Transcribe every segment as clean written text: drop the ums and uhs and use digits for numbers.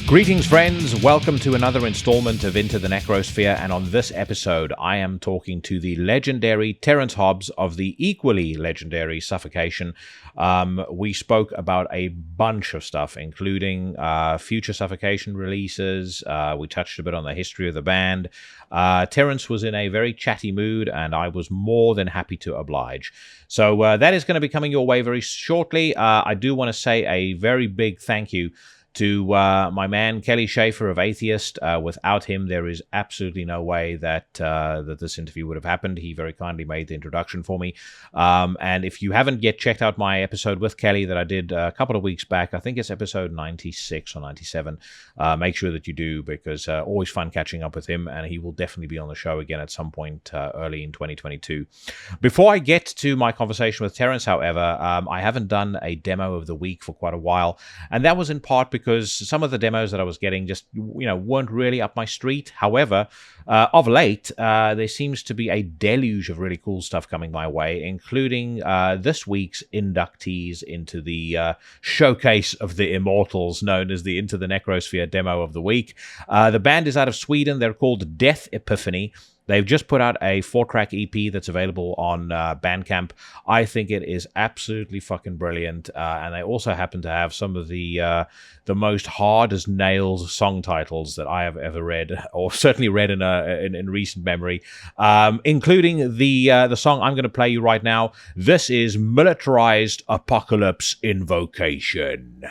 Greetings, friends. Welcome to another installment of Into the Necrosphere, and on this episode, I am talking to the legendary Terrance Hobbs of the equally legendary Suffocation. We spoke about a bunch of stuff, including future Suffocation releases. We touched a bit on the history of the band. Terrance was in a very chatty mood, and I was more than happy to oblige. So that is going to be coming your way very shortly. I do want to say a very big thank you to my man Kelly Schaefer of Atheist. Without him, there is absolutely no way that that this interview would have happened. He very kindly made the introduction for me. And if you haven't yet checked out my episode with Kelly that I did a couple of weeks back, I think it's episode 96 or 97, make sure that you do, because always fun catching up with him, and he will definitely be on the show again at some point early in 2022. Before I get to my conversation with Terrance, however, I haven't done a demo of the week for quite a while, and that was in part because some of the demos that I was getting just, weren't really up my street. However, of late, there seems to be a deluge of really cool stuff coming my way, including this week's inductees into the showcase of the immortals known as the Into the Necrosphere demo of the week. The band is out of Sweden. They're called Death Epiphany. They've just put out a 4-track EP that's available on Bandcamp. I think it is absolutely fucking brilliant, and they also happen to have some of the most hard as nails song titles that I have ever read, or certainly read in recent memory, including the song I'm going to play you right now. This is Militarized Apocalypse Invocation.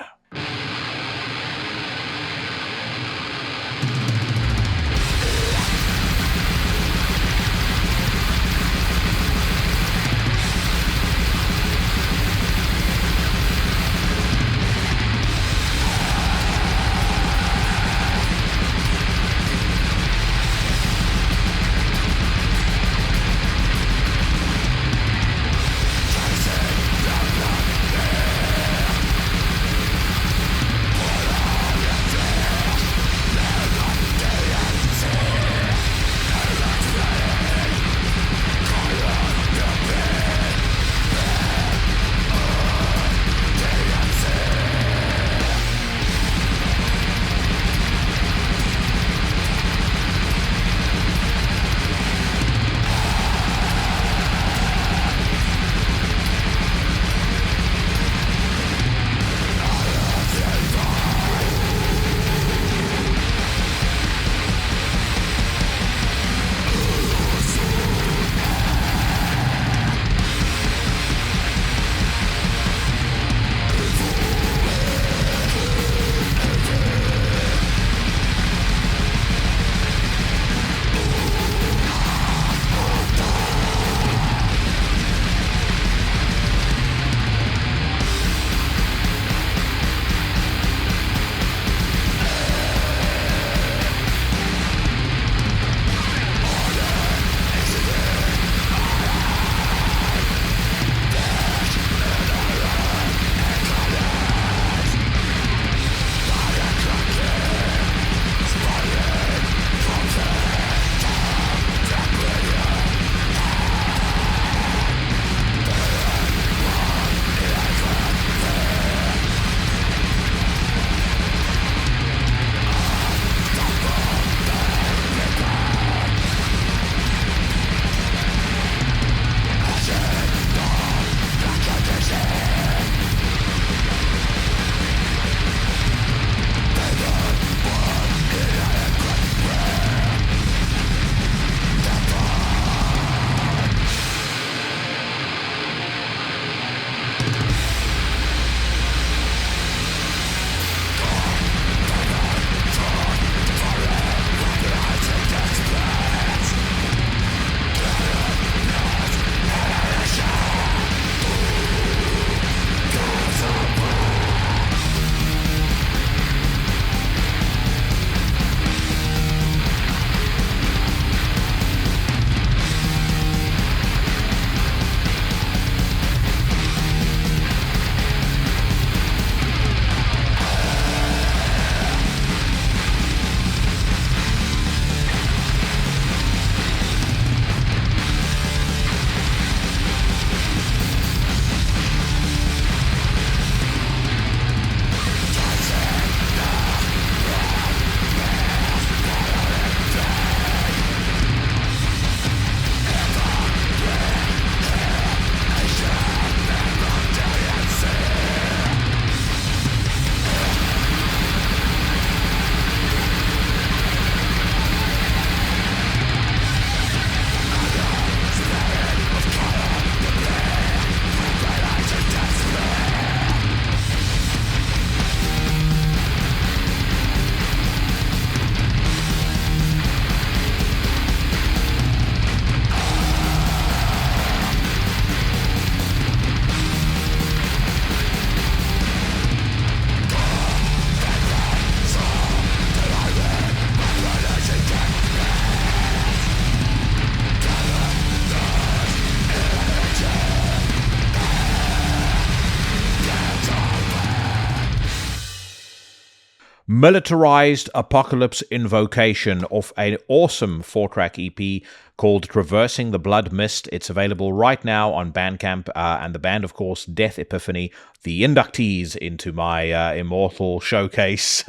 Militarized Apocalypse Invocation off an awesome 4-track EP called Traversing the Blood Mist. It's available right now on Bandcamp, and the band, of course, Death Epiphany, the inductees into my Immortal showcase,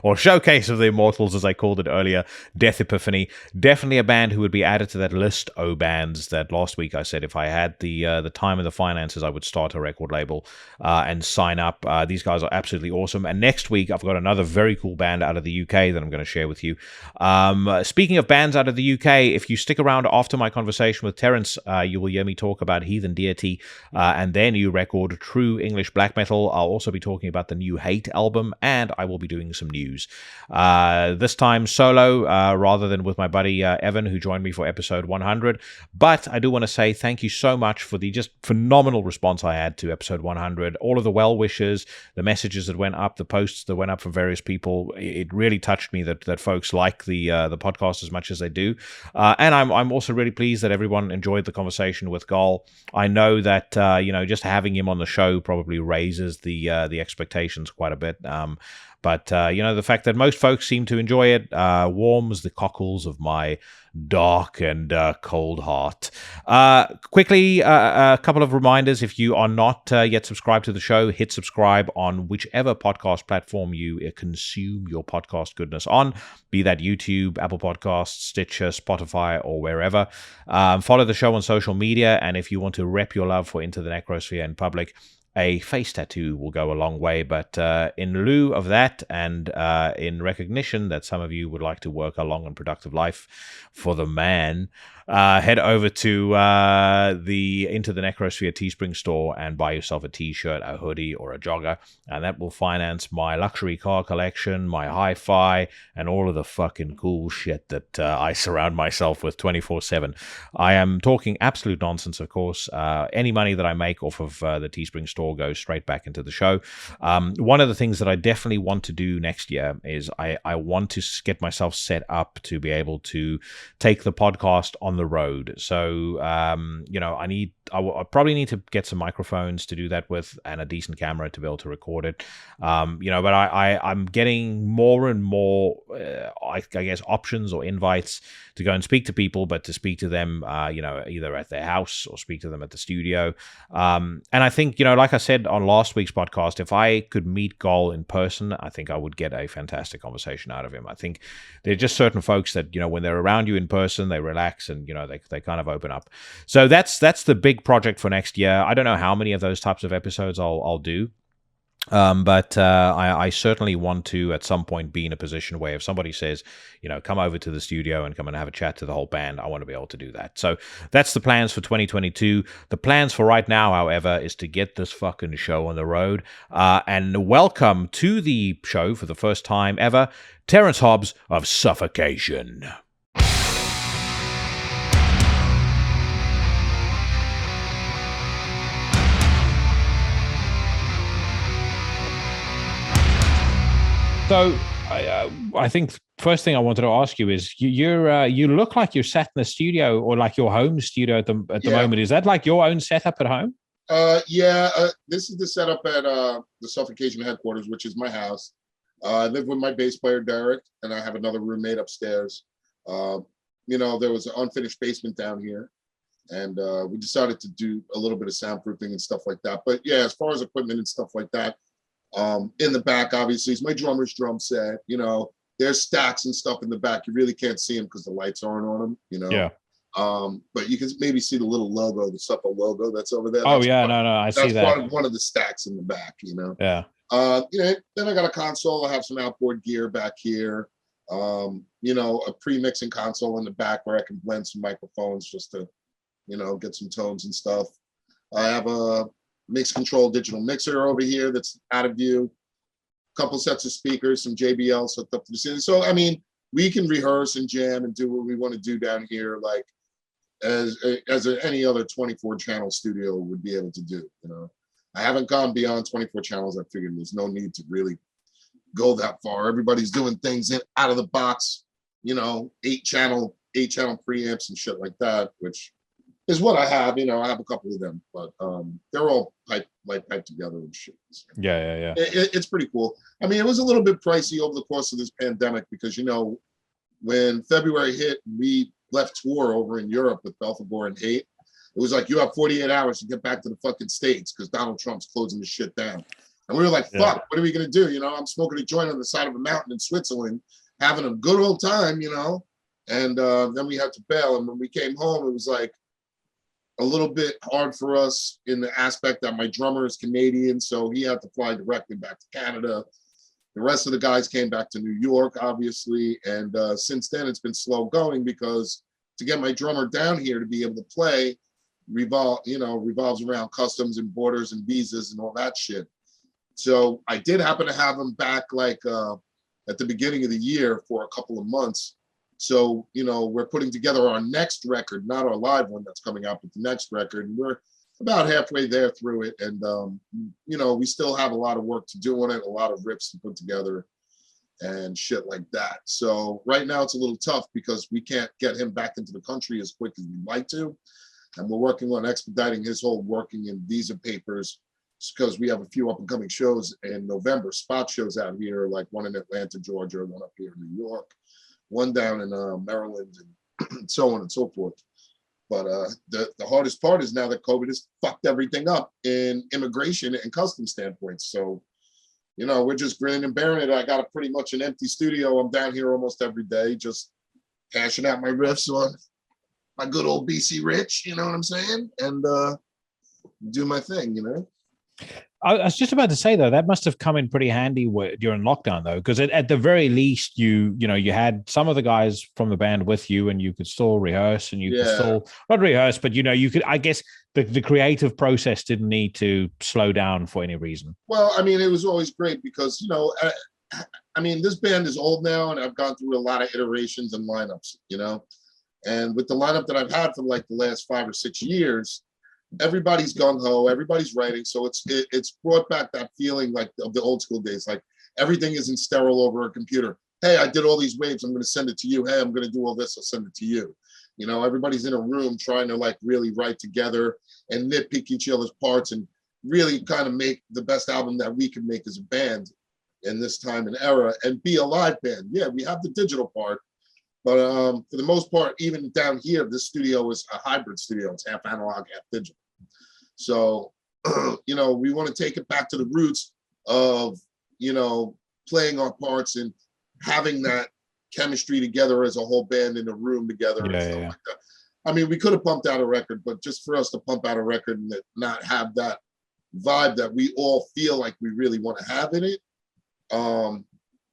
or showcase of the Immortals, as I called it earlier, Death Epiphany. Definitely a band who would be added to that list, bands, that last week I said if I had the time and the finances, I would start a record label and sign up. These guys are absolutely awesome. And next week, I've got another very cool band out of the UK that I'm going to share with you. Speaking of bands out of the UK, if you stick around after my conversation with Terrance, you will hear me talk about Heathen Deity and their new record, True English Black Metal. I'll also be talking about the new Hate album, and I will be doing some news. This time solo, rather than with my buddy Evan, who joined me for episode 100. But I do want to say thank you so much for the just phenomenal response I had to episode 100. All of the well wishes, the messages that went up, the posts that went up from various people. It really touched me that folks like the podcast as much as they do. And I'm also really pleased that everyone enjoyed the conversation with Gol. I know that just having him on the show probably raises the expectations quite a bit. But the fact that most folks seem to enjoy it warms the cockles of my dark and cold heart. Quickly, a couple of reminders. If you are not yet subscribed to the show, hit subscribe on whichever podcast platform you consume your podcast goodness on, be that YouTube, Apple Podcasts, Stitcher, Spotify, or wherever. Follow the show on social media, and if you want to rep your love for Into the Necrosphere in public, a face tattoo will go a long way. But in lieu of that, and in recognition that some of you would like to work a long and productive life for the man, head over to the Into the Necrosphere Teespring store and buy yourself a t-shirt, a hoodie, or a jogger, and that will finance my luxury car collection, my hi-fi, and all of the fucking cool shit that I surround myself with 24/7. I am talking absolute nonsense, of course. Any money that I make off of the Teespring store goes straight back into the show. One of the things that I definitely want to do next year is I want to get myself set up to be able to take the podcast on the road. So I probably need to get some microphones to do that with, and a decent camera to be able to record it. But I'm getting more and more I guess options or invites to go and speak to people, but to speak to them either at their house or speak to them at the studio. And I think, like I said on last week's podcast, if I could meet Gol in person, I think I would get a fantastic conversation out of him. I think there are just certain folks that, when they're around you in person, they relax and, they kind of open up. So that's the big project for next year. I don't know how many of those types of episodes I'll do. But I certainly want to at some point be in a position where if somebody says, come over to the studio and come and have a chat to the whole band, I want to be able to do that. So that's the plans for 2022. The plans for right now, however, is to get this fucking show on the road. And welcome to the show for the first time ever, Terrance Hobbs of Suffocation. So I think first thing I wanted to ask you is you look like you're sat in the studio, or like your home studio at the moment. Is that like your own setup at home? This is the setup at the Suffocation headquarters, which is my house. I live with my bass player Derek, and I have another roommate upstairs. There was an unfinished basement down here, and we decided to do a little bit of soundproofing and stuff like that. But yeah, as far as equipment and stuff like that, in the back, obviously, is my drummer's drum set. There's stacks and stuff in the back. You really can't see them because the lights aren't on them. Yeah. But you can maybe see the little logo, the Supper logo that's over there. I see that. That's part of one of the stacks in the back. Yeah. Then I got a console. I have some outboard gear back here. A pre-mixing console in the back where I can blend some microphones just to, get some tones and stuff. I have a mix control digital mixer over here that's out of view. A couple sets of speakers, some JBLs hooked up to the ceiling. So we can rehearse and jam and do what we want to do down here, like as any other 24 channel studio would be able to do. I haven't gone beyond 24 channels. I figured there's no need to really go that far. Everybody's doing things out of the box, 8 channel preamps and shit like that, which is what I have. I have a couple of them, but they're all pipe my pipe together and shit. Yeah. It's pretty cool. I mean, it was a little bit pricey over the course of this pandemic because, you know, when February hit, we left tour over in Europe with Belphegor and Hate. It was like, you have 48 hours to get back to the fucking States because Donald Trump's closing the shit down. And we were like, fuck, what are we going to do? You know, I'm smoking a joint on the side of a mountain in Switzerland, having a good old time, you know? And then we had to bail. And when we came home, it was like a little bit hard for us in the aspect that my drummer is Canadian, so he had to fly directly back to Canada. The rest of the guys came back to New York, obviously. And since then, it's been slow going because to get my drummer down here to be able to play revolves around customs and borders and visas and all that shit. So I did happen to have him back like at the beginning of the year for a couple of months. So, you know, we're putting together our next record, not our live one that's coming out, but the next record. And we're about halfway there through it. And, you know, we still have a lot of work to do on it, a lot of riffs to put together and shit like that. So right now it's a little tough because we can't get him back into the country as quick as we'd like to. And we're working on expediting his whole working and visa papers because we have a few up and coming shows in November, spot shows out here, like one in Atlanta, Georgia, one up here in New York, one down in Maryland, and so on and so forth. But the hardest part is now that COVID has fucked everything up in immigration and customs standpoints. So, you know, we're just grinning and bearing it. I got pretty much an empty studio. I'm down here almost every day, just hashing out my riffs on my good old BC Rich, you know what I'm saying? And do my thing, you know? I was just about to say, though, that must have come in pretty handy during lockdown, though, because at the very least, you had some of the guys from the band with you, and you could still rehearse, and you could still not rehearse, but you could. I guess the creative process didn't need to slow down for any reason. Well, I mean, it was always great because I mean, this band is old now, and I've gone through a lot of iterations and lineups, you know, and with the lineup that I've had for like the last 5 or 6 years. Everybody's gung-ho, everybody's writing, so it's brought back that feeling like of the old school days, like everything isn't sterile over a computer. Hey, I did all these waves, I'm going to send it to you. Hey, I'm going to do all this, I'll send it to you. You know, everybody's in a room trying to like really write together and nitpick each other's parts and really kind of make the best album that we can make as a band in this time and era and be a live band. Yeah, we have the digital part, but for the most part, even down here, this studio is a hybrid studio. It's half analog, half digital. So, you know, we want to take it back to the roots of, you know, playing our parts and having that chemistry together as a whole band in a room together and stuff like that. I mean, we could have pumped out a record, but just for us to pump out a record and not have that vibe that we all feel like we really want to have in it,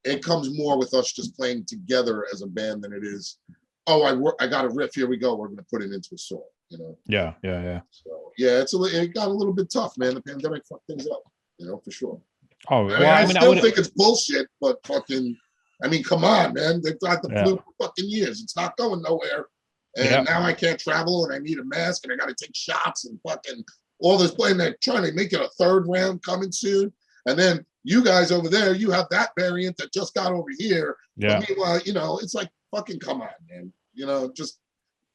it comes more with us just playing together as a band than it is, oh, I got a riff, here we go, we're going to put it into a song. You know. Yeah. So yeah, it got a little bit tough, man. The pandemic fucked things up, you know, for sure. Oh, I still think it's bullshit, but fucking, I mean, come on, man. They've got the flu for fucking years. It's not going nowhere. And now I can't travel, and I need a mask, and I got to take shots, and fucking all this playing. They're trying to make it a third round coming soon, and then you guys over there, you have that variant that just got over here. Yeah. But meanwhile, you know, it's like fucking come on, man. You know, just.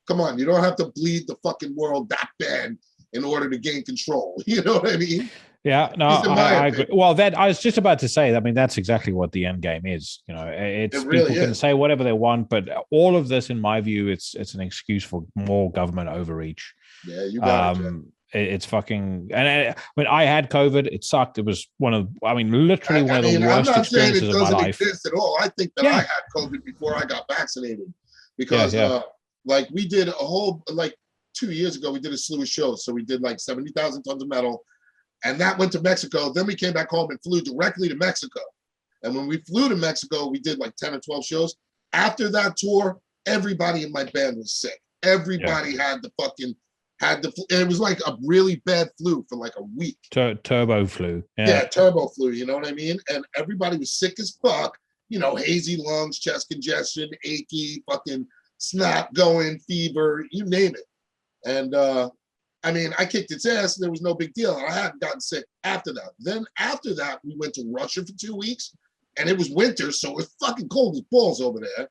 Come on, you don't have to bleed the fucking world that bad in order to gain control. You know what I mean? Yeah, no, I agree. Well, that I was just about to say. I mean, that's exactly what the end game is. You know, it really people can say whatever they want, but all of this, in my view, it's an excuse for more government overreach. Yeah, you got it. It's fucking. And when I had COVID, it sucked. It was literally one of the worst experiences of my life. Exist at all. I think that I had COVID before I got vaccinated because. Like we did a whole, like 2 years ago, we did a slew of shows. So we did like 70,000 tons of metal and that went to Mexico. Then we came back home and flew directly to Mexico. And when we flew to Mexico, we did like 10 or 12 shows. After that tour, everybody in my band was sick. Everybody had it was like a really bad flu for like a week. Turbo flu. Yeah, turbo flu, you know what I mean? And everybody was sick as fuck, you know, hazy lungs, chest congestion, achy, fucking snot going, fever, you name it. And I mean, I kicked its ass and there was no big deal. I hadn't gotten sick after that. Then after that, we went to Russia for 2 weeks and it was winter, so it was fucking cold as balls over there.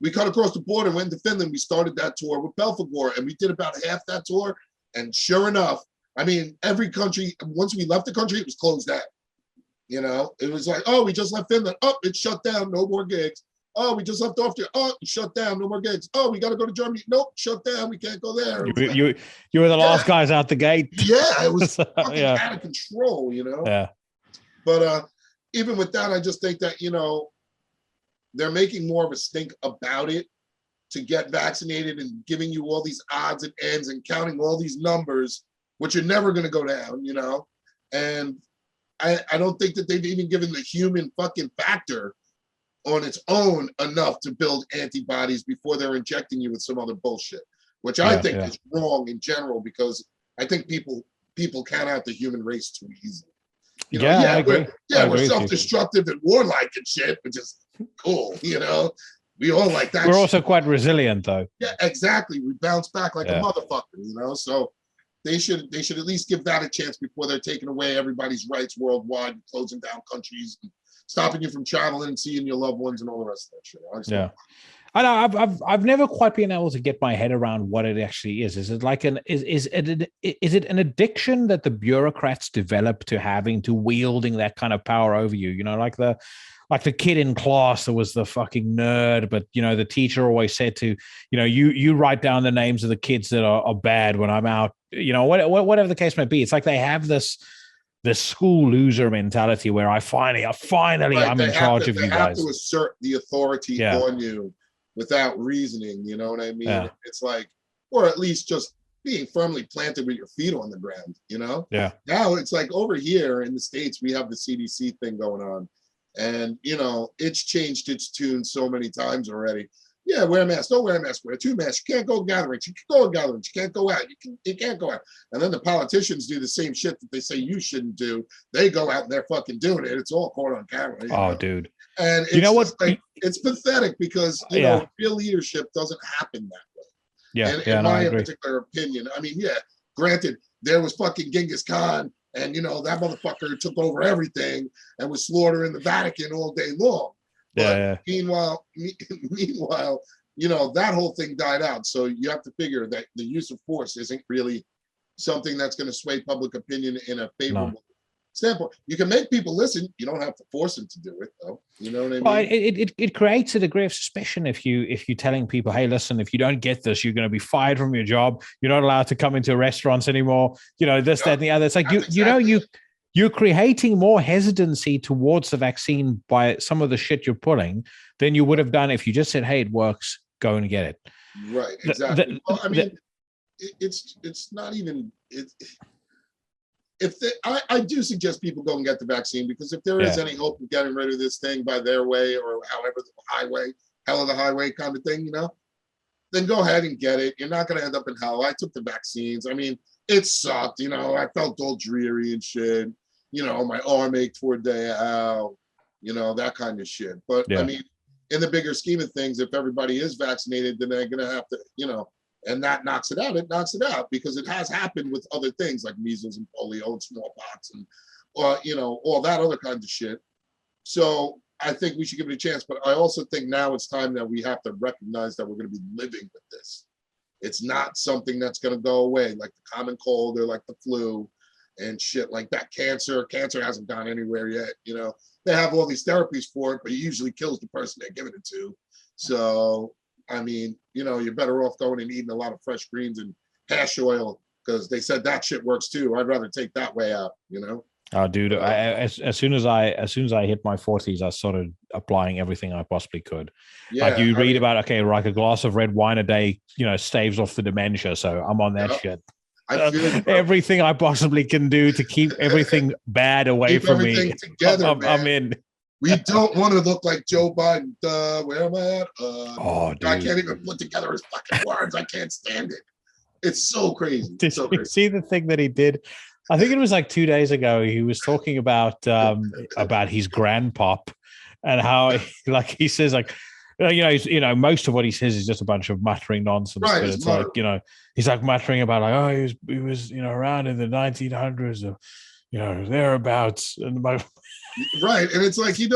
We cut across the border, went to Finland. We started that tour with Belphegor and we did about half that tour. And sure enough, I mean, every country, once we left the country, it was closed down. You know, it was like, oh, we just left Finland. Oh, it's shut down. No more gigs. Oh, we just left Austria. Oh, it's shut down. No more gigs. Oh, we got to go to Germany. Nope, shut down. We can't go there. You were the last guys out the gate. Yeah, it was fucking out of control, you know? Yeah. But even with that, I just think that, you know, they're making more of a stink about it to get vaccinated and giving you all these odds and ends and counting all these numbers, which are never going to go down, you know? And I don't think that they've even given the human fucking factor on its own enough to build antibodies before they're injecting you with some other bullshit, which I think is wrong in general, because I think people count out the human race too easily. You know, I agree. We're self-destructive and warlike and shit, which is cool, you know? We all like that. We're also quite resilient, though. Yeah, exactly. We bounce back like a motherfucker, you know? So they should at least give that a chance before they're taking away everybody's rights worldwide, closing down countries, and stopping you from traveling and seeing your loved ones and all the rest of that shit. I know I've never quite been able to get my head around what it actually is. Is it like is it an addiction that the bureaucrats develop to wielding that kind of power over you? You know, like the kid in class that was the fucking nerd, but you know, the teacher always said to, you know, you write down the names of the kids that are bad when I'm out, you know, whatever the case may be. It's like they have this school loser mentality where I'm in charge of you guys. They have to assert the authority on you without reasoning, you know what I mean? Yeah. It's like, or at least just being firmly planted with your feet on the ground, you know? Yeah. Now it's like over here in the States, we have the CDC thing going on. And, you know, it's changed its tune so many times already. Yeah, wear a mask. Don't wear a mask. Wear 2 masks. You can't go gatherings. You can go to gatherings. You can't go out. You can't go out. And then the politicians do the same shit that they say you shouldn't do. They go out and they're fucking doing it. It's all caught on camera. You know? Dude. And it's, you know what? Like, it's pathetic because, you know, real leadership doesn't happen that way. Yeah. And in my particular opinion, I mean, granted, there was fucking Genghis Khan, and, you know, that motherfucker took over everything and was slaughtering the Vatican all day long. But meanwhile, you know, that whole thing died out. So you have to figure that the use of force isn't really something that's going to sway public opinion in a favorable standpoint. You can make people listen. You don't have to force them to do it, though. You know what I mean? Well, it creates a degree of suspicion if you're telling people, hey, listen, if you don't get this, you're going to be fired from your job. You're not allowed to come into restaurants anymore. You know, this, that, and the other. It's like you're creating more hesitancy towards the vaccine by some of the shit you're pulling than you would have done if you just said, hey, it works, go and get it. Right, exactly. Well, I mean, it's not even I do suggest people go and get the vaccine, because if there is any hope of getting rid of this thing by their way, or however, the highway, hell of the highway kind of thing, you know, then go ahead and get it. You're not going to end up in hell. I took the vaccines. I mean, it sucked, you know, I felt all dreary and shit. You know, my arm ached for a day out, you know, that kind of shit. But I mean, in the bigger scheme of things, if everybody is vaccinated, then they're going to have to, you know, and that knocks it out. It knocks it out, because it has happened with other things like measles and polio and smallpox and, you know, all that other kind of shit. So I think we should give it a chance. But I also think now it's time that we have to recognize that we're going to be living with this. It's not something that's going to go away like the common cold or like the flu and shit like that. Cancer hasn't gone anywhere yet. You know, they have all these therapies for it, but it usually kills the person they're giving it to. So, I mean, you know, you're better off going and eating a lot of fresh greens and hash oil, because they said that shit works too. I'd rather take that way out, you know? Oh, dude, as soon as I hit my 40s, I started applying everything I possibly could. Yeah, like you read about, okay, like a glass of red wine a day, you know, staves off the dementia. So I'm on that shit. Everything I possibly can do to keep everything bad away from me. Together, I'm in. We don't want to look like Joe Biden. Where am I at? Dude. I can't even put together his fucking words. I can't stand it. It's so crazy. Did you see the thing that he did? I think it was like 2 days ago. He was talking about his grandpop and how, like, he says, like, you know, most of what he says is just a bunch of muttering nonsense. Right, but it's like, you know, he's like muttering about like, oh, he was, you know, around in the 1900s, or, you know, thereabouts. And right, and it's like he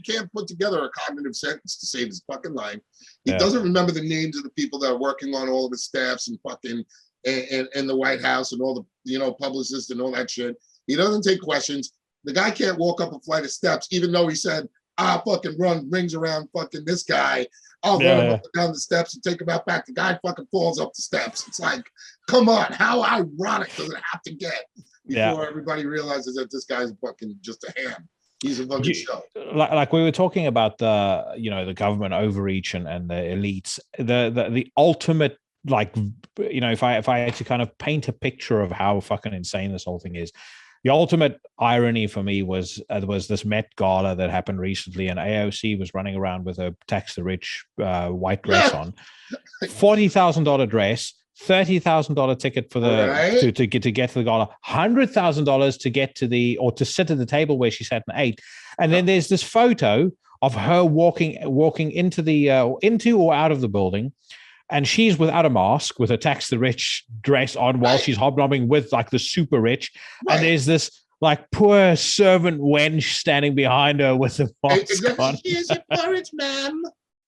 can't put together a cognitive sentence to save his fucking life. He doesn't remember the names of the people that are working on all of his staffs and fucking in the White House and all the, you know, publicists and all that shit. He doesn't take questions. The guy can't walk up a flight of steps, even though he said, "I'll fucking run rings around fucking this guy. I'll run him up and down the steps and take him out back." The guy fucking falls up the steps. It's like, come on, how ironic does it have to get before everybody realizes that this guy's fucking just a ham? He's a fucking show. Like we were talking about the, you know, the government overreach and the elites, the ultimate, like, you know, if I had to kind of paint a picture of how fucking insane this whole thing is, the ultimate irony for me was this Met Gala that happened recently, and AOC was running around with a tax the rich white dress on, $40,000 dress, $30,000 ticket for the to get to the gala, $100,000 to get to sit at the table where she sat and ate, and then there's this photo of her walking into or out of the building. And she's without a mask with a tax the rich dress on while she's hobnobbing with like the super rich. And there's this like poor servant wench standing behind her with the mask on. Here's your porridge, ma'am.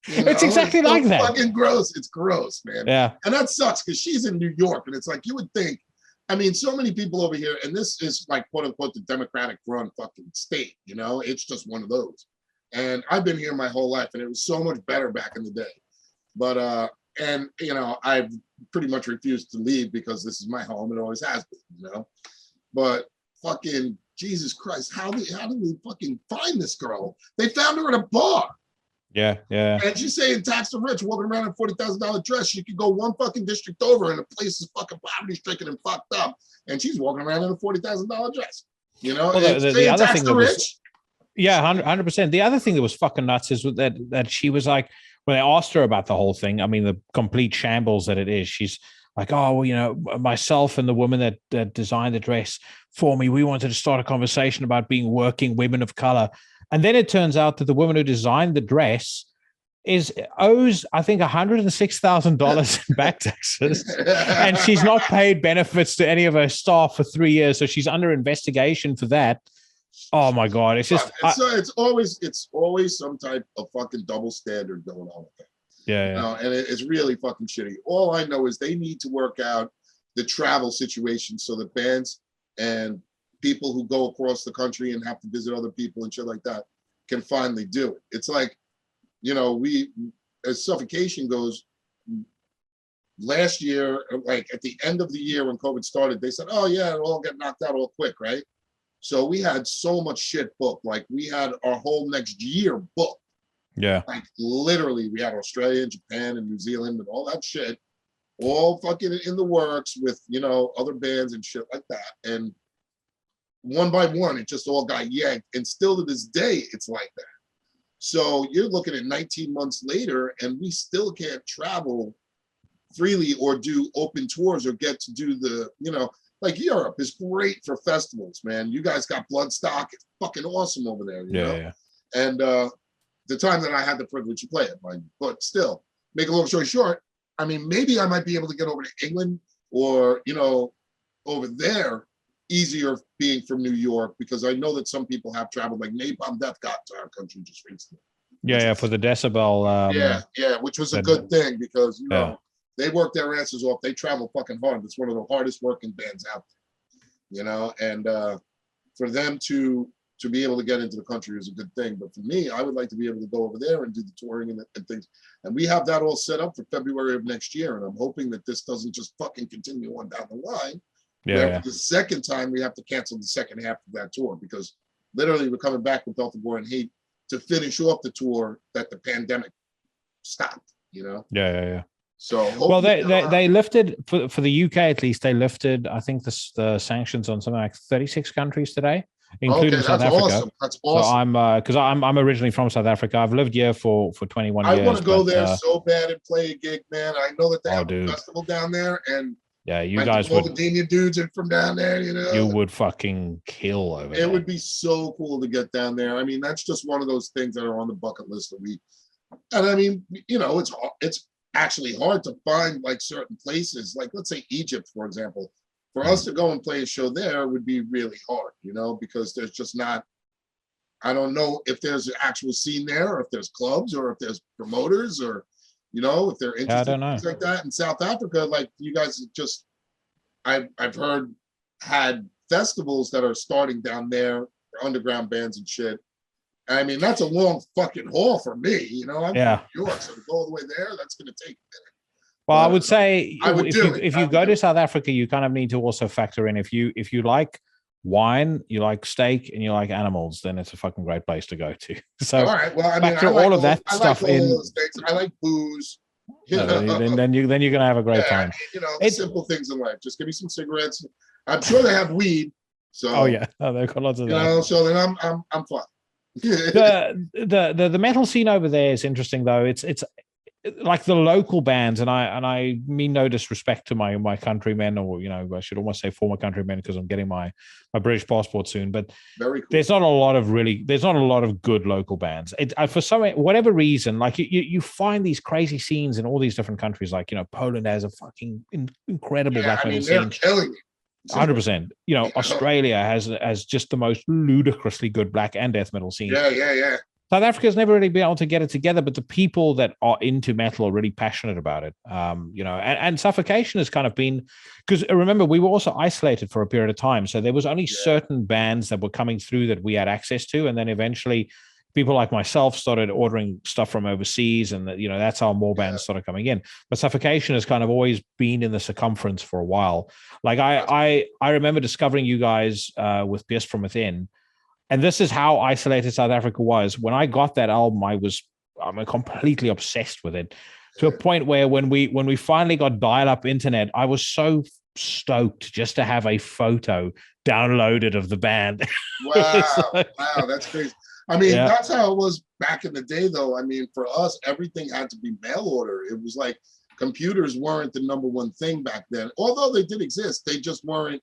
It's exactly like that. Fucking gross. It's gross, man. Yeah. And that sucks because she's in New York. And it's like, you would think, I mean, so many people over here, and this is like, quote unquote, the Democratic run fucking state, you know, it's just one of those. And I've been here my whole life and it was so much better back in the day. But, and, you know, I've pretty much refused to leave because this is my home. It always has been, you know. But fucking Jesus Christ, how did we fucking find this girl? They found her at a bar. Yeah. And she's saying tax the rich, walking around in a $40,000 dress. She could go one fucking district over and the place is fucking poverty stricken and fucked up. And she's walking around in a $40,000 dress. You know, well, the other thing that was, 100%. The other thing that was fucking nuts is that she was like, when they asked her about the whole thing, I mean, the complete shambles that it is, she's like, "Oh, well, you know, myself and the woman that designed the dress for me, we wanted to start a conversation about being working women of color." And then it turns out that the woman who designed the dress owes, I think, $106,000 in back taxes, and she's not paid benefits to any of her staff for 3 years, so she's under investigation for that. Oh my God! It's just it's always some type of fucking double standard going on with that. Yeah. You know, and it's really fucking shitty. All I know is they need to work out the travel situation so that bands and people who go across the country and have to visit other people and shit like that can finally do it. It's like, you know, we, as Suffocation goes, last year, like at the end of the year when COVID started, they said, "Oh yeah, it'll all get knocked out all quick," right? So we had so much shit booked. Like we had our whole next year booked. Yeah. Like literally we had Australia and Japan and New Zealand and all that shit all fucking in the works with, you know, other bands and shit like that. And one by one, it just all got yanked. And still to this day, it's like that. So you're looking at 19 months later and we still can't travel freely or do open tours or get to do the, you know, like Europe is great for festivals, man. You guys got Bloodstock. It's fucking awesome over there, you know? Yeah. And the time that I had the privilege to play it, mind you. But still, make a long story short, I mean, maybe I might be able to get over to England or, you know, over there easier being from New York, because I know that some people have traveled, like Napalm Death got to our country just recently. Yeah, for the decibel. Which was a good thing because, you know, they work their asses off. They travel fucking hard. It's one of the hardest working bands out there, you know, and for them to be able to get into the country is a good thing. But for me, I would like to be able to go over there and do the touring and things. And we have that all set up for February of next year. And I'm hoping that this doesn't just fucking continue on down the line. For the second time, we have to cancel the second half of that tour because literally we're coming back with Delta Boy and Hate to finish off the tour that the pandemic stopped, you know? Yeah. So well, they lifted for the UK at least. They lifted, I think, the sanctions on something like 36 countries today, including South Africa. Awesome. That's awesome. So I'm because I'm originally from South Africa. I've lived here for 21 years. I want to go there so bad and play a gig, man. I know that they have a festival down there, and you guys would. All the Dania dudes are from down there, you know. You would fucking kill over there. It would be so cool to get down there. I mean, that's just one of those things that are on the bucket list that we. And I mean, you know, it's actually hard to find like certain places, like let's say Egypt, for example. For us to go and play a show there would be really hard, you know, because there's just not, I don't know if there's an actual scene there, or if there's clubs, or if there's promoters, or, you know, if they're interested in things like that. In South Africa, like you guys just, I've heard had festivals that are starting down there for underground bands and shit. I mean, that's a long fucking haul for me. You know, I'm from New York, so to go all the way there, that's going to take a minute. Well, I would say if you go to South Africa, you kind of need to also factor in if you like wine, you like steak, and you like animals, then it's a fucking great place to go to. So, all right. Well, I mean, factor all of that stuff in. I like booze. Then you're gonna have a great time. You know, simple things in life. Just give me some cigarettes. I'm sure they have weed. So they've got lots of that. You know, so then I'm fine. The metal scene over there is interesting though. It's like the local bands, and I mean no disrespect to my countrymen, or I should almost say former countrymen, because I'm getting my British passport soon. But very cool. There's not a lot of good local bands. For some whatever reason, like you find these crazy scenes in all these different countries. Like Poland has a fucking incredible black metal scene. They're killing it. 100%. Australia has just the most ludicrously good black and death metal scene. Yeah. South Africa's never really been able to get it together, but the people that are into metal are really passionate about it. And Suffocation has kind of been, because remember, we were also isolated for a period of time. So there was only certain bands that were coming through that we had access to. And then eventually people like myself started ordering stuff from overseas, and that's how more bands started coming in. But Suffocation has kind of always been in the circumference for a while. Like I remember discovering you guys with Pierce from Within. And this is how isolated South Africa was. When I got that album, I'm completely obsessed with it, to a point where when we finally got dial-up internet, I was so stoked just to have a photo downloaded of the band. Wow, that's crazy. I mean, that's how it was back in the day, though. I mean, for us, everything had to be mail order. It was like computers weren't the number one thing back then. Although they did exist, they just weren't.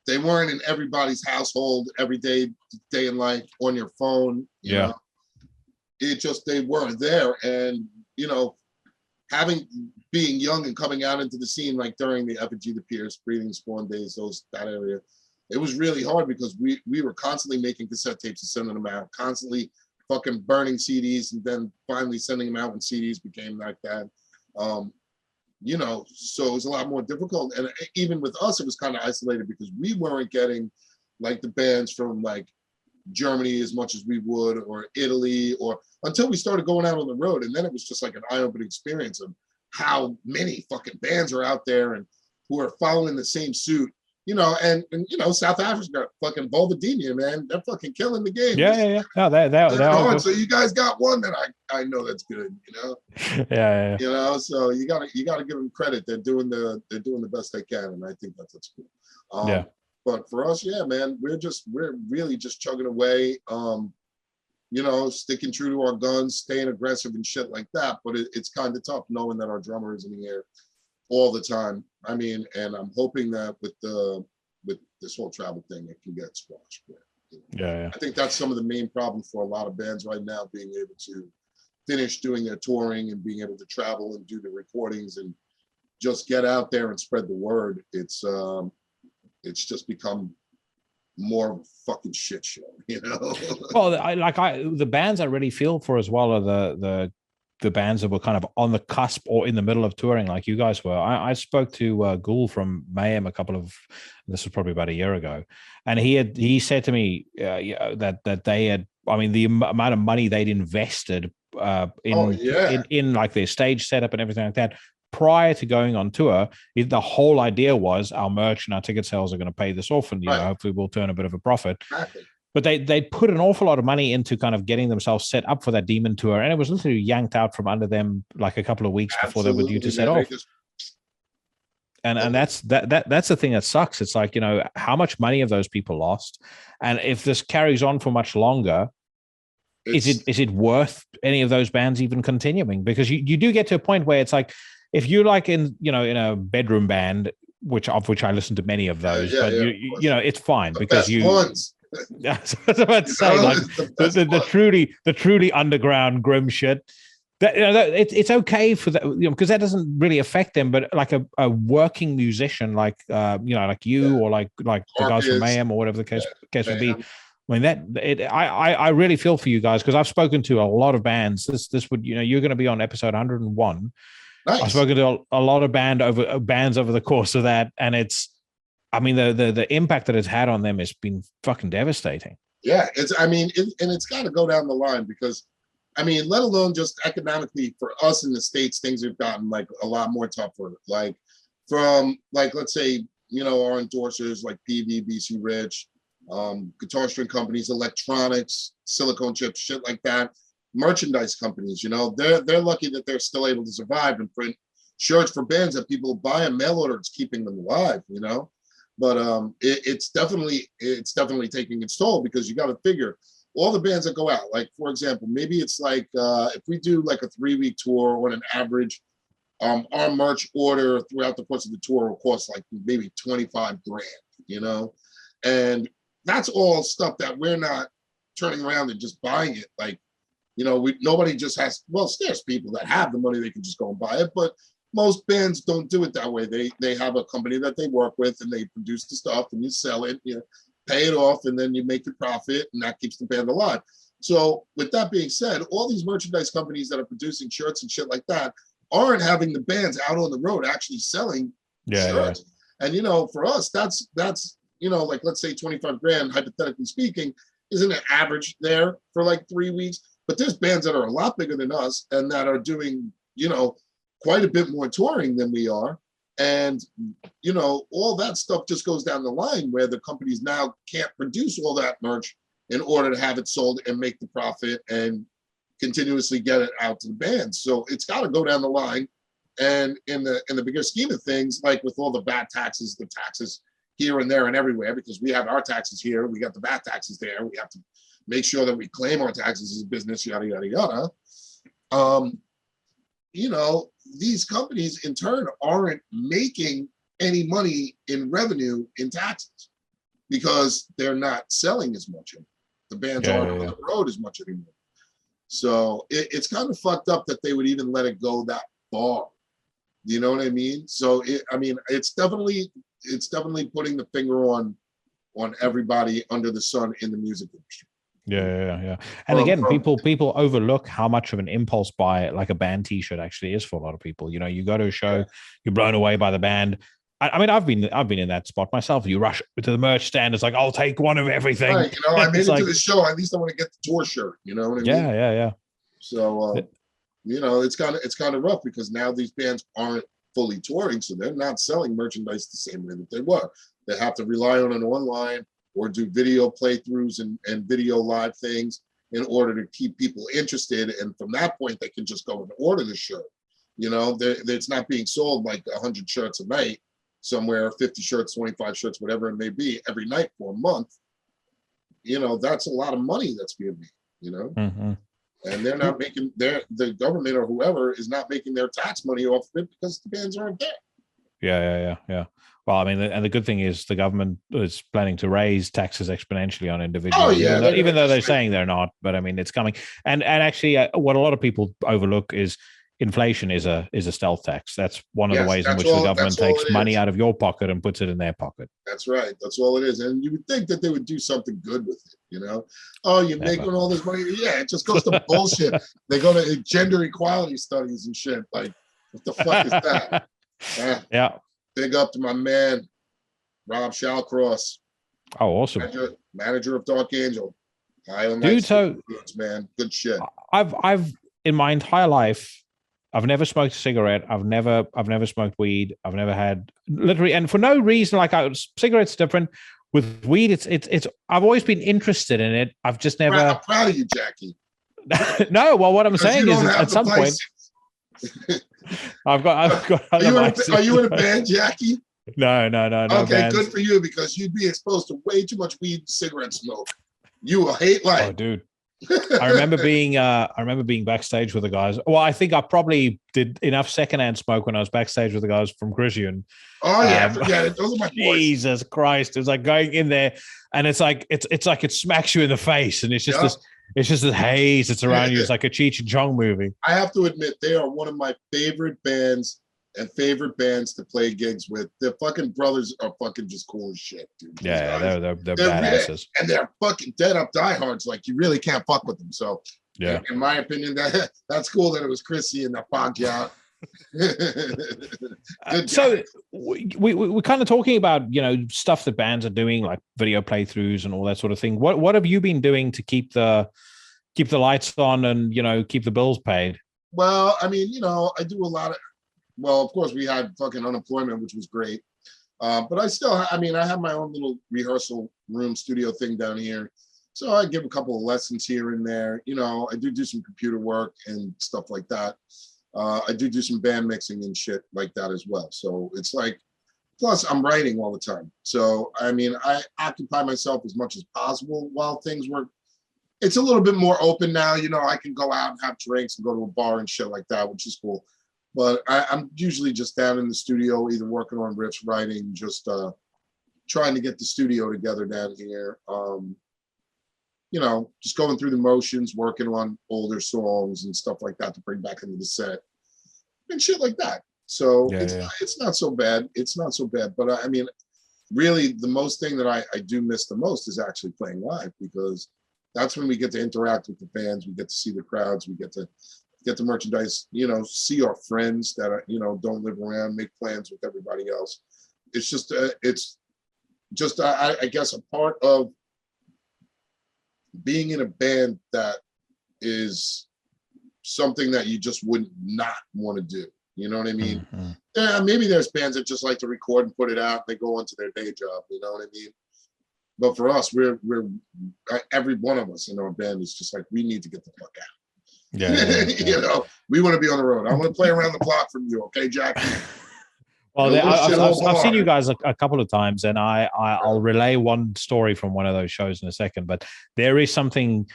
They weren't in everybody's household every day in life on your phone. You know? They weren't there. And, being young and coming out into the scene, like during the Epiphany, the Pierce, Breathing Spawn days, that area, it was really hard because we were constantly making cassette tapes and sending them out, constantly fucking burning CDs, and then finally sending them out when CDs became like that. So it was a lot more difficult. And even with us, it was kind of isolated because we weren't getting like the bands from like Germany as much as we would, or Italy, or until we started going out on the road. And then it was just like an eye-opening experience of how many fucking bands are out there and who are following the same suit. And South Africa, fucking Volvadinia, man, they're fucking killing the game. Yeah. No, they're so you guys got one that I know that's good. Yeah. So you gotta give them credit. They're doing the best they can, and I think that's cool. But for us, man, we're really just chugging away. Sticking true to our guns, staying aggressive and shit like that. But it's kind of tough knowing that our drummer is in the air all the time. I mean, and I'm hoping that with this whole travel thing, it can get squashed. I think that's some of the main problems for a lot of bands right now, being able to finish doing their touring and being able to travel and do the recordings and just get out there and spread the word. It's just become more of a fucking shit show, Well, the bands I really feel for as well are the bands that were kind of on the cusp or in the middle of touring, like you guys were. I spoke to Ghoul from Mayhem this was probably about a year ago, and he said to me that they had, I mean, the amount of money they'd invested in like their stage setup and everything like that prior to going on tour. The whole idea was our merch and our ticket sales are going to pay this off, and hopefully we'll turn a bit of a profit. Exactly. But they put an awful lot of money into kind of getting themselves set up for that Demon tour, and it was literally yanked out from under them like a couple of weeks before they were due to set off. And that's the thing that sucks. It's like, how much money have those people lost? And if this carries on for much longer, is it worth any of those bands even continuing? Because you do get to a point where it's like, if you're like in a bedroom band, which I listen to many of those, but it's fine because ones. Yeah, so I was about to say, like the truly underground grim shit. It's okay for that, because that doesn't really affect them. But like a working musician, like like you or like the guys from Mayhem or whatever the case would be. I mean, I really feel for you guys, because I've spoken to a lot of bands. This would, you're going to be on episode 101. I've Nice. spoken to a lot of bands over the course of that, and the impact that it's had on them has been fucking devastating. Yeah, and it's got to go down the line because, let alone just economically for us in the States, things have gotten like a lot more tougher. Like from like, let's say, our endorsers like PV, BC Rich, guitar string companies, electronics, silicone chips, shit like that, merchandise companies, they're lucky that they're still able to survive and print shirts for bands that people buy and mail order. It's keeping them alive, But it's definitely taking its toll because you got to figure all the bands that go out. Like for example, maybe it's like if we do like a 3-week tour on an average, our merch order throughout the course of the tour will cost like maybe 25 grand, and that's all stuff that we're not turning around and just buying it. Like, nobody just has. Well, there's people that have the money, they can just go and buy it, but most bands don't do it that way. They have a company that they work with and they produce the stuff and you sell it, you pay it off, and then you make your profit, and that keeps the band alive. So with that being said, all these merchandise companies that are producing shirts and shit like that aren't having the bands out on the road actually selling shirts. Yeah. And for us, that's like let's say 25 grand, hypothetically speaking, isn't an average there for like 3 weeks. But there's bands that are a lot bigger than us and that are doing, quite a bit more touring than we are. And, all that stuff just goes down the line where the companies now can't produce all that merch in order to have it sold and make the profit and continuously get it out to the bands. So it's got to go down the line. And in the bigger scheme of things, like with all the VAT taxes, the taxes here and there and everywhere, because we have our taxes here, we got the VAT taxes there, we have to make sure that we claim our taxes as a business, yada, yada, yada. These companies in turn aren't making any money in revenue in taxes because they're not selling as much anymore. The bands aren't on the road as much anymore. So it's kind of fucked up that they would even let it go that far. You know what I mean? So it's definitely putting the finger on everybody under the sun in the music industry. Yeah. And again, people overlook how much of an impulse buy like a band T-shirt actually is for a lot of people. You go to a show, you're blown away by the band. I've been in that spot myself. You rush to the merch stand. It's like, I'll take one of everything. Right, I made it to the show. At least I want to get the tour shirt. You know what I mean? Yeah. So, it's kind of rough because now these bands aren't fully touring, so they're not selling merchandise the same way that they were. They have to rely on an online or do video playthroughs and video live things in order to keep people interested. And from that point, they can just go and order the shirt. It's not being sold like 100 shirts a night somewhere, 50 shirts, 25 shirts, whatever it may be, every night for a month. That's a lot of money that's being made, Mm-hmm. And they're not making the government or whoever is not making their tax money off of it because the bands aren't there. Yeah. Well, and the good thing is the government is planning to raise taxes exponentially on individuals. Oh, yeah, even though they're saying they're not, but it's coming. And actually, what a lot of people overlook is inflation is a stealth tax. That's one of the ways in which the government takes money out of your pocket and puts it in their pocket. That's right. That's all it is. And you would think that they would do something good with it, Oh, you're making all this money. Yeah, it just goes to bullshit. They go to gender equality studies and shit. Like, what the fuck is that? Yeah. Big up to my man, Rob Shallcross. Oh, awesome. Manager of Dark Angel. Dude, so man, good shit. I've in my entire life, I've never smoked a cigarette. I've never smoked weed. I've never had literally, and for no reason. Like cigarettes different. With weed, it's. I've always been interested in it. I've just never. I'm proud of you, Jackie. No, well, what I'm saying is, at some point, I've got. Are you in a band, Jackie? No. Okay, bands. Good for you because you'd be exposed to way too much weed and cigarette smoke. You will hate life. Oh, dude. I remember being backstage with the guys. Well, I think I probably did enough secondhand smoke when I was backstage with the guys from Christian. Oh yeah, forget it. Those are my boys. Jesus Christ! It's like going in there, and it's like it smacks you in the face, and it's just this haze that's around you. It's like a Cheech and Chong movie. I have to admit, they are one of my favorite bands and favorite bands to play gigs with. Their fucking brothers are fucking just cool as shit, dude. Yeah, they're badasses. And they're fucking dead up diehards. Like, you really can't fuck with them. So, yeah, in my opinion, that's cool that it was Chrissy and that fogged you out. Good So guy. we're kind of talking about, stuff that bands are doing, like video playthroughs and all that sort of thing. What have you been doing to keep the lights on and, keep the bills paid? Well, I mean, I do a lot of. Well, of course, we had fucking unemployment, which was great. But I have my own little rehearsal room studio thing down here. So I give a couple of lessons here and there. I do some computer work and stuff like that. I do some band mixing and shit like that as well. So it's like, plus I'm writing all the time. So, I mean, I occupy myself as much as possible while things work. It's a little bit more open now. I can go out and have drinks and go to a bar and shit like that, which is cool. But I'm usually just down in the studio, either working on riffs, writing, just trying to get the studio together down here. Just going through the motions, working on older songs and stuff like that to bring back into the set and shit like that. So it's not so bad. It's not so bad. But I mean, really, the most thing that I do miss the most is actually playing live, because that's when we get to interact with the fans. We get to see the crowds. We get the merchandise, see our friends that are, don't live around, make plans with everybody else. It's just, I guess, a part of being in a band that is something that you just would not want to do. You know what I mean? Mm-hmm. Yeah, maybe there's bands that just like to record and put it out. They go on to their day job. You know what I mean? But for us, we're every one of us in our band is just like, we need to get the fuck out. Yeah. We want to be on the road. I want to play around the block from you, okay, Jack? Well, I've seen you guys a couple of times, and I'll relay one story from one of those shows in a second. But there is something,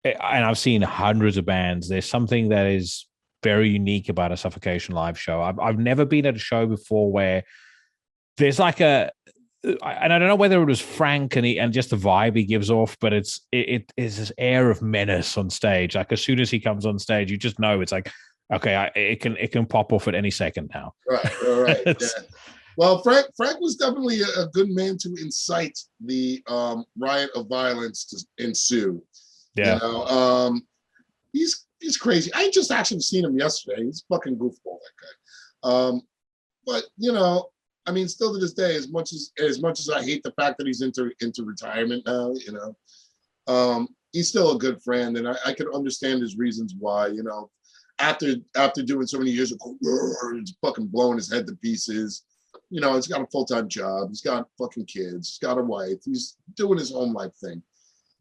and I've seen hundreds of bands. There's something that is very unique about a Suffocation live show. I've never been at a show before where there's like and I don't know whether it was Frank and just the vibe he gives off, but it is this air of menace on stage. Like as soon as he comes on stage, you just know it's like, okay, it can pop off at any second now. Right. Yeah. Well, Frank was definitely a good man to incite the riot of violence to ensue. Yeah. He's crazy. I just actually seen him yesterday. He's fucking goofball, that guy. But I mean, still to this day, as much as I hate the fact that he's into retirement now, he's still a good friend, and I can understand his reasons why. After doing so many years of he's fucking blowing his head to pieces. He's got a full-time job. He's got fucking kids. He's got a wife. He's doing his home life thing,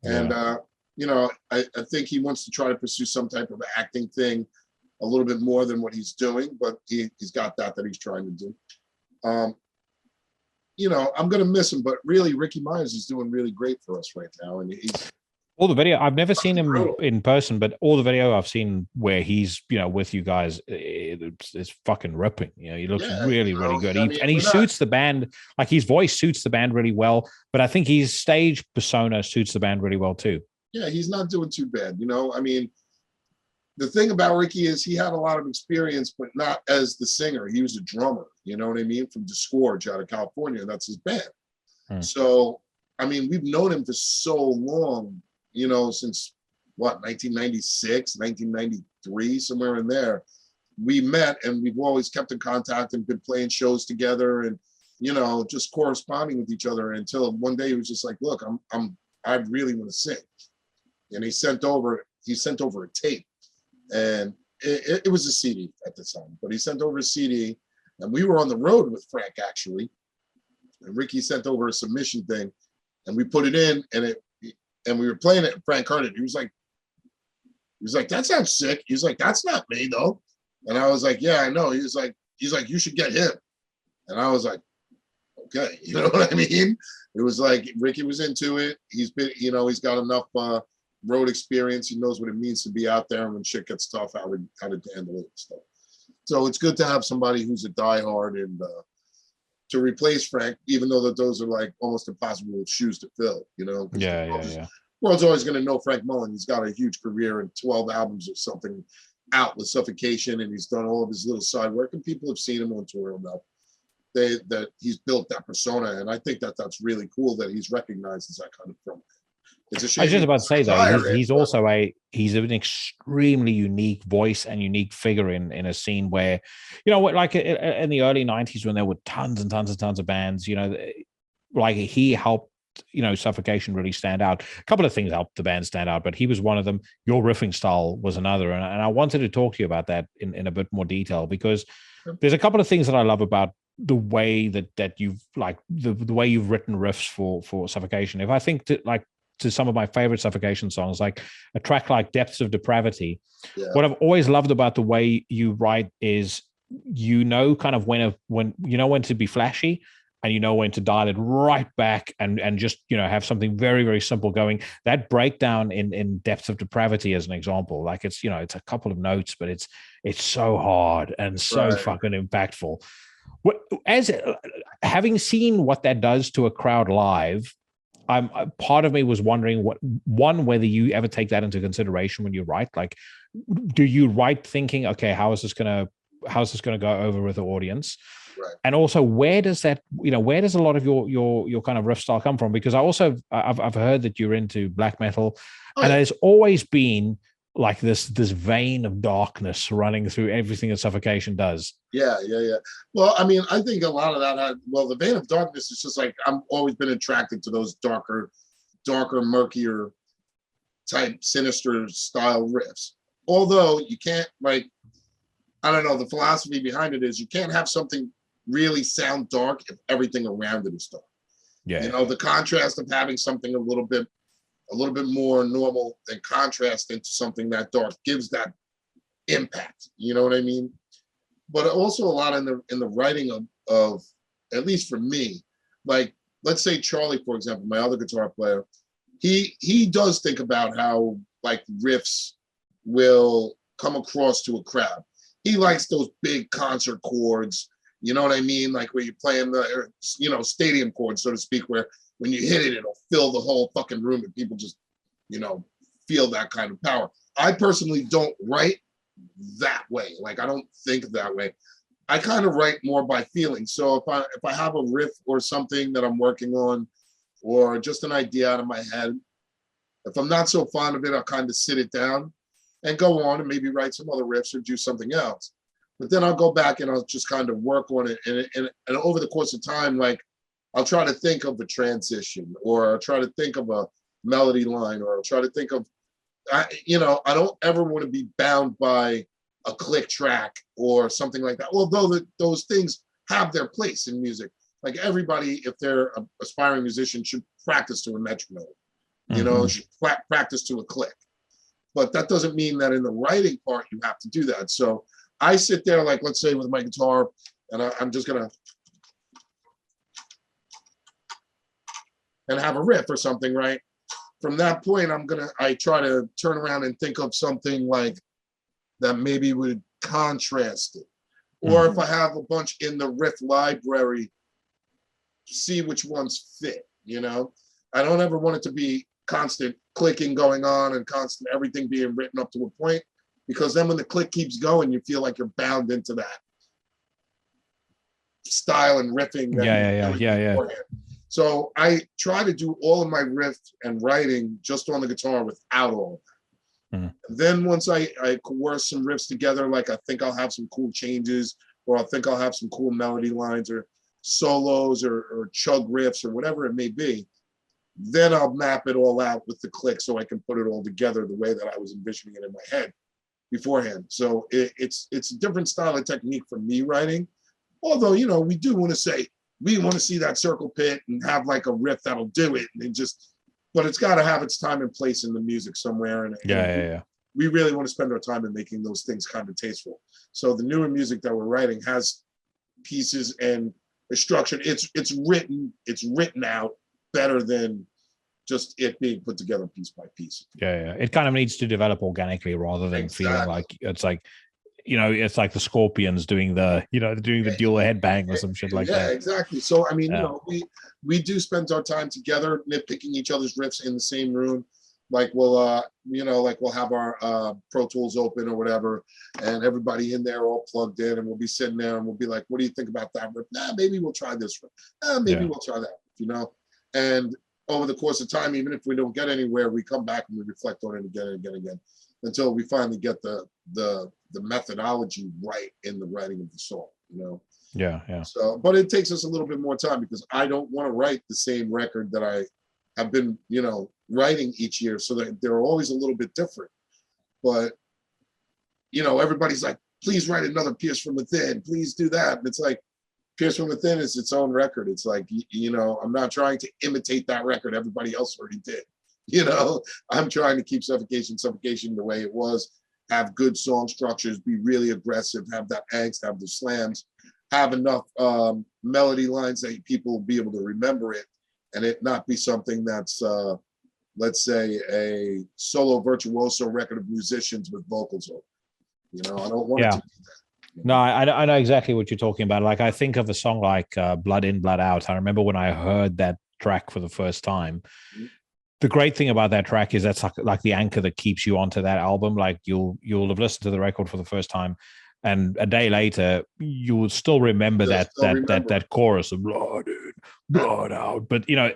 and I think he wants to try to pursue some type of acting thing a little bit more than what he's doing, but he's got that he's trying to do. I'm going to miss him, but really, Ricky Myers is doing really great for us right now. And he's all the video. I've never seen him in person, but all the video I've seen where he's, with you guys, it's fucking ripping. He looks really, really good. He suits the band. Like his voice suits the band really well, but I think his stage persona suits the band really well too. Yeah, he's not doing too bad. I mean, the thing about Ricky is he had a lot of experience, but not as the singer. He was a drummer, you know what I mean? From Disgorge out of California. That's his band. So, I mean, we've known him for so long, since 1996, 1993, somewhere in there. We met and we've always kept in contact and been playing shows together and, just corresponding with each other until one day he was just like, look, I really want to sing. And he sent over a tape. And it was a CD at the time, but he sent over a CD, and we were on the road with Frank actually, and Ricky sent over a submission thing, and we put it in, and we were playing it, and Frank heard it. He was like, that sounds sick. He's like, that's not me though. And I was like, yeah, I know. He's like, you should get him. And I was like, okay, you know what I mean? It was like Ricky was into it. He's been, he's got enough road experience. He knows what it means to be out there, and when shit gets tough, how to handle it and stuff. So it's good to have somebody who's a diehard and to replace Frank, even though that those are like almost impossible shoes to fill. Yeah. World's always going to know Frank Mullen. He's got a huge career and 12 albums or something out with Suffocation, and he's done all of his little side work, and people have seen him on tour enough that he's built that persona, and I think that's really cool that he's recognized as that kind of front. It's a I was shame just he about to doesn't say though, retire it, he's but also he's an extremely unique voice and unique figure in a scene where, like in the early '90s when there were tons and tons and tons of bands, like he helped, Suffocation really stand out. A couple of things helped the band stand out, but he was one of them. Your riffing style was another, and I wanted to talk to you about that in a bit more detail, because there's a couple of things that I love about the way that you've like the way you've written riffs for Suffocation. If I think to some of my favorite Suffocation songs, like a track like Depths of Depravity, yeah, what I've always loved about the way you write is kind of when when to be flashy, and when to dial it right back and just have something very, very simple going. That breakdown in Depths of Depravity as an example, like it's it's a couple of notes, but it's so hard and so right. fucking impactful. As having seen what that does to a crowd live, part of me was wondering whether you ever take that into consideration when you write. Like, do you write thinking, okay, how's this gonna go over with the audience? Right. And also, where does a lot of your kind of riff style come from? Because I've heard that you're into black metal, Oh, and yeah. there's always been like this vein of darkness running through everything that Suffocation does. Yeah. Well, I mean, I think a lot of that the vein of darkness is just like I've always been attracted to those darker, murkier type sinister style riffs. Although you can't I don't know, the philosophy behind it is you can't have something really sound dark if everything around it is dark. Yeah. The contrast of having something a little bit more normal and contrast into something that dark gives that impact. You know what I mean? But also a lot in the writing of at least for me, like let's say Charlie, for example, my other guitar player, he does think about how like riffs will come across to a crowd. He likes those big concert chords, you know what I mean? Like where you're playing the, stadium chords, so to speak, where when you hit it, it'll fill the whole fucking room and people just, feel that kind of power. I personally don't write that way. Like I don't think that way. I kind of write more by feeling. So if I have a riff or something that I'm working on, or just an idea out of my head, if I'm not so fond of it, I'll kind of sit it down and go on and maybe write some other riffs or do something else. But then I'll go back and I'll just kind of work on it. And over the course of time, like I'll try to think of a transition, or I'll try to think of a melody line, or I'll try to think of, I don't ever want to be bound by a click track or something like that. Although those things have their place in music. Like everybody, if they're an aspiring musician, should practice to a metronome, should practice to a click. But that doesn't mean that in the writing part, you have to do that. So I sit there, like, let's say with my guitar, and I'm just going to, and have a riff or something, right? From that point, I try to turn around and think of something like that maybe would contrast it. Or if I have a bunch in the riff library, see which ones fit, I don't ever want it to be constant clicking going on and constant everything being written up to a point, because then when the click keeps going, you feel like you're bound into that style and riffing. Yeah. So I try to do all of my riff and writing just on the guitar without all of that. Then once I coerce some riffs together, like I think I'll have some cool changes, or I think I'll have some cool melody lines or solos or chug riffs or whatever it may be, then I'll map it all out with the click so I can put it all together the way that I was envisioning it in my head beforehand. So it's a different style of technique for me writing. Although, we do want to say, we want to see that circle pit and have like a riff that'll do it. But it's got to have its time and place in the music somewhere. And we really want to spend our time in making those things kind of tasteful. So the newer music that we're writing has pieces and a structure. It's written out better than just it being put together piece by piece. Yeah. It kind of needs to develop organically rather than feeling like it's like, it's like the Scorpions doing the dual headbang or some shit like that. Yeah, exactly. So I mean, we do spend our time together, nitpicking each other's riffs in the same room. Like we'll have our Pro Tools open or whatever, and everybody in there all plugged in, and we'll be sitting there and we'll be like, "What do you think about that riff? Nah, maybe we'll try this riff. Maybe we'll try that." And over the course of time, even if we don't get anywhere, we come back and we reflect on it again and again and again until we finally get the methodology right in the writing of the song, you know? Yeah. So, but it takes us a little bit more time because I don't want to write the same record that I have been, you know, writing each year, so that they're always a little bit different. But, you know, everybody's like, please write another Pierce from Within, please do that. And it's like, Pierce from Within is its own record. It's like, you know, I'm not trying to imitate that record everybody else already did. You know, I'm trying to keep Suffocation the way it was, have good song structures, be really aggressive, have that angst, have the slams, have enough melody lines that people will be able to remember it, and it not be something that's, let's say, a solo virtuoso record of musicians with vocals over. You know, I don't want it to be that. No, I know exactly what you're talking about. Like, I think of a song like Blood In, Blood Out. I remember when I heard that track for the first time. Mm-hmm. The great thing about that track is that's like the anchor that keeps you onto that album. Like, you'll have listened to the record for the first time, and a day later you will still remember that chorus of Blood In, Blood Out. But, you know,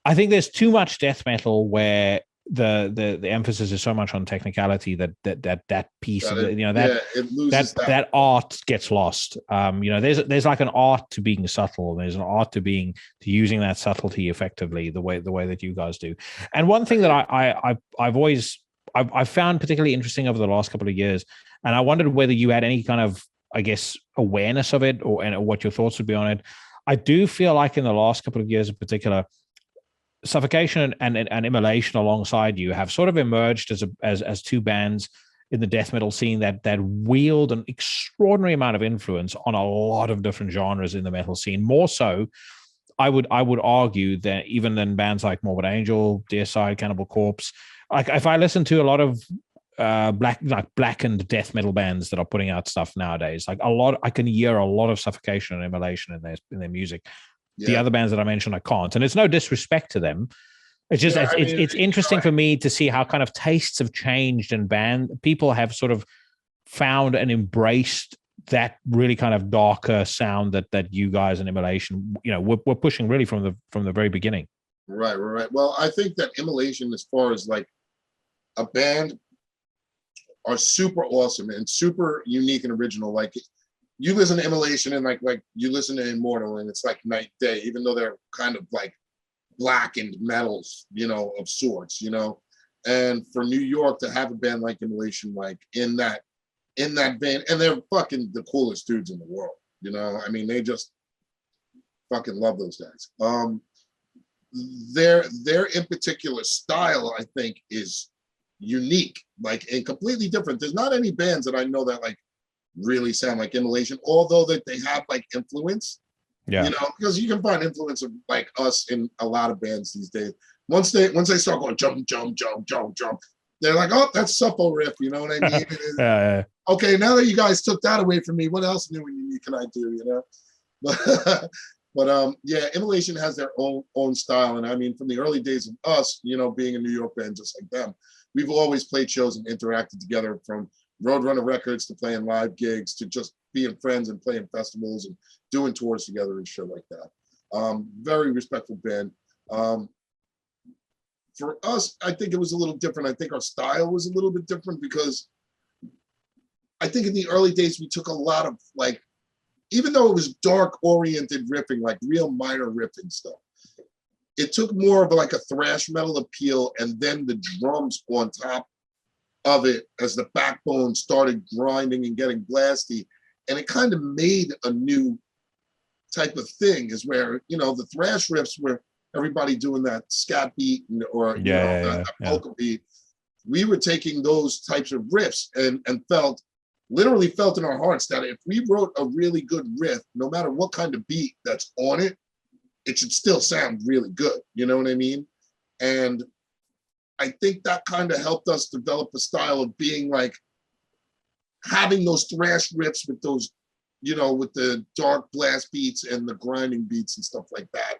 I think there's too much death metal where the emphasis is so much on technicality that piece of it, you know, that art gets lost. You know, there's like an art to being subtle. There's an art to using that subtlety effectively, the way that you guys do. And one thing that I've found particularly interesting over the last couple of years, and I wondered whether you had any kind of, I guess, awareness of it, and what your thoughts would be on it. I do feel like in the last couple of years in particular, Suffocation and Immolation alongside you have sort of emerged as two bands in the death metal scene that wield an extraordinary amount of influence on a lot of different genres in the metal scene. More so, I would argue, that even than bands like Morbid Angel, Deicide, Cannibal Corpse. Like, if I listen to a lot of blackened death metal bands that are putting out stuff nowadays, like I can hear a lot of Suffocation and Immolation in their music. Yeah. The other bands that I mentioned, I can't, and it's no disrespect to them. It's just it's interesting for me to see how kind of tastes have changed, and people have sort of found and embraced that really kind of darker sound that you guys in Immolation, you know, we're pushing really from the very beginning. Right. Well, I think that Immolation, as far as like a band, are super awesome and super unique and original. Like, you listen to Immolation and like you listen to Immortal, and it's like night and day, even though they're kind of like blackened metals, you know, of sorts, you know. And for New York to have a band like Immolation, like in that vein, and they're fucking the coolest dudes in the world, you know. I mean, they just fucking love those guys. Their in particular style, I think, is unique, like, and completely different. There's not any bands that I know that like really sound like Immolation, although that they have like influence, you know, because you can find influence of like us in a lot of bands these days. Once they start going jump, they're like, oh, that's Suffolk riff, you know what I mean? Yeah. Okay, now that you guys took that away from me, what else new and unique can I do, you know? But yeah, Immolation has their own style, and I mean, from the early days of us, you know, being a New York band just like them, we've always played shows and interacted together, from Roadrunner Records to playing live gigs to just being friends and playing festivals and doing tours together and shit like that. Very respectful band. For us, I think it was a little different. I think our style was a little bit different because I think in the early days we took a lot of, like, even though it was dark oriented riffing, like real minor riffing stuff, it took more of like a thrash metal appeal, and then the drums on top of it as the backbone started grinding and getting blasty, and it kind of made a new type of thing, is where, you know, the thrash riffs were everybody doing that scat beat or that polka beat. We were taking those types of riffs and literally felt in our hearts that if we wrote a really good riff, no matter what kind of beat that's on it, it should still sound really good. You know what I mean? And I think that kind of helped us develop a style of being like having those thrash riffs with those, you know, with the dark blast beats and the grinding beats and stuff like that.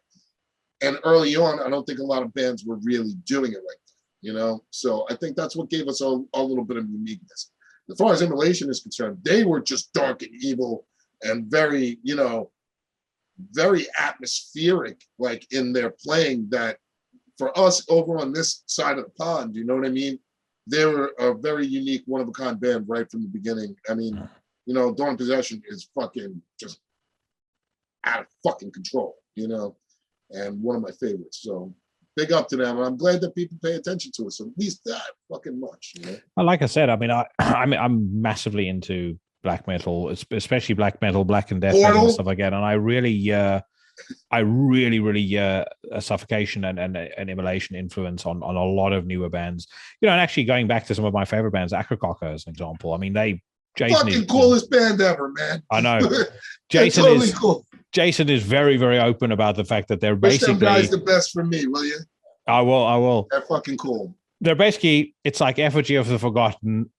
And early on, I don't think a lot of bands were really doing it like that, you know? So I think that's what gave us a little bit of uniqueness. As far as Immolation is concerned, they were just dark and evil and very, you know, very atmospheric, like in their playing, that for us over on this side of the pond, you know what I mean? They were a very unique, one-of-a-kind band right from the beginning. I mean, you know, Dawn Possession is fucking just out of fucking control, you know, and one of my favorites. So big up to them, and I'm glad that people pay attention to us, at least that fucking much, you know? Well, like I said, I mean, I'm massively into black metal, especially black metal, black and death metal and stuff like that, and I really Suffocation and Immolation influence on a lot of newer bands, you know, and actually going back to some of my favorite bands, Acrococker as an example. I mean, Jason fucking coolest band ever, man. I know. Jason totally is cool. Jason is very, very open about the fact that they're basically them guys the best for me, will you? I will. They're fucking cool. They're basically, it's like Effigy of the Forgotten,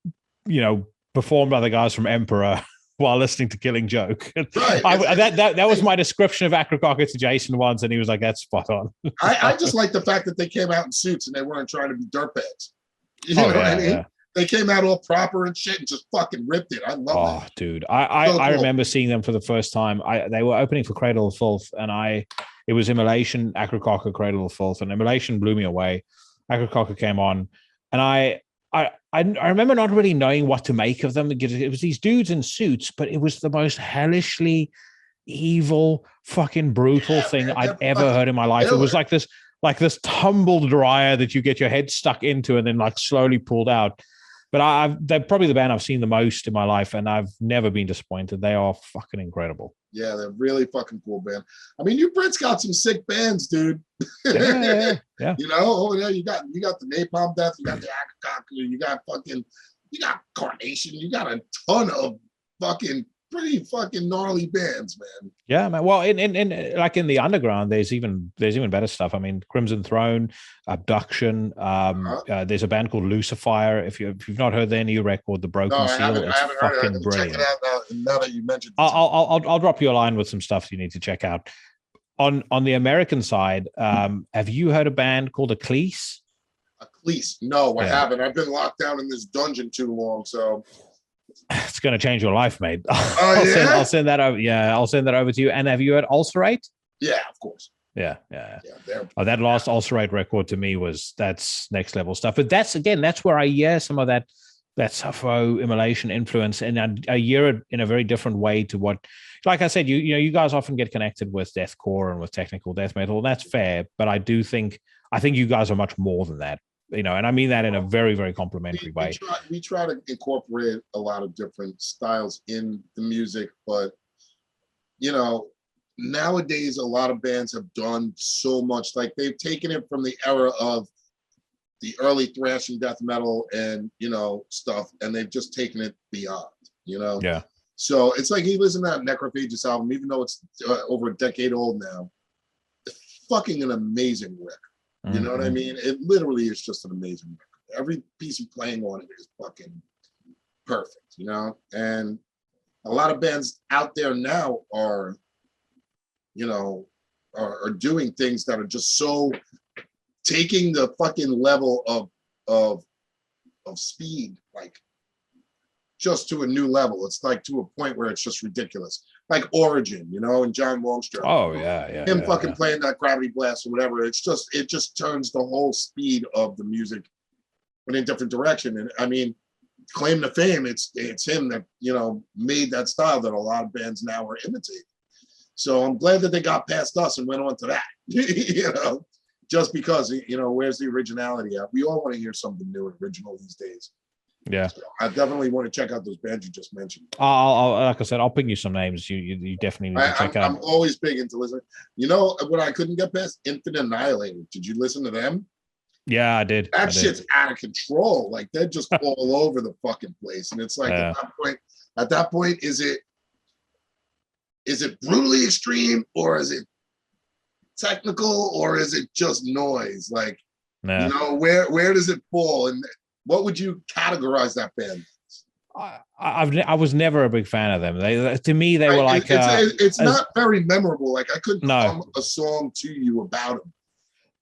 you know, performed by the guys from Emperor while listening to Killing Joke. Right. That was my description of Acrococker to Jason once, and he was like, "That's spot on." I just like the fact that they came out in suits and they weren't trying to be dirtbags. You know what I mean? Yeah. They came out all proper and shit and just fucking ripped it. I love it. Oh, dude. I remember seeing them for the first time. They were opening for Cradle of Filth, and it was Immolation, Acrococker, Cradle of Filth, and Immolation blew me away. Acrococker came on, and I remember not really knowing what to make of them. It was these dudes in suits, but it was the most hellishly evil, fucking brutal thing I'd ever heard in my life. It was like this tumbled dryer that you get your head stuck into and then like slowly pulled out. But they're probably the band I've seen the most in my life, and I've never been disappointed. They are fucking incredible. Yeah, they're really fucking cool band. I mean, you Brits got some sick bands, dude. Yeah. You know, over there you got the Napalm Death, you got the Acrococker, you got Carnation, you got a ton of fucking pretty fucking gnarly bands, man. Yeah, man. Well, in like in the underground, there's even better stuff. I mean, Crimson Throne, Abduction. There's a band called Lucifer. If you've not heard their new record, The Broken Seal, it's fucking brilliant. Check it out now that you mentioned. I'll drop you a line with some stuff you need to check out. On the American side, have you heard a band called Ecclese? Ecclese? No, I haven't. I've been locked down in this dungeon too long, so. It's going to change your life, mate. I'll send that over. Yeah, I'll send that over to you. And have you heard Ulcerate? Yeah, of course. Yeah. That last Ulcerate record to me that's next level stuff. But that's where I hear some of that Sappho Immolation influence, and I hear it in a very different way to what, like I said, you guys often get connected with deathcore and with technical death metal, and that's fair. But I think you guys are much more than that. You know, and I mean that in a very, very complimentary way. We try to incorporate a lot of different styles in the music, but you know, nowadays a lot of bands have done so much. Like they've taken it from the era of the early thrash and death metal and stuff, and they've just taken it beyond. Yeah. So it's like you listen to that Necrophagus album, even though it's over a decade old now. It's fucking an amazing record. You know what I mean? It literally is just an amazing record. Every piece of playing on it is fucking perfect, And a lot of bands out there now are doing things that are just so taking the fucking level of speed, like just to a new level. It's like to a point where it's just ridiculous. Like Origin, and John Longstrom. Oh yeah. Him playing that Gravity Blast or whatever. It just turns the whole speed of the music in a different direction. And I mean, claim to fame, it's him that made that style that a lot of bands now are imitating. So I'm glad that they got past us and went on to that. Just because where's the originality at? We all want to hear something new and original these days. Yeah, so I definitely want to check out those bands you just mentioned. I'll like I said, I'll ping you some names. You definitely need to check out. I'm always big into listening. What I couldn't get past? Infinite Annihilator. Did you listen to them? Yeah, I did. That shit's out of control. Like they're just all over the fucking place. And it's like at that point, is it brutally extreme or is it technical or is it just noise? Like, where does it fall? And what would you categorize that band? I was never a big fan of them. To me, they were like it's not very memorable. Like I couldn't hum a song to you about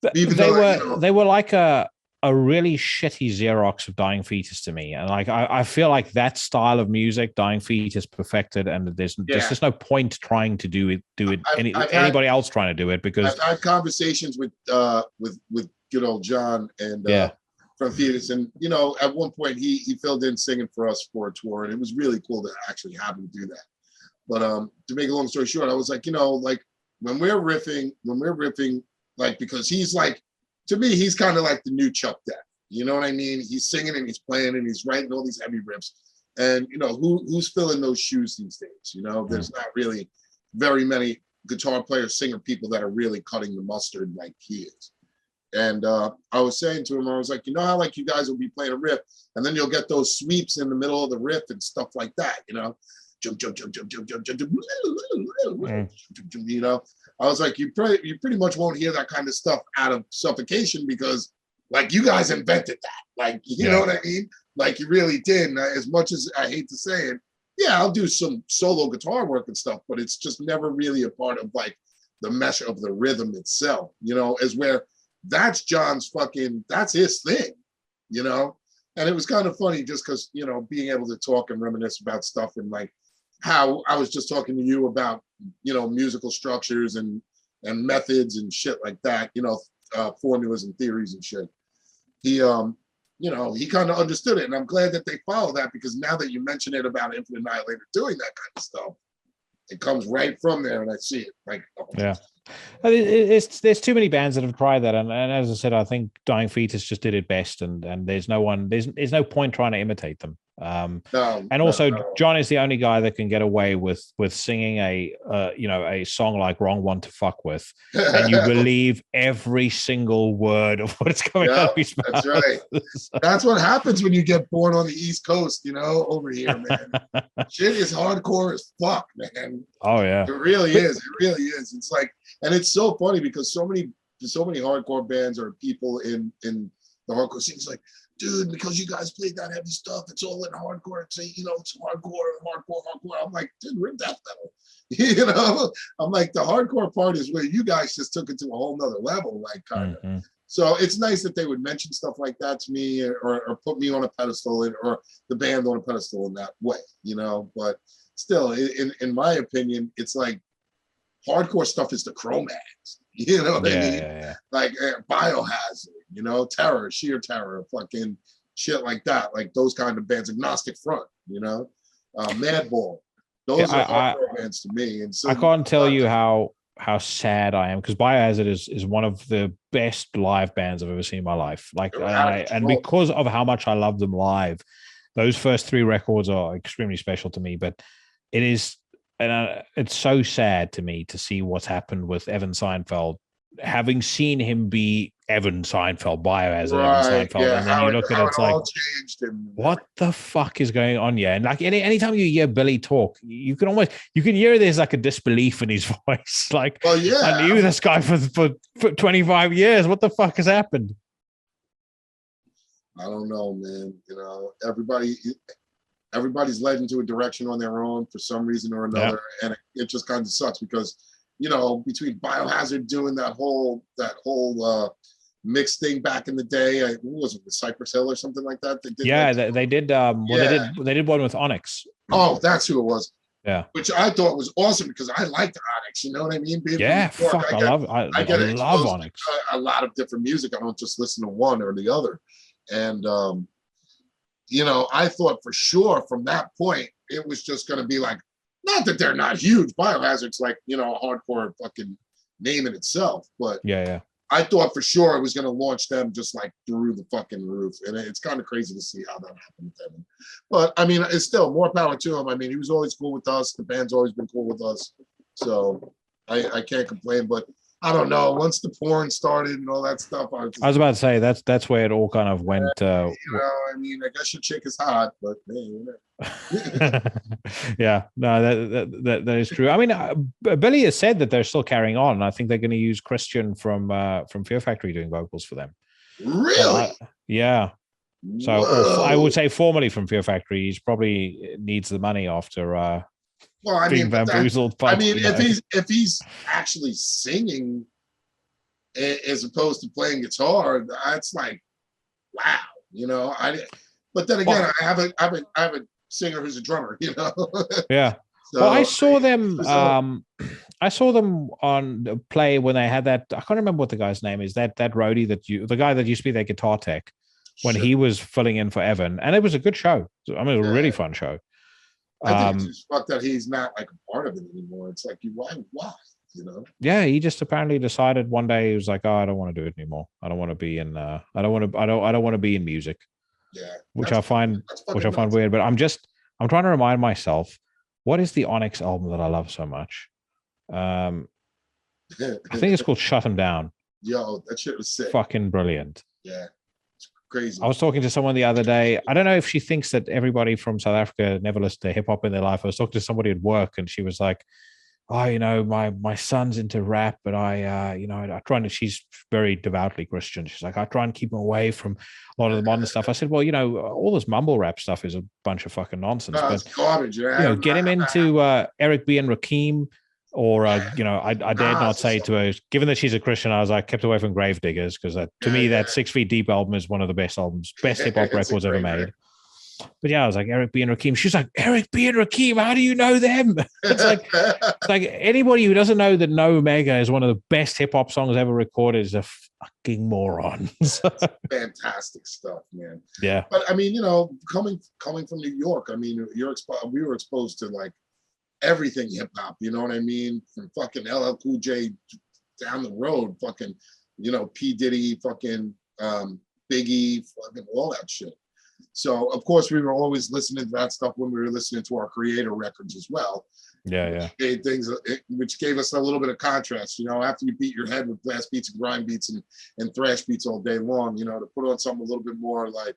them. They were like a a really shitty Xerox of Dying Fetus to me. And like I feel like that style of music, Dying Fetus perfected, and there's just no point trying to do it anybody else trying to do it, because I've had conversations with good old John and from Fetus, and you know, at one point he filled in singing for us for a tour, and it was really cool to actually have him do that. But to make a long story short, I was like, you know, like when we're riffing, like, because he's like, to me, he's kind of like the new Chuck Deck. You know what I mean? He's singing and he's playing and he's writing all these heavy riffs. And, you know, who's filling those shoes these days? You know, there's not really very many guitar players, singer people that are really cutting the mustard like he is. And I was saying to him, I was like, you know how like you guys will be playing a riff and then you'll get those sweeps in the middle of the riff and stuff like that, you know? Jump, jump, jump, jump, jump, jump, jump, jump, you know? I was like, you pretty much won't hear that kind of stuff out of Suffocation because, like, you guys invented that. Like, you know what I mean? Like, you really did. And as much as I hate to say it, yeah, I'll do some solo guitar work and stuff, but it's just never really a part of, like, the mesh of the rhythm itself, you know, is where that's John's that's his thing, you know? And it was kind of funny just because, you know, being able to talk and reminisce about stuff and, like, how I was just talking to you about, you know, musical structures and methods and shit like that, you know, formulas and theories and shit. He, you know, he kind of understood it. And I'm glad that they follow that, because now that you mention it about Infinite Annihilator doing that kind of stuff, it comes right from there and I see it. Like, there's too many bands that have tried that, and as I said, I think Dying Fetus just did it best, and there's no point trying to imitate them. John is the only guy that can get away with singing a song like Wrong One to Fuck With, and you believe every single word of what's coming out of his mouth. That's right. That's what happens when you get born on the East Coast, you know, over here, man. Shit is hardcore as fuck, man. Oh yeah. It really is. It's like, and it's so funny because so many hardcore bands or people in the hardcore scene, it's like, dude, because you guys played that heavy stuff, it's all in hardcore. It's, you know, it's hardcore. I'm like, dude, we're death metal. You know, I'm like, the hardcore part is where you guys just took it to a whole nother level, like, kind of. So it's nice that they would mention stuff like that to me, or put me on a pedestal, or the band on a pedestal in that way, you know. But still, in my opinion, it's like hardcore stuff is the Cro-Mags. You know what I mean? Yeah. Like Biohazard, you know, Terror, Sheer Terror, fucking shit like that. Like those kind of bands, Agnostic Front, you know, Madball. Those are hardcore bands to me. And so I can't tell you how sad I am, because Biohazard is one of the best live bands I've ever seen in my life. Like, and because of how much I love them live, those first 3 records are extremely special to me. But it is. And it's so sad to me to see what's happened with Evan Seinfeld, having seen him be Evan Seinfeld, Biohazard, Evan Seinfeld, and then you look at it, it's like, what the fuck is going on? Yeah, and like anytime you hear Billy talk, you can hear there's like a disbelief in his voice. Like, well, yeah, I knew this guy for 25 years. What the fuck has happened? I don't know, man. You know, everybody's led into a direction on their own for some reason or another. Yeah. And it just kind of sucks because, you know, between Biohazard doing that whole mixed thing back in the day, what was it, the Cypress Hill or something like that? They did one with Onyx. Oh, that's who it was. Yeah. Which I thought was awesome because I liked Onyx, you know what I mean? I love Onyx. A lot of different music. I don't just listen to one or the other. And you know, I thought for sure from that point, it was just going to be like, not that they're not huge. Biohazard's like, you know, a hardcore fucking name in itself. But yeah. I thought for sure it was going to launch them just like through the fucking roof. And it's kind of crazy to see how that happened with them. But I mean, it's still more power to him. I mean, he was always cool with us. The band's always been cool with us. So I can't complain. But I don't know. Once the porn started and all that stuff, I was about to say that's where it all kind of went. You know, I mean, I guess your chick is hot, but hey, yeah, no, that is true. I mean, Billy has said that they're still carrying on. I think they're going to use Christian from Fear Factory doing vocals for them. Really? Yeah. So I would say formally from Fear Factory, he probably needs the money after. Well, I mean, bamboozled. If he's actually singing as opposed to playing guitar, that's like wow, but then again, I have a singer who's a drummer, Yeah. So Well, I saw them on play when they had that. I can't remember what the guy's name is. That roadie the guy that used to be their guitar tech when he was filling in for Evan, and it was a good show. I mean, it was a really fun show. I think it's just fucked that he's not like a part of it anymore. It's like, why? Yeah, he just apparently decided one day he was like, "Oh, I don't want to do it anymore. I don't want to be in. I don't want to be in music." Yeah, which I find weird. But I'm trying to remind myself, what is the Onyx album that I love so much? I think it's called Shut 'Em Down. Yo, that shit was sick. Fucking brilliant. Yeah. Crazy. I was talking to someone the other day. I don't know if she thinks that everybody from South Africa never listens to hip hop in their life. I was talking to somebody at work, and she was like, "Oh, my son's into rap, but I try and." She's very devoutly Christian. She's like, "I try and keep him away from a lot of the modern stuff." I said, "Well, all this mumble rap stuff is a bunch of fucking nonsense. No, it's garbage. Get him into Eric B and Rakim." Or, I dared not say to her, given that she's a Christian, I was like, kept away from Gravediggers, because to me, that 6 Feet Deep album is one of the best hip hop records ever made. But yeah, I was like, Eric B and Rakim. She's like, Eric B and Rakim, how do you know them? It's like anybody who doesn't know that No Omega is one of the best hip hop songs ever recorded is a fucking moron. Fantastic stuff, man. Yeah. But I mean, coming from New York, I mean, we were exposed to like everything hip hop, you know what I mean? From fucking LL Cool J down the road, fucking, P. Diddy, fucking Biggie, fucking all that shit. So of course we were always listening to that stuff when we were listening to our Creator records as well. Yeah. Which gave us a little bit of contrast, after you beat your head with blast beats and grind beats and thrash beats all day long, to put on something a little bit more like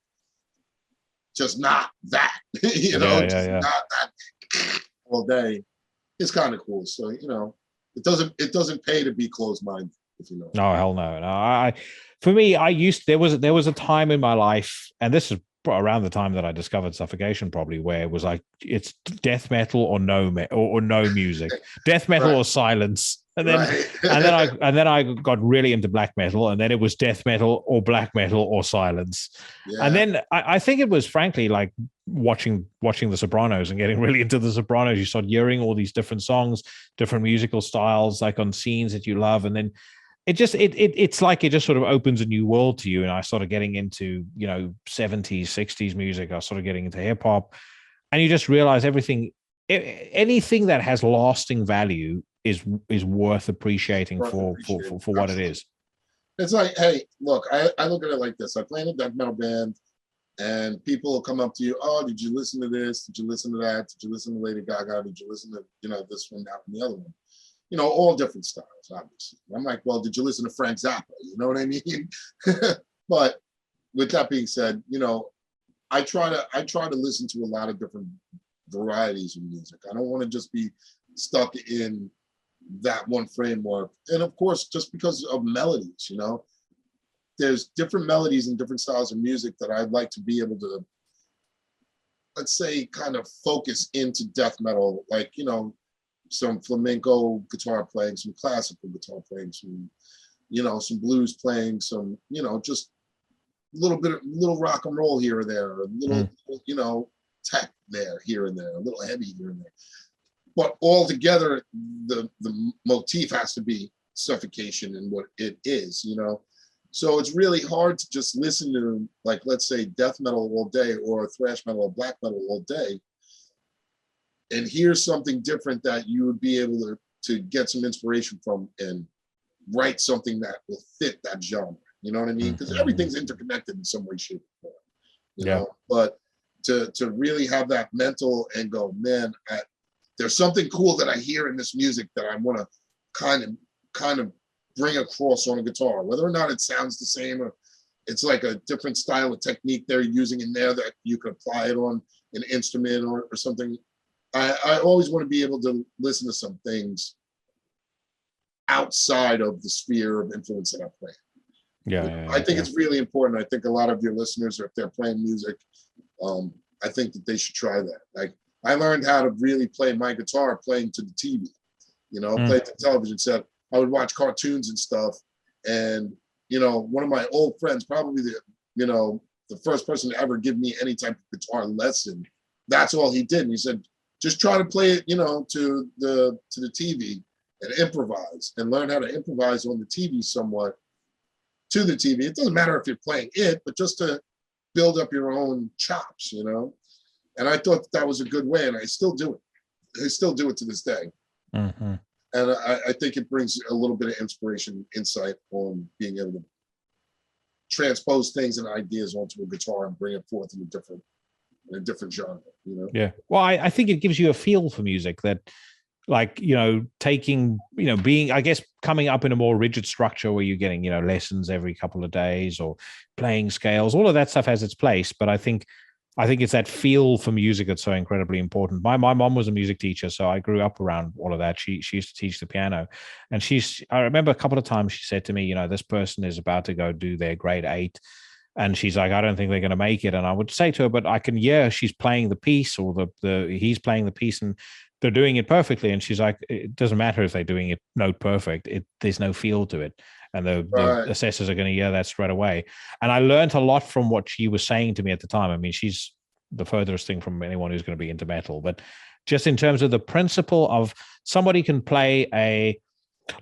just not that, not that all day is kind of cool. So it doesn't pay to be closed-minded, if you know. No, hell no. No, for me, there was a time in my life, and this is around the time that I discovered Suffocation, probably, where it was like it's death metal or no music, death metal or silence. And then I got really into black metal, and then it was death metal or black metal or silence. Yeah. And then I think it was frankly like watching The Sopranos and getting really into The Sopranos. You start hearing all these different songs, different musical styles, like on scenes that you love, and then it's like it just sort of opens a new world to you. And I started getting into 70s, 60s music. I was sort of getting into hip hop, and you just realize anything that has lasting value is worth appreciating for what it is. It's like, hey, look, I look at it like this. I play in a death metal band, and people will come up to you, oh, did you listen to this? Did you listen to that? Did you listen to Lady Gaga? Did you listen to, this one, that, and the other one? All different styles, obviously. I'm like, well, did you listen to Frank Zappa? You know what I mean? But with that being said, I try to listen to a lot of different varieties of music. I don't want to just be stuck in that one framework. And of course, just because of melodies, there's different melodies and different styles of music that I'd like to be able to, let's say, kind of focus into death metal, like, some flamenco guitar playing, some classical guitar playing, some, some blues playing, some, just a little rock and roll here or there, a little, tech there, here and there, a little heavy here and there. But all together, the motif has to be suffocation and what it is, So it's really hard to just listen to, like, let's say, death metal all day or thrash metal or black metal all day, and here's something different that you would be able to get some inspiration from and write something that will fit that genre. You know what I mean? Because everything's interconnected in some way, shape, or form. You know? But to really have that mental and go, man, there's something cool that I hear in this music that I want to kind of bring across on a guitar, whether or not it sounds the same or it's like a different style of technique they're using in there that you can apply it on an instrument or something. I always want to be able to listen to some things outside of the sphere of influence that I play. I think it's really important. I think a lot of your listeners, if they're playing music, I think that they should try that. Like, I learned how to really play my guitar playing to the TV, play to the television set. I would watch cartoons and stuff. And, one of my old friends, probably the first person to ever give me any type of guitar lesson. That's all he did. And he said, just try to play it, to the TV and improvise and learn how to improvise on the TV somewhat to the TV. It doesn't matter if you're playing it, but just to build up your own chops, And I thought that was a good way, and I still do it. I still do it to this day. Mm-hmm. And I think it brings a little bit of inspiration, insight on being able to transpose things and ideas onto a guitar and bring it forth in a different genre, Yeah. Well, I think it gives you a feel for music that, like, taking, being, I guess, coming up in a more rigid structure where you're getting, lessons every couple of days or playing scales, all of that stuff has its place. But I think it's that feel for music that's so incredibly important. My mom was a music teacher, so I grew up around all of that. She used to teach the piano, and I remember a couple of times she said to me, this person is about to go do their grade 8. And she's like, I don't think they're going to make it. And I would say to her, but I can hear she's playing the piece, or he's playing the piece, and they're doing it perfectly. And she's like, it doesn't matter if they're doing it note perfect. There's no feel to it. And the assessors are going to hear that straight away. And I learned a lot from what she was saying to me at the time. I mean, she's the furthest thing from anyone who's going to be into metal. But just in terms of the principle of somebody can play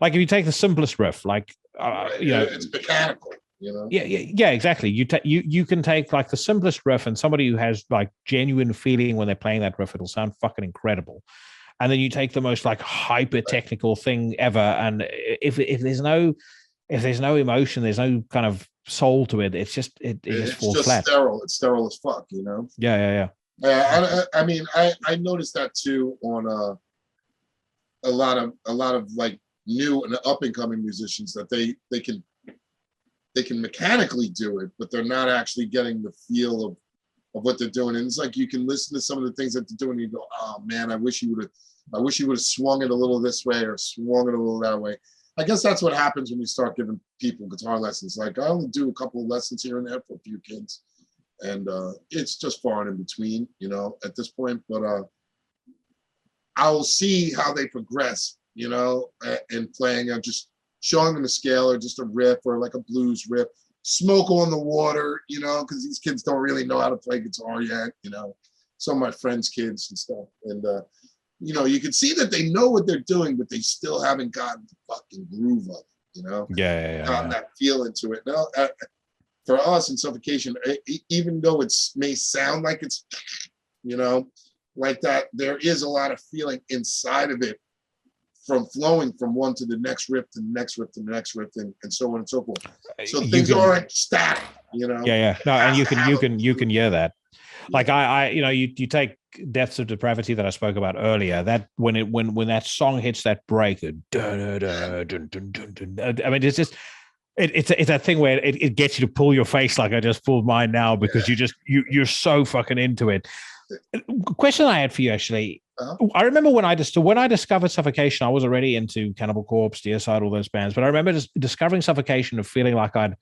like if you take the simplest riff, like, it's mechanical. Yeah, exactly. You can take like the simplest riff, and somebody who has like genuine feeling when they're playing that riff, it'll sound fucking incredible. And then you take the most like hyper technical thing ever, and if there's no emotion, there's no kind of soul to it. It just falls flat. Sterile. It's sterile as fuck, Yeah. I mean, I noticed that too on a lot of like new and up and coming musicians, that they can mechanically do it, but they're not actually getting the feel of what they're doing. And it's like you can listen to some of the things that they're doing, and you go, oh man, I wish you would have swung it a little this way or swung it a little that way. I guess that's what happens when you start giving people guitar lessons. Like I only do a couple of lessons here and there for a few kids, and it's just far and in between, at this point. But I'll see how they progress, in playing. I'm just showing them a scale or just a riff or like a blues riff, Smoke on the Water, because these kids don't really know how to play guitar yet, some of my friends' kids and stuff. And, you can see that they know what they're doing, but they still haven't gotten the fucking groove of it, Yeah. That feel into it. Now, for us in Suffocation, even though it may sound like it's, like that, there is a lot of feeling inside of it, from flowing from one to the next riff to the next riff to the next riff, and so on and so forth. So things aren't static, Yeah. No, and you can hear that. Like you take Deaths of Depravity that I spoke about earlier. That when that song hits that break, I mean, it's just it's that thing where it gets you to pull your face like I just pulled mine now, because you're so fucking into it. Question I had for you, actually. I remember when I discovered Suffocation, I was already into Cannibal Corpse, Deicide, all those bands. But I remember just discovering Suffocation and feeling like I'd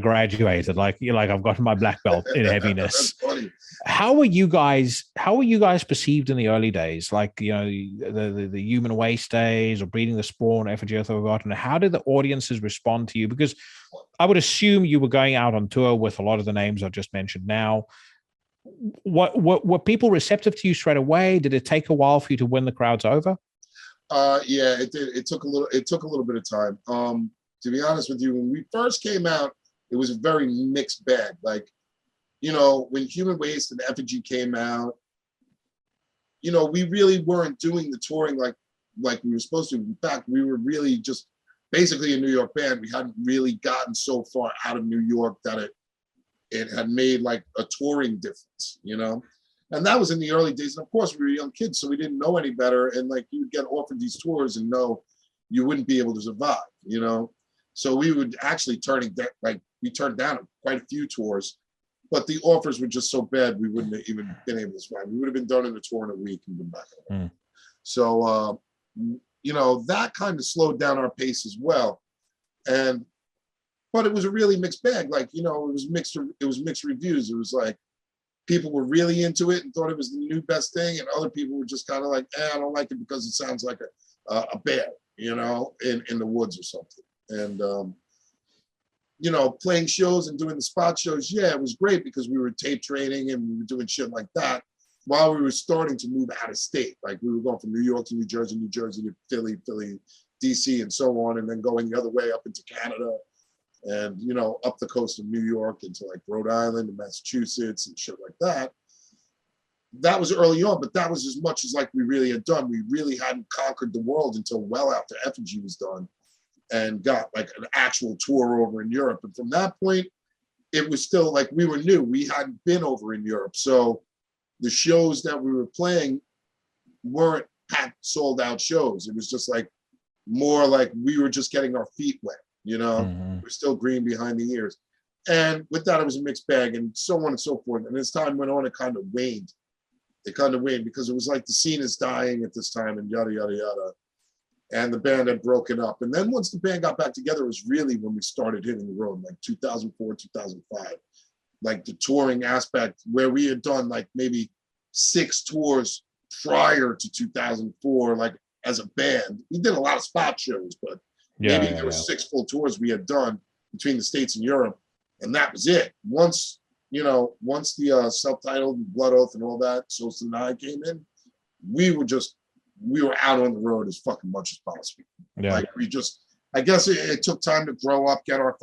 graduated, like I've gotten my black belt in heaviness. How were you guys perceived in the early days? Like, the Human Waste days, or Breeding the Spawn, Effigy of the Forgotten. How did the audiences respond to you? Because I would assume you were going out on tour with a lot of the names I've just mentioned now. What were people receptive to you straight away? Did it take a while for you to win the crowds over? Yeah, it did. It took a little bit of time. To be honest with you, when we first came out, it was a very mixed bag. Like, when Human Waste and Effigy came out, we really weren't doing the touring like we were supposed to. In fact, we were really just basically a New York band. We hadn't really gotten so far out of New York that it had made like a touring difference, and that was in the early days. And of course we were young kids, so we didn't know any better. And like, you would get offered these tours and know you wouldn't be able to survive, so we would actually we turned down quite a few tours, but the offers were just so bad, we wouldn't have even been able to survive. We would have been done in a tour in a week and been back. So, that kind of slowed down our pace as well. But it was a really mixed bag. Like, it was mixed reviews. It was like, people were really into it and thought it was the new best thing, and other people were just kind of like, I don't like it because it sounds like a bear, in the woods or something. And playing shows and doing the spot shows, yeah, it was great because we were tape trading and we were doing shit like that while we were starting to move out of state. Like we were going from New York to New Jersey to Philly, DC, and so on, and then going the other way up into Canada and, up the coast of New York into like Rhode Island and Massachusetts and shit like that. That was early on, but that was as much as like we really had done. We really hadn't conquered the world until well after Effigy was done and got like an actual tour over in Europe. And from that point, it was still like we were new. We hadn't been over in Europe. So the shows that we were playing weren't packed, sold out shows. It was just like more like we were just getting our feet wet, We're still green behind the ears. And with that, it was a mixed bag and so on and so forth. And as time went on, it kind of waned. Because it was like the scene is dying at this time and yada, yada, yada. And the band had broken up. And then once the band got back together, it was really when we started hitting the road, like 2004, 2005. Like the touring aspect where we had done like maybe 6 tours prior to 2004, like as a band. We did a lot of spot shows, but maybe there were 6 full tours we had done between the States and Europe. And that was it. Once the self-titled Blood Oath and all that, Souls to Deny came in, we were out on the road as fucking much as possible. Yeah. Like I guess it took time to grow up, get our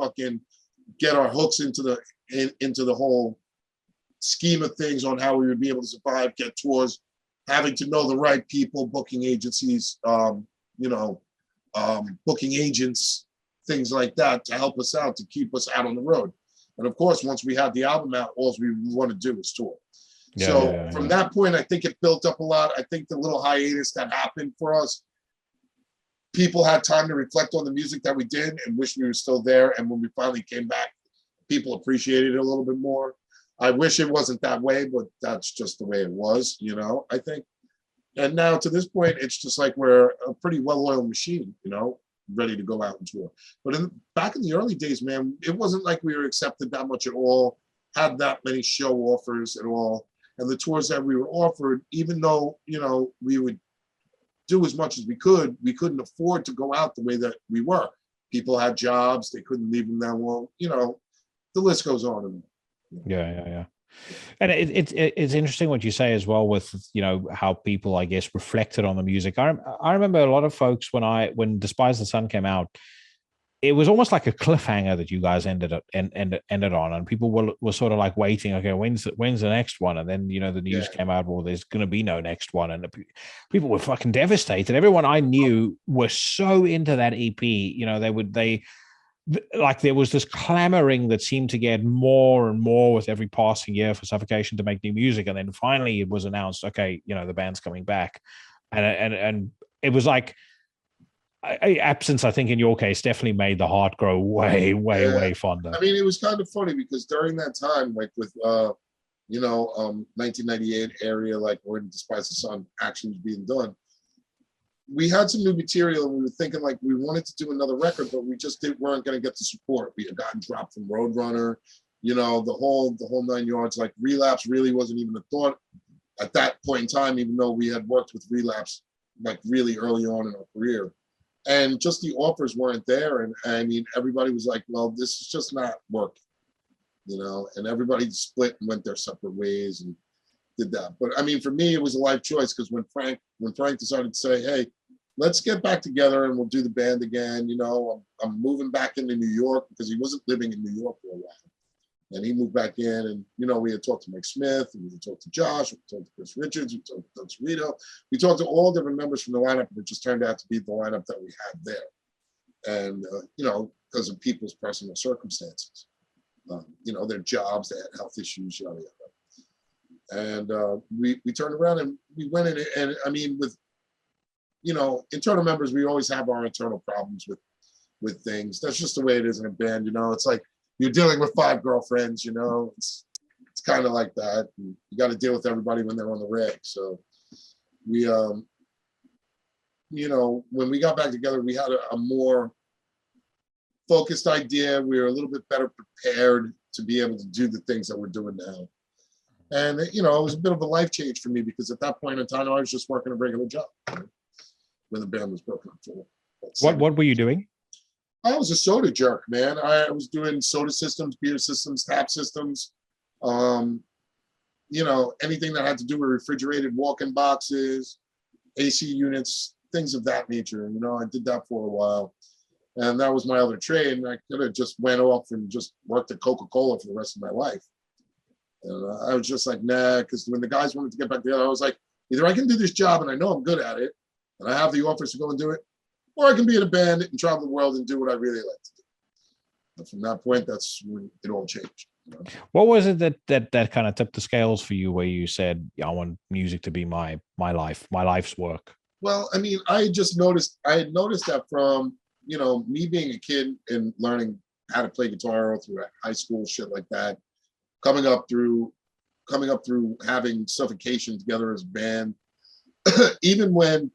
hooks into the whole scheme of things on how we would be able to survive, get tours, having to know the right people, booking agencies, booking agents, things like that to help us out, to keep us out on the road. And of course, once we had the album out, all we want to do is tour. From that point, I think it built up a lot. I think the little hiatus that happened for us, people had time to reflect on the music that we did and wish we were still there. And when we finally came back, people appreciated it a little bit more. I wish it wasn't that way, but that's just the way it was, I think. And now to this point, it's just like we're a pretty well-oiled machine, ready to go out and tour. But back in the early days, man, it wasn't like we were accepted that much at all, had that many show offers at all. And the tours that we were offered, even though, we would do as much as we couldn't afford to go out the way that we were. People had jobs, they couldn't leave them that long, the list goes on and on. Yeah. And it's interesting what you say as well with, how people, I guess, reflected on the music. I remember a lot of folks when Despise the Sun came out, it was almost like a cliffhanger that you guys ended on, and people were sort of like waiting. Okay, when's the next one? And then the news came out. Well, there's going to be no next one, and people were fucking devastated. Everyone I knew was so into that EP. There was this clamoring that seemed to get more and more with every passing year for Suffocation to make new music, and then finally it was announced. Okay, the band's coming back, and it was like. Absence, I think, in your case, definitely made the heart grow way fonder. I mean, it was kind of funny because during that time, like with 1998 area, like when Despise the Sun actually was being done, we had some new material and we were thinking like we wanted to do another record, but we just weren't going to get the support. We had gotten dropped from Roadrunner, the whole 9 yards. Like Relapse really wasn't even a thought at that point in time, even though we had worked with Relapse like really early on in our career. And just the offers weren't there. And I mean, everybody was like, well, this is just not working, and everybody split and went their separate ways and did that. But I mean, for me, it was a life choice because when Frank decided to say, hey, let's get back together and we'll do the band again, I'm moving back into New York because he wasn't living in New York for a while. And he moved back in and, we had talked to Mike Smith, and we had talked to Josh, we talked to Chris Richards, we talked to Doug Cerrito. We talked to all different members from the lineup, and it just turned out to be the lineup that we had there. And, because of people's personal circumstances, their jobs, they had health issues, yada, yada. And we turned around and we went in and I mean, with, internal members, we always have our internal problems with things. That's just the way it is in a band, it's like, you're dealing with 5 girlfriends, it's kind of like that. And you got to deal with everybody when they're on the reg. So we, when we got back together, we had a more focused idea. We were a little bit better prepared to be able to do the things that we're doing now. And, it was a bit of a life change for me because at that point in time, I was just working a regular job when the band was broken up for. What were you doing? I was a soda jerk, man. I was doing soda systems, beer systems, tap systems, you know, anything that had to do with refrigerated walk-in boxes, AC units, things of that nature. You know, I did that for a while. And that was my other trade. And I could have just went off and just worked at Coca-Cola for the rest of my life. And I was just like, nah, because when the guys wanted to get back together, I was like, either I can do this job and I know I'm good at it, and I have the offers to go and do it, or I can be in a band and travel the world and do what I really like to do. And from that point, that's when it all changed. You know? What was it that kind of tipped the scales for you, where you said, I want music to be my life, my life's work? Well, I mean, I had noticed that from, you know, me being a kid and learning how to play guitar all through high school, shit like that, coming up through having Suffocation together as a band, even when,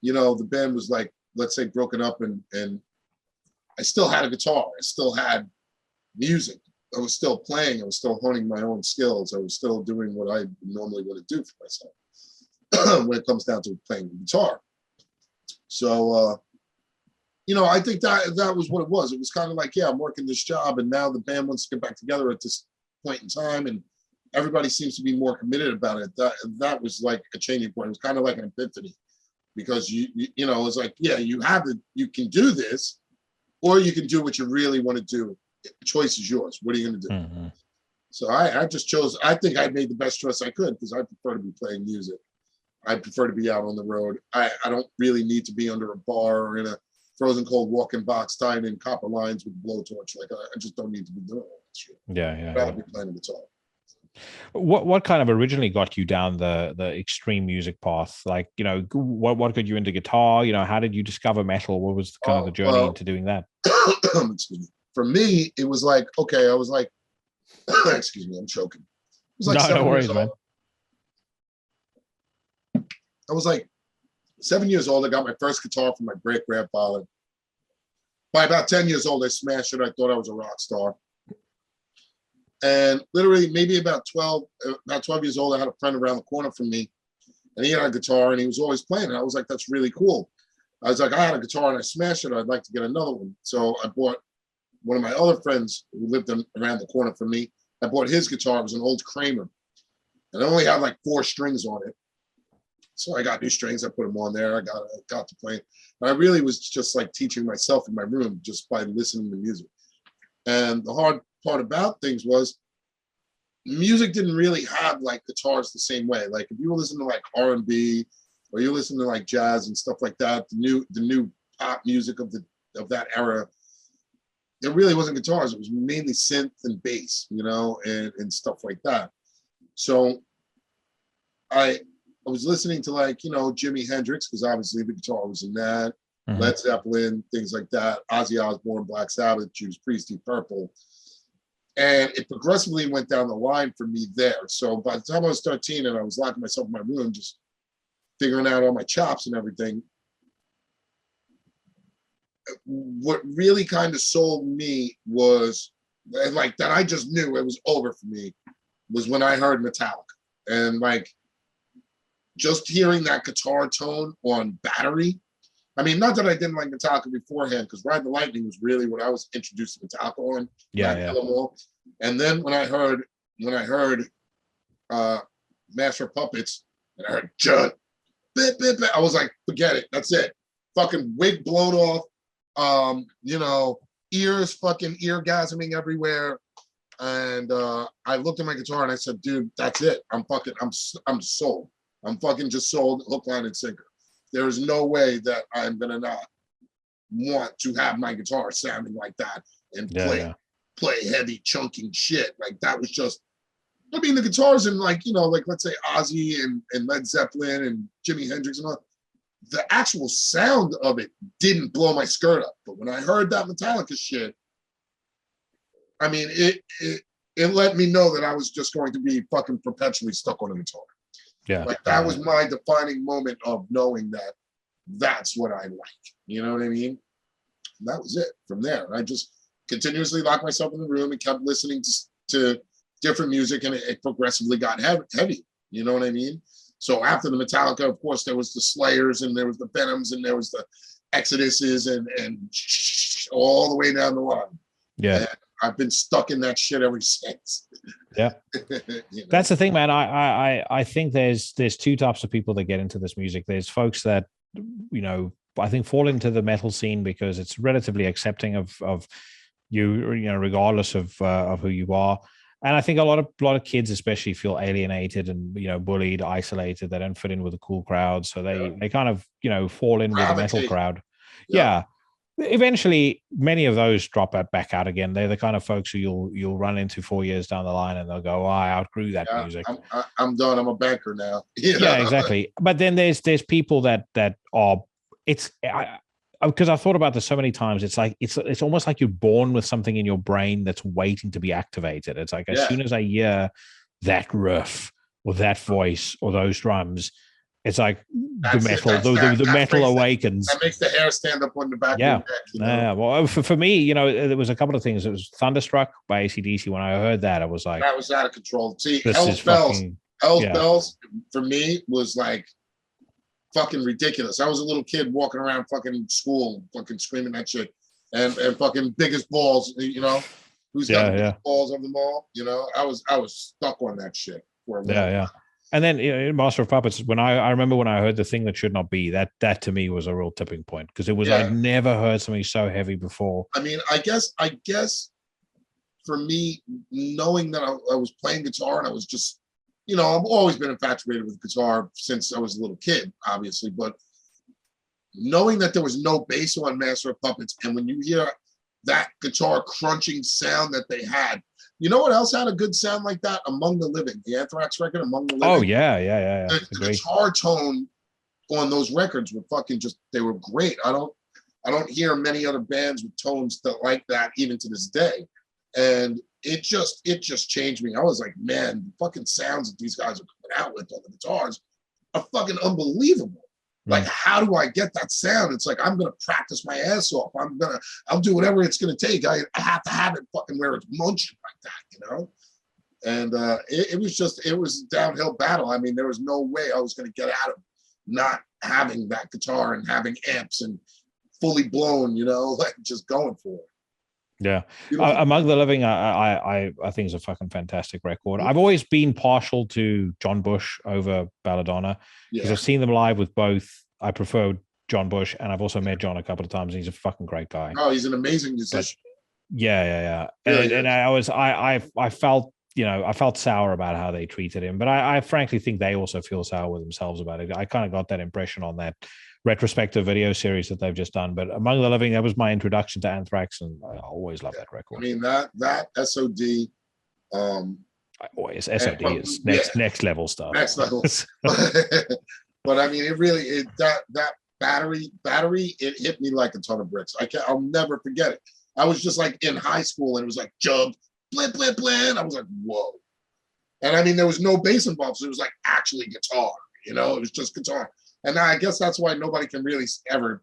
you know, the band was like, let's say, broken up, and I still had a guitar, I still had music, I was still playing, I was still honing my own skills, I was still doing what I normally would do for myself when it comes down to playing the guitar. So, you know, I think that was what it was. It was kind of like, yeah, I'm working this job, and now the band wants to get back together at this point in time, and everybody seems to be more committed about it. That was like a changing point. It was kind of like an epiphany, because you know, it's like, yeah, you can do this, or you can do what you really want to do. The choice is yours. What are you going to do? Mm-hmm. So I just chose. I think I made the best choice I could, because I prefer to be playing music. I prefer to be out on the road. I don't really need to be under a bar or in a frozen cold walk-in box tied in copper lines with a blowtorch. Like, I just don't need to be doing all that shit. Yeah. I'd rather be playing the guitar. What kind of originally got you down the extreme music path? Like, you know, what got you into guitar? You know, how did you discover metal? What was kind of the journey into doing that? Excuse me. For me, it was like, okay, I was like, excuse me, I'm choking. It was like No worries, man. I was like 7 years old. I got my first guitar from my great grandfather. By about 10 years old, I smashed it. I thought I was a rock star. And literally, maybe about 12 years old, I had a friend around the corner from me, and he had a guitar, and he was always playing. And I was like, that's really cool. I was like, I had a guitar and I smashed it. I'd like to get another one. So I bought one of my other friends who lived around the corner from me. I bought his guitar. It was an old Kramer, and I only had like 4 strings on it. So I got new strings. I put them on there. I got to play. And I really was just like teaching myself in my room just by listening to music. And the hard part about things was music didn't really have like guitars the same way. Like if you were listening to like R&B, or you listen to like jazz and stuff like that, the new pop music of that era, there really wasn't guitars. It was mainly synth and bass, you know, and stuff like that. So I was listening to, like, you know, Jimi Hendrix, because obviously the guitar was in that, Led Zeppelin, things like that, Ozzy Osbourne, Black Sabbath, Judas Priest, Deep Purple. And it progressively went down the line for me there. So by the time I was 13 and I was locking myself in my room, just figuring out all my chops and everything, what really kind of sold me was, like, that I just knew it was over for me, was when I heard Metallica. And like, just hearing that guitar tone on Battery. I mean, not that I didn't like Metallica beforehand, because Ride the Lightning was really what I was introduced to Metallica on. Yeah. And then when I heard Master of Puppets, and I heard Judd, I was like, forget it, that's it. Fucking wig blown off, you know, ears fucking eargasming everywhere. And I looked at my guitar and I said, dude, that's it. I'm sold. I'm fucking just sold, hook, line, and sinker. There is no way that I'm gonna not want to have my guitar sounding like that and play heavy chunking shit. Like, that was just, I mean, the guitars in, like, you know, like, let's say Ozzy and Led Zeppelin and Jimi Hendrix and all, the actual sound of it didn't blow my skirt up. But when I heard that Metallica shit, I mean, it let me know that I was just going to be fucking perpetually stuck on a guitar. Yeah. Like, that was my defining moment of knowing that that's what I like. You know what I mean? And that was it from there. I just continuously locked myself in the room and kept listening to different music, and it progressively got heavy. You know what I mean? So after the Metallica, of course, there was the Slayers, and there was the Venoms, and there was the Exoduses, and all the way down the line. Yeah. And I've been stuck in that shit ever since. Yeah. That's the thing, man. I think there's two types of people that get into this music. There's folks that, I think fall into the metal scene because it's relatively accepting of you, regardless of who you are. And I think a lot of kids especially feel alienated and, bullied, isolated. They don't fit in with the cool crowd. So they kind of, fall in with the metal crowd. Yeah. Eventually, many of those drop back out again. They're the kind of folks who you'll run into 4 years down the line, and they'll go, "Oh, I outgrew that music. I'm done. I'm a banker now." Yeah, exactly. But then there's people that are because I've thought about this so many times. It's like it's almost like you're born with something in your brain that's waiting to be activated. It's like as soon as I hear that riff or that voice or those drums, it's like the metal awakens. That makes the hair stand up on the back of the neck. Yeah. Well, for me, there was a couple of things. It was Thunderstruck by AC/DC. When I heard that, I was like, that was out of control. See, Hell's Bells for me was like fucking ridiculous. I was a little kid walking around fucking school, fucking screaming that shit, and fucking biggest balls. Who's got the biggest balls of them all? I was stuck on that shit for a while. Yeah. And then Master of Puppets, when I remember when I heard The Thing That Should Not Be, that to me was a real tipping point because it was I'd never heard something so heavy before. I mean, I guess for me, knowing that I was playing guitar and I was just, I've always been infatuated with guitar since I was a little kid, obviously, but knowing that there was no bass on Master of Puppets, and when you hear that guitar crunching sound that they had, you know what else had a good sound like that? Among the Living, the Anthrax record, Among the Living. Oh, yeah. The guitar tone on those records were they were great. I don't hear many other bands with tones that like that even to this day. And it just changed me. I was like, man, the fucking sounds that these guys are coming out with on the guitars are fucking unbelievable. Like, how do I get that sound? It's like, I'm going to practice my ass off. I'll do whatever it's going to take. I have to have it fucking where it's munching like that, And it was a downhill battle. I mean, there was no way I was going to get out of not having that guitar and having amps and fully blown, like just going for it. Yeah. Among the Living, I think is a fucking fantastic record. I've always been partial to John Bush over Belladonna because I've seen them live with both. I prefer John Bush, and I've also met John a couple of times. And he's a fucking great guy. Oh, he's an amazing musician. Yeah. And I felt, I felt sour about how they treated him, but I frankly think they also feel sour with themselves about it. I kind of got that impression on that retrospective video series that they've just done. But Among the Living, that was my introduction to Anthrax, and I always love that record. I mean, that SOD. SOD is next level stuff. Next level. But I mean, that battery, it hit me like a ton of bricks. I'll never forget it. I was just like in high school, and it was like jump, blin, blin, blin. I was like, whoa. And I mean, there was no bass involved, so it was like actually guitar. It was just guitar. And I guess that's why nobody can really ever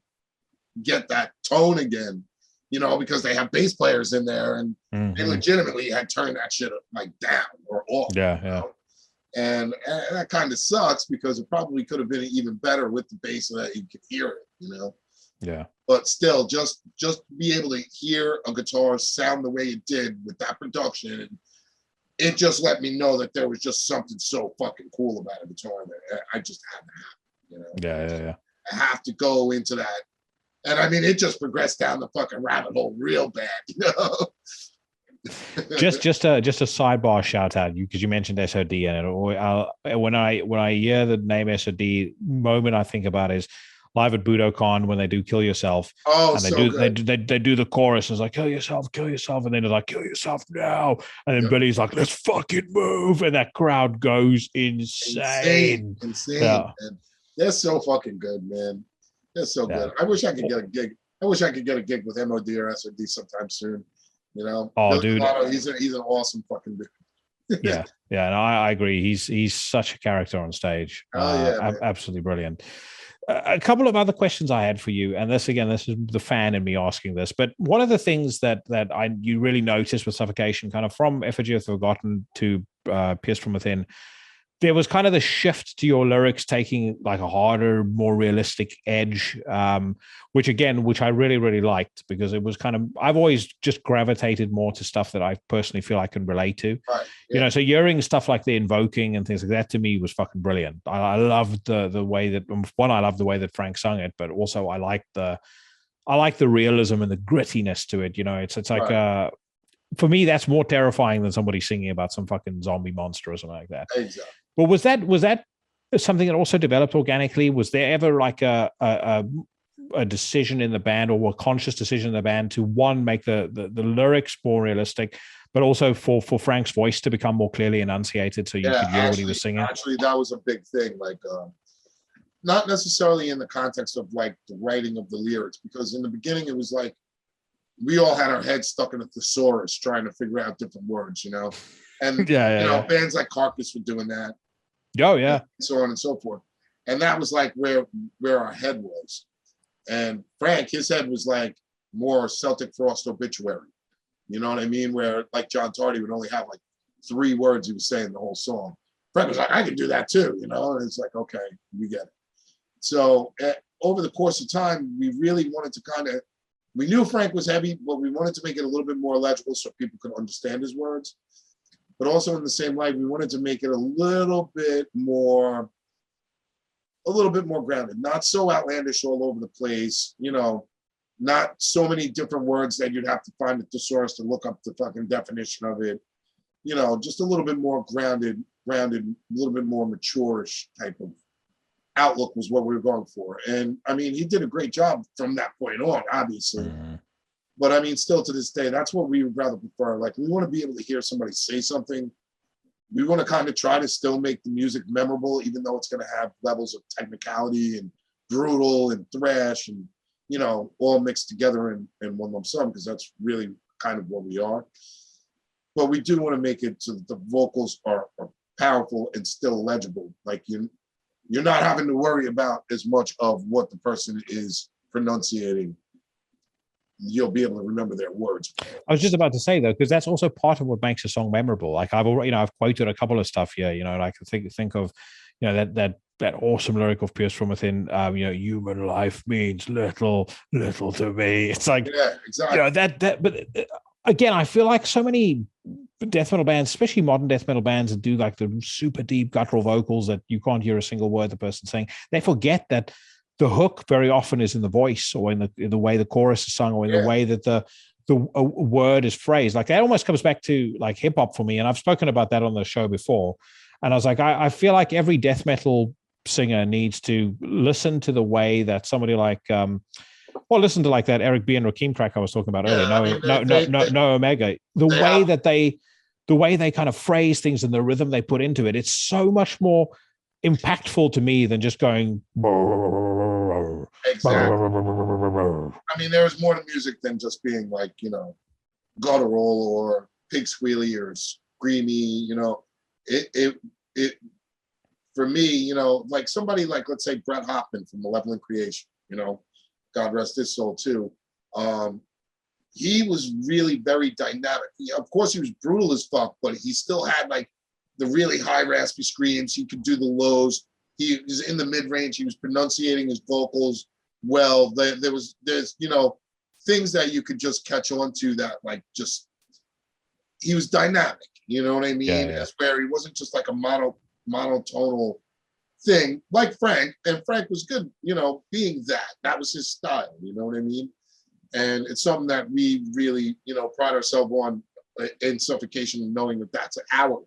get that tone again, because they have bass players in there, and they legitimately had turned that shit like down or off. Yeah. And that kind of sucks because it probably could have been even better with the bass so that you could hear it, Yeah. But still, just be able to hear a guitar sound the way it did with that production, and it just let me know that there was just something so fucking cool about a guitar that I just had to have. Yeah. I have to go into that, and I mean, it just progressed down the fucking rabbit hole real bad, just a sidebar shout out because you mentioned SOD, and when I hear the name SOD, moment I think about is live at Budokan when they do Kill Yourself. Oh, and they do the chorus, and it's like kill yourself, and then it's like kill yourself now, and then Billy's like let's fucking move, and that crowd goes insane. Yeah. Man. They're so fucking good, man. They're so good. I wish I could get a gig. I wish I could get a gig with MOD or SOD sometime soon. Oh, dude, he's an awesome fucking dude. yeah, and I agree. He's such a character on stage. Absolutely brilliant. A couple of other questions I had for you, and this is the fan in me asking this, but one of the things that you really noticed with Suffocation, kind of from Effigy of the Forgotten to Pierced from Within, there was kind of the shift to your lyrics taking like a harder, more realistic edge, which I really, really liked, because it was kind of, I've always just gravitated more to stuff that I personally feel I can relate to. Right. Yeah. So hearing stuff like the invoking and things like that, to me, was fucking brilliant. I loved the way that, one, I loved the way that Frank sung it, but also I like the realism and the grittiness to it. It's like, right. For me, that's more terrifying than somebody singing about some fucking zombie monster or something like that. Exactly. Well, was that something that also developed organically? Was there ever like a decision in the band, or a conscious decision in the band, to one, make the lyrics more realistic, but also for Frank's voice to become more clearly enunciated, so you could hear what he was singing? Actually, that was a big thing. Like, not necessarily in the context of like the writing of the lyrics, because in the beginning it was like we all had our heads stuck in a thesaurus trying to figure out different words, and bands like Carcass were doing that. Oh yeah. And so on and so forth. And that was like where our head was. And Frank, his head was like more Celtic Frost obituary. You know what I mean? Where like John Tardy would only have like 3 words he was saying the whole song. Frank was like, I can do that too, And it's like, okay, we get it. So over the course of time, we really wanted to we knew Frank was heavy, but we wanted to make it a little bit more legible so people could understand his words. But also in the same light, we wanted to make it a little bit more grounded, not so outlandish all over the place, not so many different words that you'd have to find a thesaurus to look up the fucking definition of it, just a little bit more grounded, a little bit more mature-ish type of outlook was what we were going for. And I mean, he did a great job from that point on, obviously. Mm-hmm. But I mean, still to this day, that's what we would rather prefer. Like, we want to be able to hear somebody say something. We want to kind of try to still make the music memorable, even though it's going to have levels of technicality and brutal and thrash and, all mixed together in one lump sum, because that's really kind of what we are. But we do want to make it so that the vocals are powerful and still legible. Like, you're not having to worry about as much of what the person is pronunciating. You'll be able to remember their words. I was just about to say, though, because that's also part of what makes a song memorable. Like, I've already, I've quoted a couple of stuff here. Like think of, that awesome lyric of Pierce from Within. Human life means little to me. It's like, yeah, exactly. But again, I feel like so many death metal bands, especially modern death metal bands, that do like the super deep guttural vocals that you can't hear a single word the person's saying, they forget that the hook very often is in the voice, or in the way the chorus is sung, or in the way that the word is phrased. Like, that almost comes back to like hip hop for me. And I've spoken about that on the show before. And I was like, I feel like every death metal singer needs to listen to the way that somebody like, listen to like that Eric B. and Rakim track I was talking about earlier. No Omega. The way they kind of phrase things and the rhythm they put into it, it's so much more impactful to me than just going. Exactly. I mean, there's more to music than just being like, guttural or pig squealy or screamy. It for me, like somebody like, let's say Brett Hoffman from Malevolent Creation, God rest his soul too. He was really very dynamic. Of course, he was brutal as fuck, but he still had like the really high raspy screams. He could do the lows. He was in the mid-range. He was pronunciating his vocals well. There's things that you could just catch on to that, like, just, he was dynamic. You know what I mean? Yeah. That's where he wasn't just like a monotonal thing like Frank. And Frank was good, being that was his style. You know what I mean? And it's something that we really, pride ourselves on in Suffocation, knowing that that's our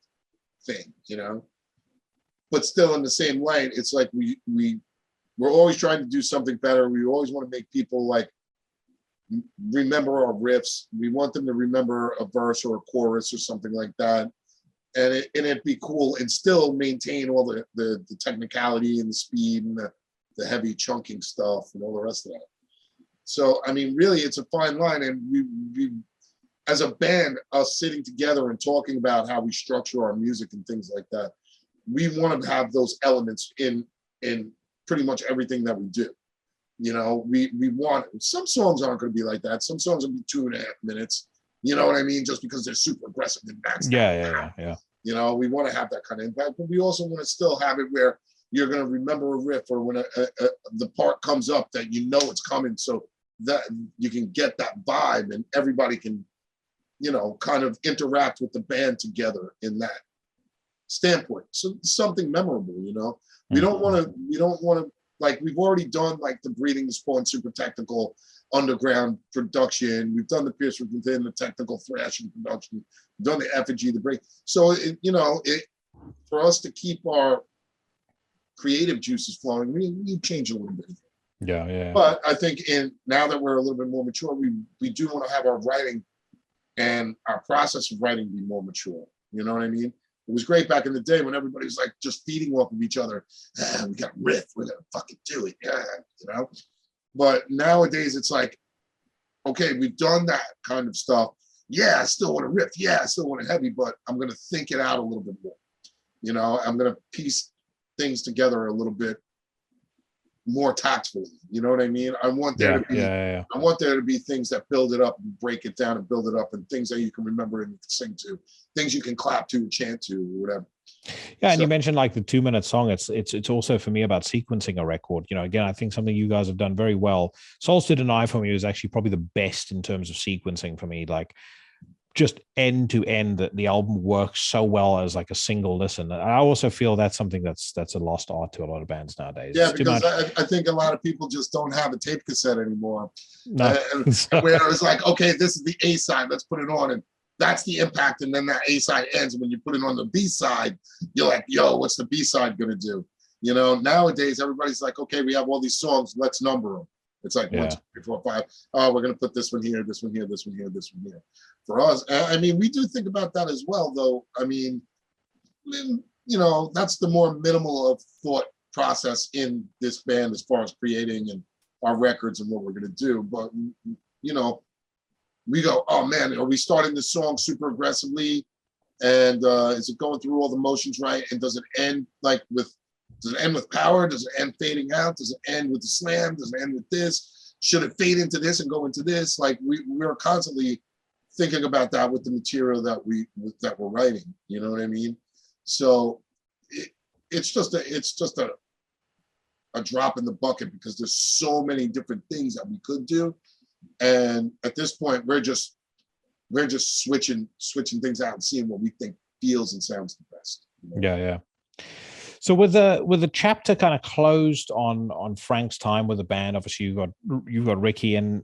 thing, But still, in the same light, it's like we're always trying to do something better. We always want to make people like remember our riffs. We want them to remember a verse or a chorus or something like that, and it'd be cool and still maintain all the technicality and the speed and the heavy chunking stuff and all the rest of that. So, I mean, really, it's a fine line, and we as a band, us sitting together and talking about how we structure our music and things like that, we want to have those elements in pretty much everything that we do. We want it. Some songs aren't going to be like that. Some songs will be 2.5 minutes. You know what I mean? Just because they're super aggressive and that's yeah. You know, we want to have that kind of impact, but we also want to still have it where you're going to remember a riff, or when the part comes up that you know it's coming, so that you can get that vibe and everybody can, you know, kind of interact with the band together in that standpoint. So something memorable, you know. We don't want to, like, we've already done like the Breeding the Spawn super technical underground production. We've done the Pierce Within, the technical thrashing production. We've done the Effigy, the break. So you know, for us to keep our creative juices flowing, we change a little bit. Yeah. But I think now that we're a little bit more mature, we do want to have our writing and our process of writing be more mature. You know what I mean? It was great back in the day when everybody was like just feeding off of each other. We got a riff, we're gonna fucking do it, yeah, you know. But nowadays it's like, okay, we've done that kind of stuff. Yeah, I still want to riff. Yeah, I still want to heavy, but I'm gonna think it out a little bit more. You know, I'm gonna piece things together a little bit more tactfully. You know what I mean? I want there to be I want there to be things that build it up and break it down and build it up, and things that you can remember and sing to, things you can clap to, chant to, or whatever. Yeah, and you mentioned like the 2-minute song. It's also for me about sequencing a record. You know, again, I think something you guys have done very well. Souls to Deny for me is actually probably the best in terms of sequencing for me. Like, just end to end, the album works so well as like a single listen. I also feel that's something that's a lost art to a lot of bands nowadays. Yeah, because I think a lot of people just don't have a tape cassette anymore. No. Where it's like, okay, this is the A side, let's put it on, and that's the impact, and then that A side ends. And when you put it on the B side, you're like, yo, what's the B side gonna do? You know, nowadays everybody's like, okay, we have all these songs, let's number them. It's like 1, 2, 3, 4, 5. Oh, we're gonna put this one here, this one here, this one here, this one here. For us, I mean, we do think about that as well, though. I mean, you know, that's the more minimal of thought process in this band as far as creating and our records and what we're gonna do. But you know, we go, oh man, are we starting this song super aggressively? And is it going through all the motions right? And does it end like with? Does it end with power? Does it end fading out? Does it end with the slam? Does it end with this? Should it fade into this and go into this? Like we're constantly thinking about that with the material that we're writing. You know what I mean? So it's just a drop in the bucket, because there's so many different things that we could do, and at this point we're just switching things out and seeing what we think feels and sounds the best. You know? Yeah. So with the chapter kind of closed on Frank's time with the band, obviously you've got Ricky, and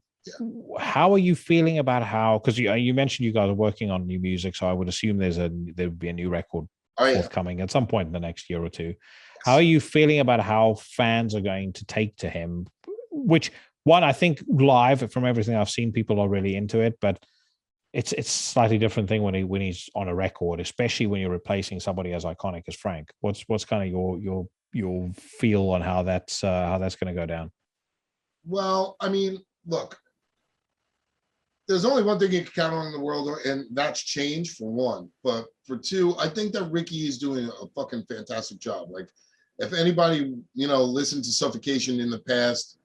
how are you feeling about how, because you mentioned you guys are working on new music, so I would assume there would be a new record forthcoming at some point in the next year or two. Yes. How are you feeling about how fans are going to take to him? Which one, I think live, from everything I've seen, people are really into it, but it's a slightly different thing when he's on a record, especially when you're replacing somebody as iconic as Frank. What's kind of your feel on how that's going to go down? Well, I mean, look, there's only one thing you can count on in the world, and that's change, for one. But for two, I think that Ricky is doing a fucking fantastic job. Like, if anybody, you know, listened to Suffocation in the past,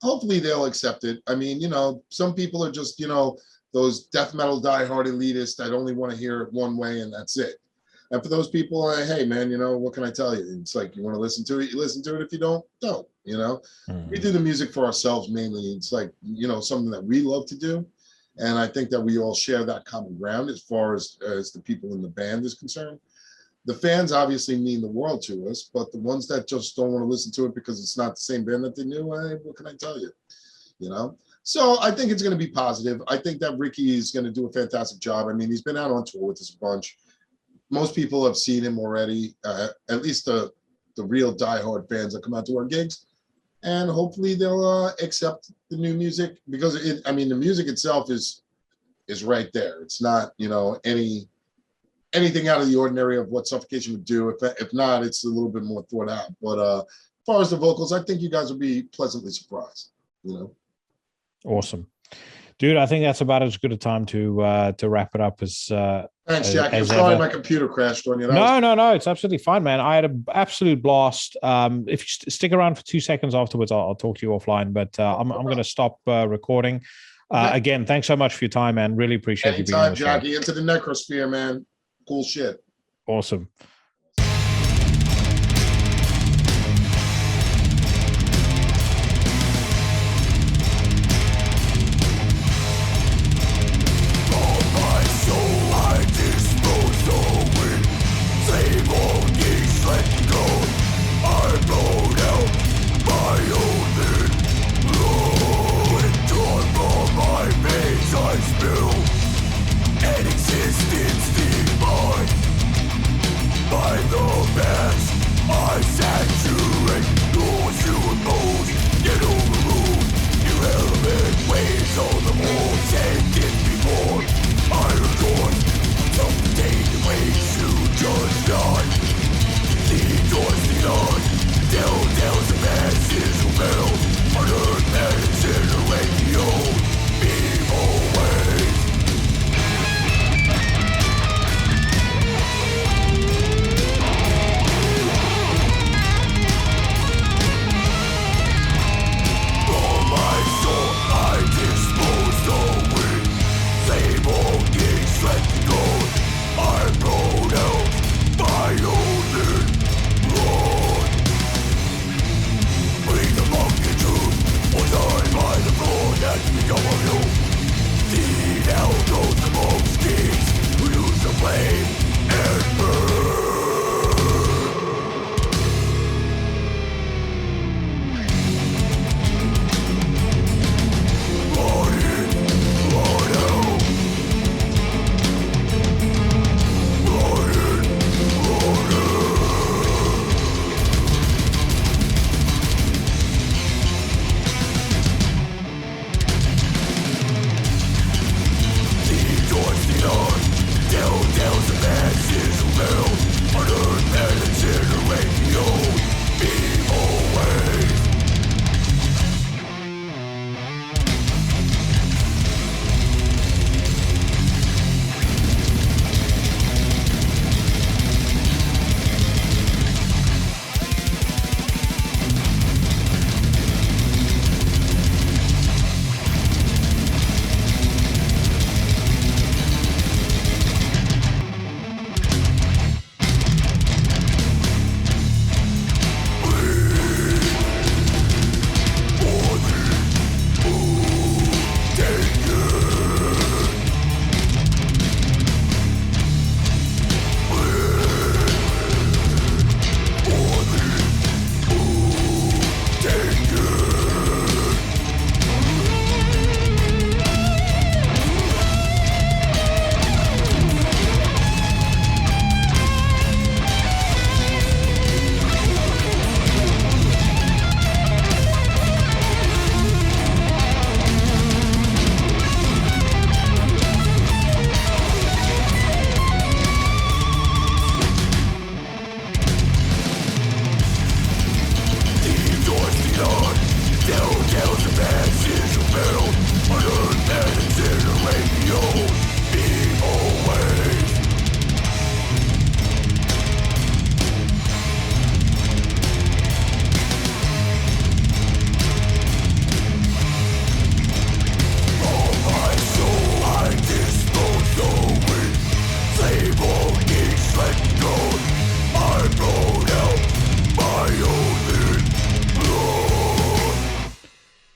hopefully they'll accept it. I mean, you know, some people are just, you know, those death metal diehard elitists that only want to hear it one way and that's it. And for those people, hey man, you know, what can I tell you? It's like, you want to listen to it, you listen to it. If you don't, you know. We do the music for ourselves mainly. It's like, you know, something that we love to do. And I think that we all share that common ground as far as the people in the band is concerned. The fans obviously mean the world to us, but the ones that just don't want to listen to it because it's not the same band that they knew, hey, what can I tell you? You know? So I think it's going to be positive. I think that Ricky is going to do a fantastic job. I mean, he's been out on tour with us a bunch. Most people have seen him already, at least the real diehard fans that come out to our gigs. And hopefully they'll accept the new music, because the music itself is right there. It's not, you know, anything out of the ordinary of what Suffocation would do. If not, it's a little bit more thought out. But as far as the vocals, I think you guys will be pleasantly surprised. You know. Awesome, dude. I think that's about as good a time to wrap it up as. Thanks, Jackie. I'm sorry my computer crashed on you. No, it's absolutely fine, man. I had an absolute blast. If you stick around for 2 seconds afterwards, I'll talk to you offline. But I'm going to stop recording. Again, thanks so much for your time, man. Really appreciate you being on the show. Jackie. Into the Necrosphere, man. Cool shit. Awesome.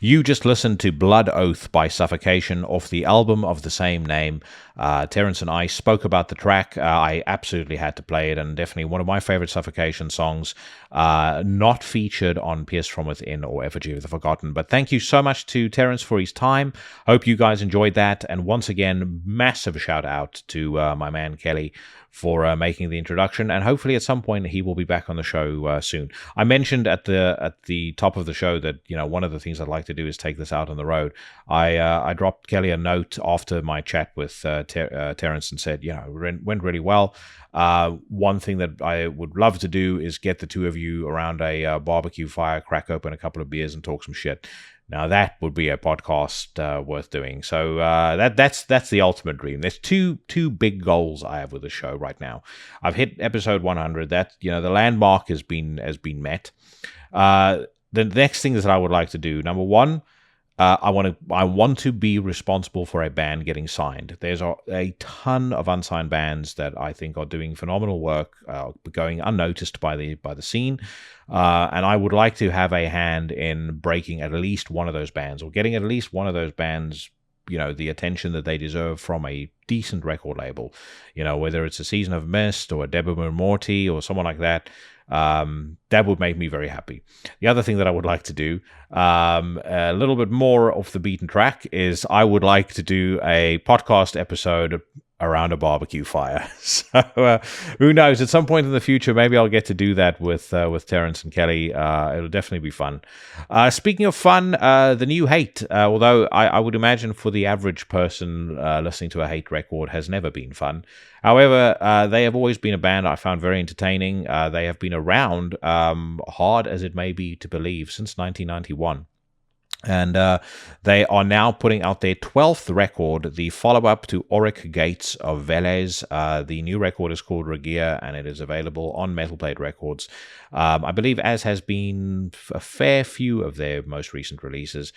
You just listened to Blood Oath by Suffocation off the album of the same name. Terrance and I spoke about the track. I absolutely had to play it, and definitely one of my favorite Suffocation songs, not featured on Pierced From Within or Effigy of the Forgotten. But thank you so much to Terrance for his time. Hope you guys enjoyed that. And once again, massive shout out to my man Kelly for making the introduction, and hopefully at some point he will be back on the show soon. I mentioned at the top of the show that, you know, one of the things I'd like to do is take this out on the road. I dropped Kelly a note after my chat with Terrance and said, you know, it went really well. One thing that I would love to do is get the two of you around a barbecue fire, crack open a couple of beers, and talk some shit. Now that would be a podcast worth doing. So that's the ultimate dream. There's two big goals I have with the show right now. I've hit episode 100. That, you know, the landmark has been met. The next thing that I would like to do, number one, I want to be responsible for a band getting signed. There's a ton of unsigned bands that I think are doing phenomenal work, going unnoticed by the scene, and I would like to have a hand in breaking at least one of those bands, or getting at least one of those bands, the attention that they deserve from a decent record label. Whether it's a Season of Mist or a Deborah Morty or someone like that. That would make me very happy. The other thing that I would like to do, a little bit more off the beaten track, is I would like to do a podcast episode around a barbecue fire. So who knows? At some point in the future, maybe I'll get to do that with Terrance and Kelly. It'll definitely be fun. Speaking of fun, the new Hate, although I would imagine for the average person listening to a Hate record, has never been fun. However, they have always been a band I found very entertaining. They have been around, hard as it may be to believe, since 1991. And they are now putting out their 12th record, the follow-up to Auric Gates of Velez. The new record is called Regia, and it is available on Metal Blade Records. I believe, as has been a fair few of their most recent releases.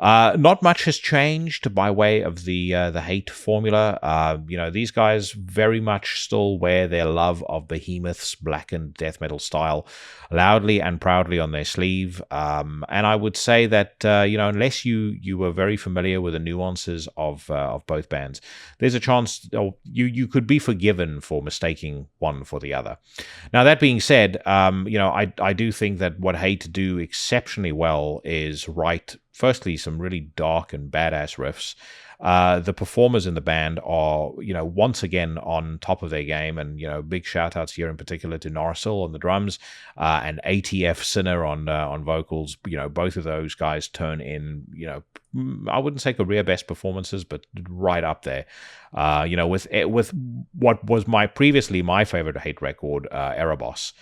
Not much has changed by way of the Hate formula. These guys very much still wear their love of Behemoth's blackened death metal style loudly and proudly on their sleeve. And I would say that unless you were very familiar with the nuances of both bands, there's a chance you could be forgiven for mistaking one for the other. Now, that being said, I do think that what Hate do exceptionally well is write, firstly, some really dark and badass riffs. The performers in the band are, once again on top of their game, and, big shout outs here in particular to Narsil on the drums, and ATF Sinner on vocals. Both of those guys turn in, I wouldn't say career best performances, but right up there. With what was previously my favorite Hate record, Erebos.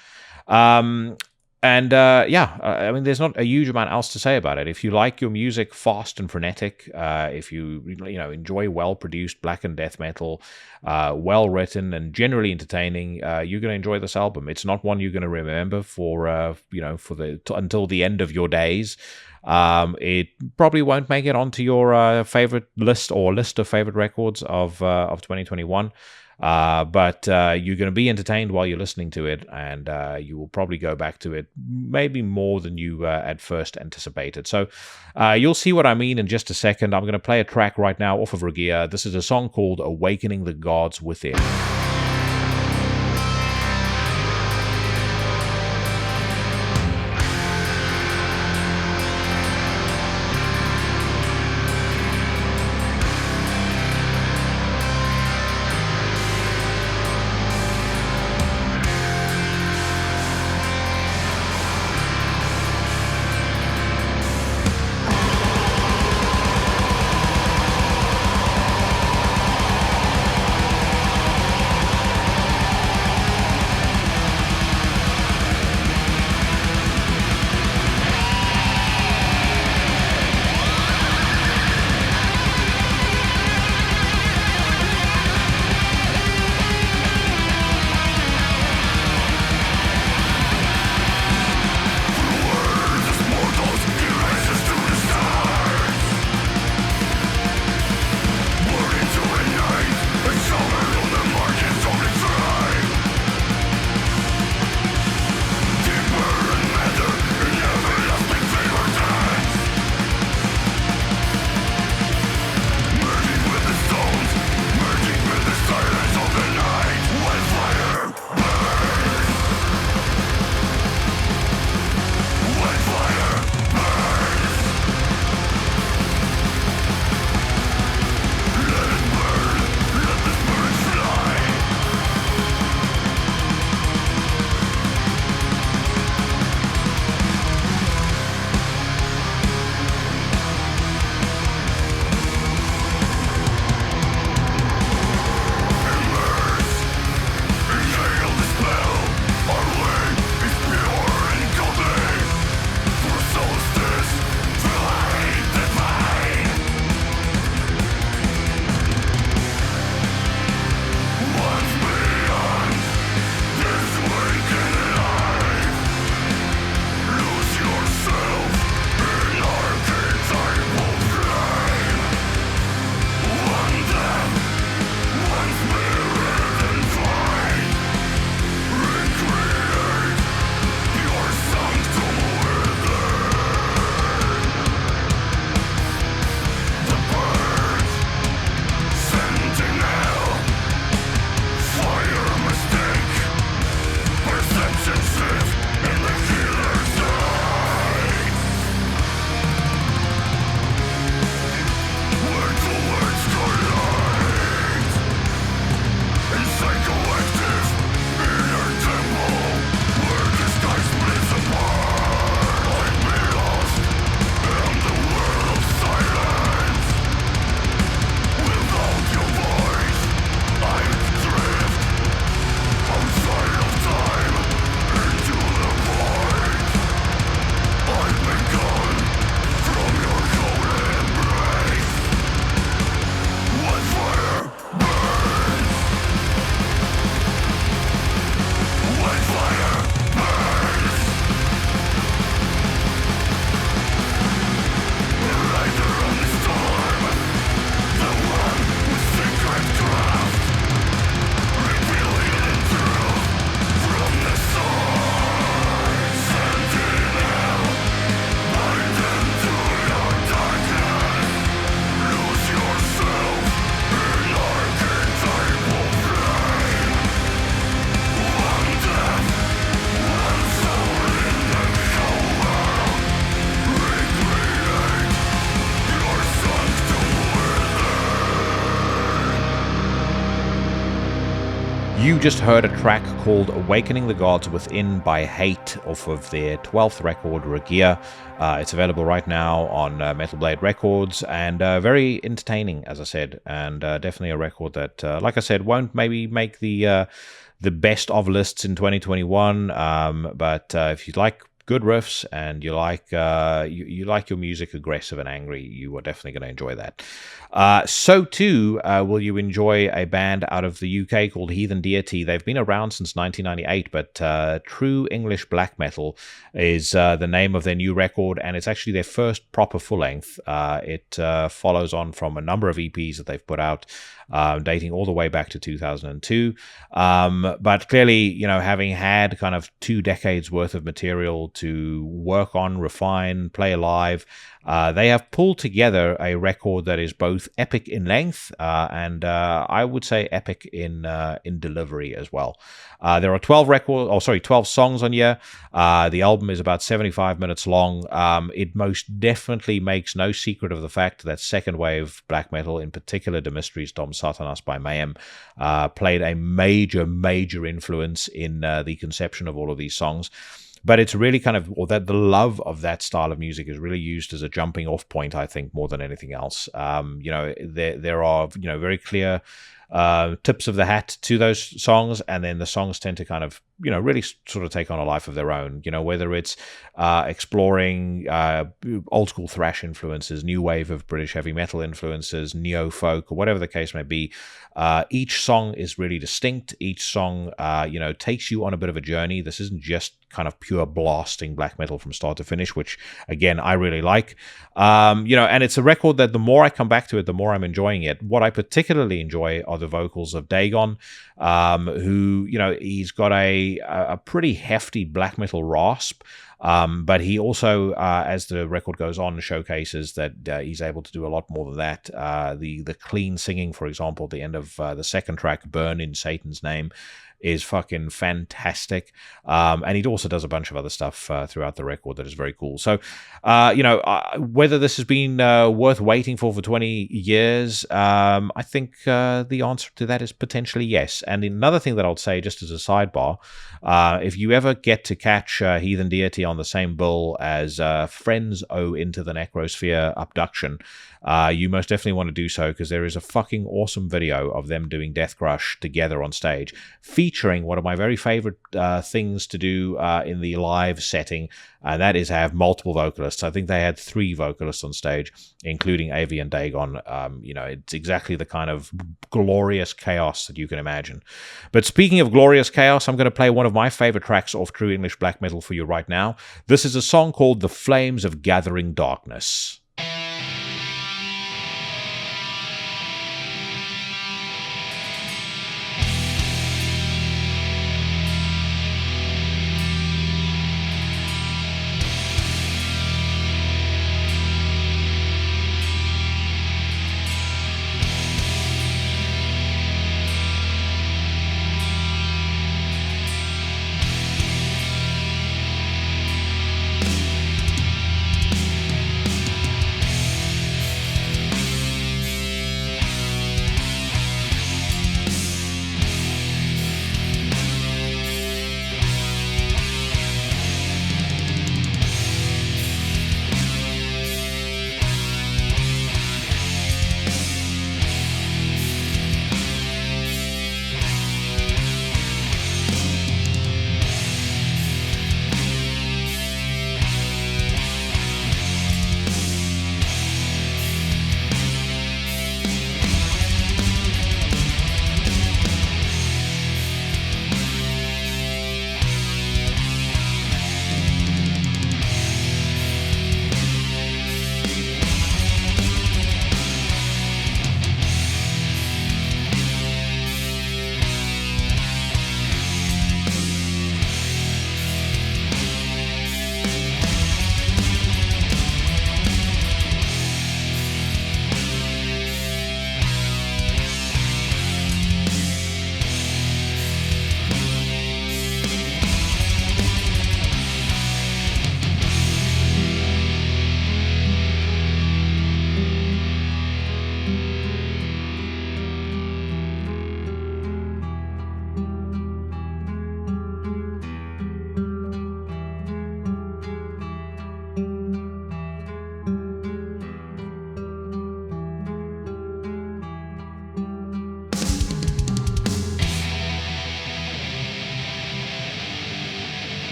There's not a huge amount else to say about it. If you like your music fast and frenetic, if you enjoy well-produced black and death metal, well-written and generally entertaining, you're going to enjoy this album. It's not one you're going to remember until the end of your days. It probably won't make it onto your favorite list or list of favorite records of 2021. But you're going to be entertained while you're listening to it, and you will probably go back to it maybe more than you at first anticipated. So you'll see what I mean in just a second. I'm going to play a track right now off of Regia. This is a song called Awakening the Gods Within. You just heard a track called Awakening the Gods Within by Hate off of their 12th record, Regia. It's available right now on Metal Blade Records, and very entertaining, as I said, and definitely a record that, like I said, won't maybe make the best of lists in 2021, but if you like good riffs and you like you like your music aggressive and angry, you are definitely going to enjoy that. So too will you enjoy a band out of the UK called Heathen Deity. They've been around since 1998, but True English Black Metal is the name of their new record, and it's actually their first proper full-length. It follows on from a number of EPs that they've put out, dating all the way back to 2002. But clearly, having had kind of 2 decades worth of material to work on, refine, play live, they have pulled together a record that is both epic in length and I would say epic in delivery as well. There are 12 songs on here. The album is about 75 minutes long. It most definitely makes no secret of the fact that second wave black metal, in particular The Mysteries Dom Satanas by Mayhem, played a major influence in the conception of all of these songs. But it's really kind of, or that the love of that style of music is really used as a jumping off point, I think, more than anything else. There are, very clear tips of the hat to those songs, and then the songs tend to kind of, really sort of take on a life of their own, whether it's exploring old school thrash influences, new wave of British heavy metal influences, neo folk, or whatever the case may be. Each song is really distinct. Each song, takes you on a bit of a journey. This isn't just kind of pure blasting black metal from start to finish, which again, I really like. And it's a record that the more I come back to it, the more I'm enjoying it. What I particularly enjoy are the vocals of Dagon, who, he's got a pretty hefty black metal rasp. But he also, as the record goes on, showcases that he's able to do a lot more than that. The clean singing, for example, at the end of the second track, Burn in Satan's Name, is fucking fantastic. And he also does a bunch of other stuff throughout the record that is very cool. So, whether this has been worth waiting for 20 years, I think the answer to that is potentially yes. And another thing that I'll say, just as a sidebar, if you ever get to catch Heathen Deity on the same bill as Friends Owe Into the Necrosphere Abduction, you most definitely want to do so, because there is a fucking awesome video of them doing Death Crush together on stage, featuring one of my very favorite things to do in the live setting, and that is have multiple vocalists. I think they had 3 vocalists on stage, including Avi and Dagon. It's exactly the kind of glorious chaos that you can imagine. But speaking of glorious chaos, I'm going to play one of my favorite tracks off True English Black Metal for you right now. This is a song called The Flames of Gathering Darkness.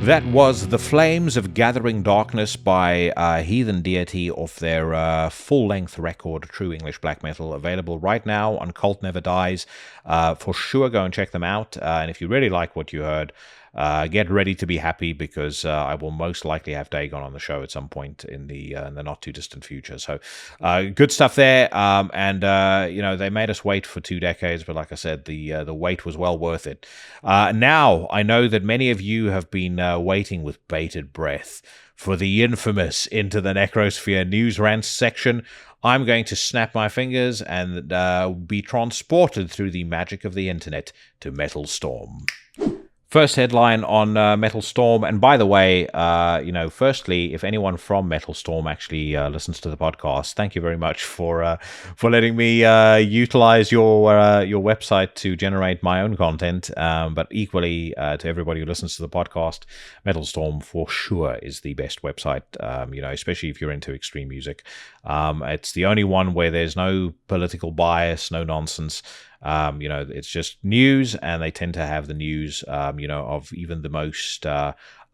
That was The Flames of Gathering Darkness by Heathen Deity off their full-length record, True English Black Metal, available right now on Cult Never Dies. For sure, go and check them out. And if you really like what you heard, get ready to be happy, because I will most likely have Dagon on the show at some point in the not-too-distant future. So good stuff there. They made us wait for 2 decades, but like I said, the wait was well worth it. Now, I know that many of you have been waiting with bated breath for the infamous Into the Necrosphere news rants section. I'm going to snap my fingers and be transported through the magic of the internet to Metal Storm. First headline on Metal Storm, and by the way, firstly, if anyone from Metal Storm actually listens to the podcast, thank you very much for letting me utilize your website to generate my own content. But equally, to everybody who listens to the podcast, Metal Storm for sure is the best website. Especially if you're into extreme music. It's the only one where there's no political bias, no nonsense. It's just news, and they tend to have the news, of even the most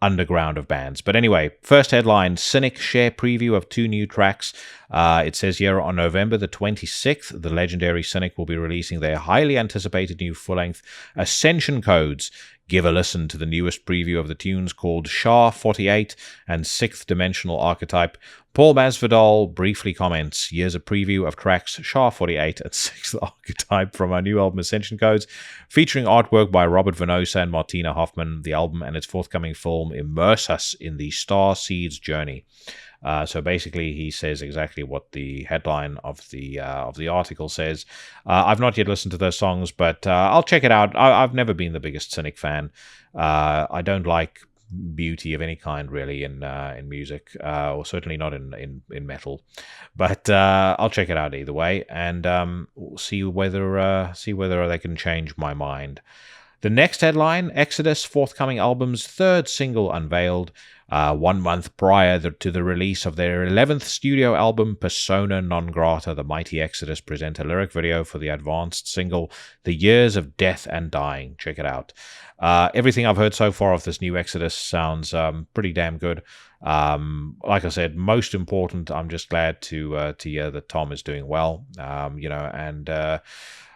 underground of bands. But anyway, first headline, Cynic share preview of 2 new tracks. It says here, on November the 26th, the legendary Cynic will be releasing their highly anticipated new full-length Ascension Codes. Give a listen to the newest preview of the tunes called Shah 48 and Sixth Dimensional Archetype. Paul Masvidal briefly comments, here's a preview of tracks Shah 48 and Sixth Archetype from our new album Ascension Codes, featuring artwork by Robert Venosa and Martina Hoffman. The album and its forthcoming film immerse us in the Star Seeds journey. So basically, he says exactly what the headline of the article says. I've not yet listened to those songs, but I'll check it out. I've never been the biggest Cynic fan. I don't like beauty of any kind, really, in music, or certainly not in metal. But I'll check it out either way, and we'll see whether they can change my mind. The next headline, Exodus forthcoming album's 3rd single unveiled. 1 month prior to the release of their 11th studio album, Persona Non Grata, the mighty Exodus present a lyric video for the advanced single, The Years of Death and Dying. Check it out. Everything I've heard so far of this new Exodus sounds pretty damn good. Like I said, most important, I'm just glad to hear that Tom is doing well,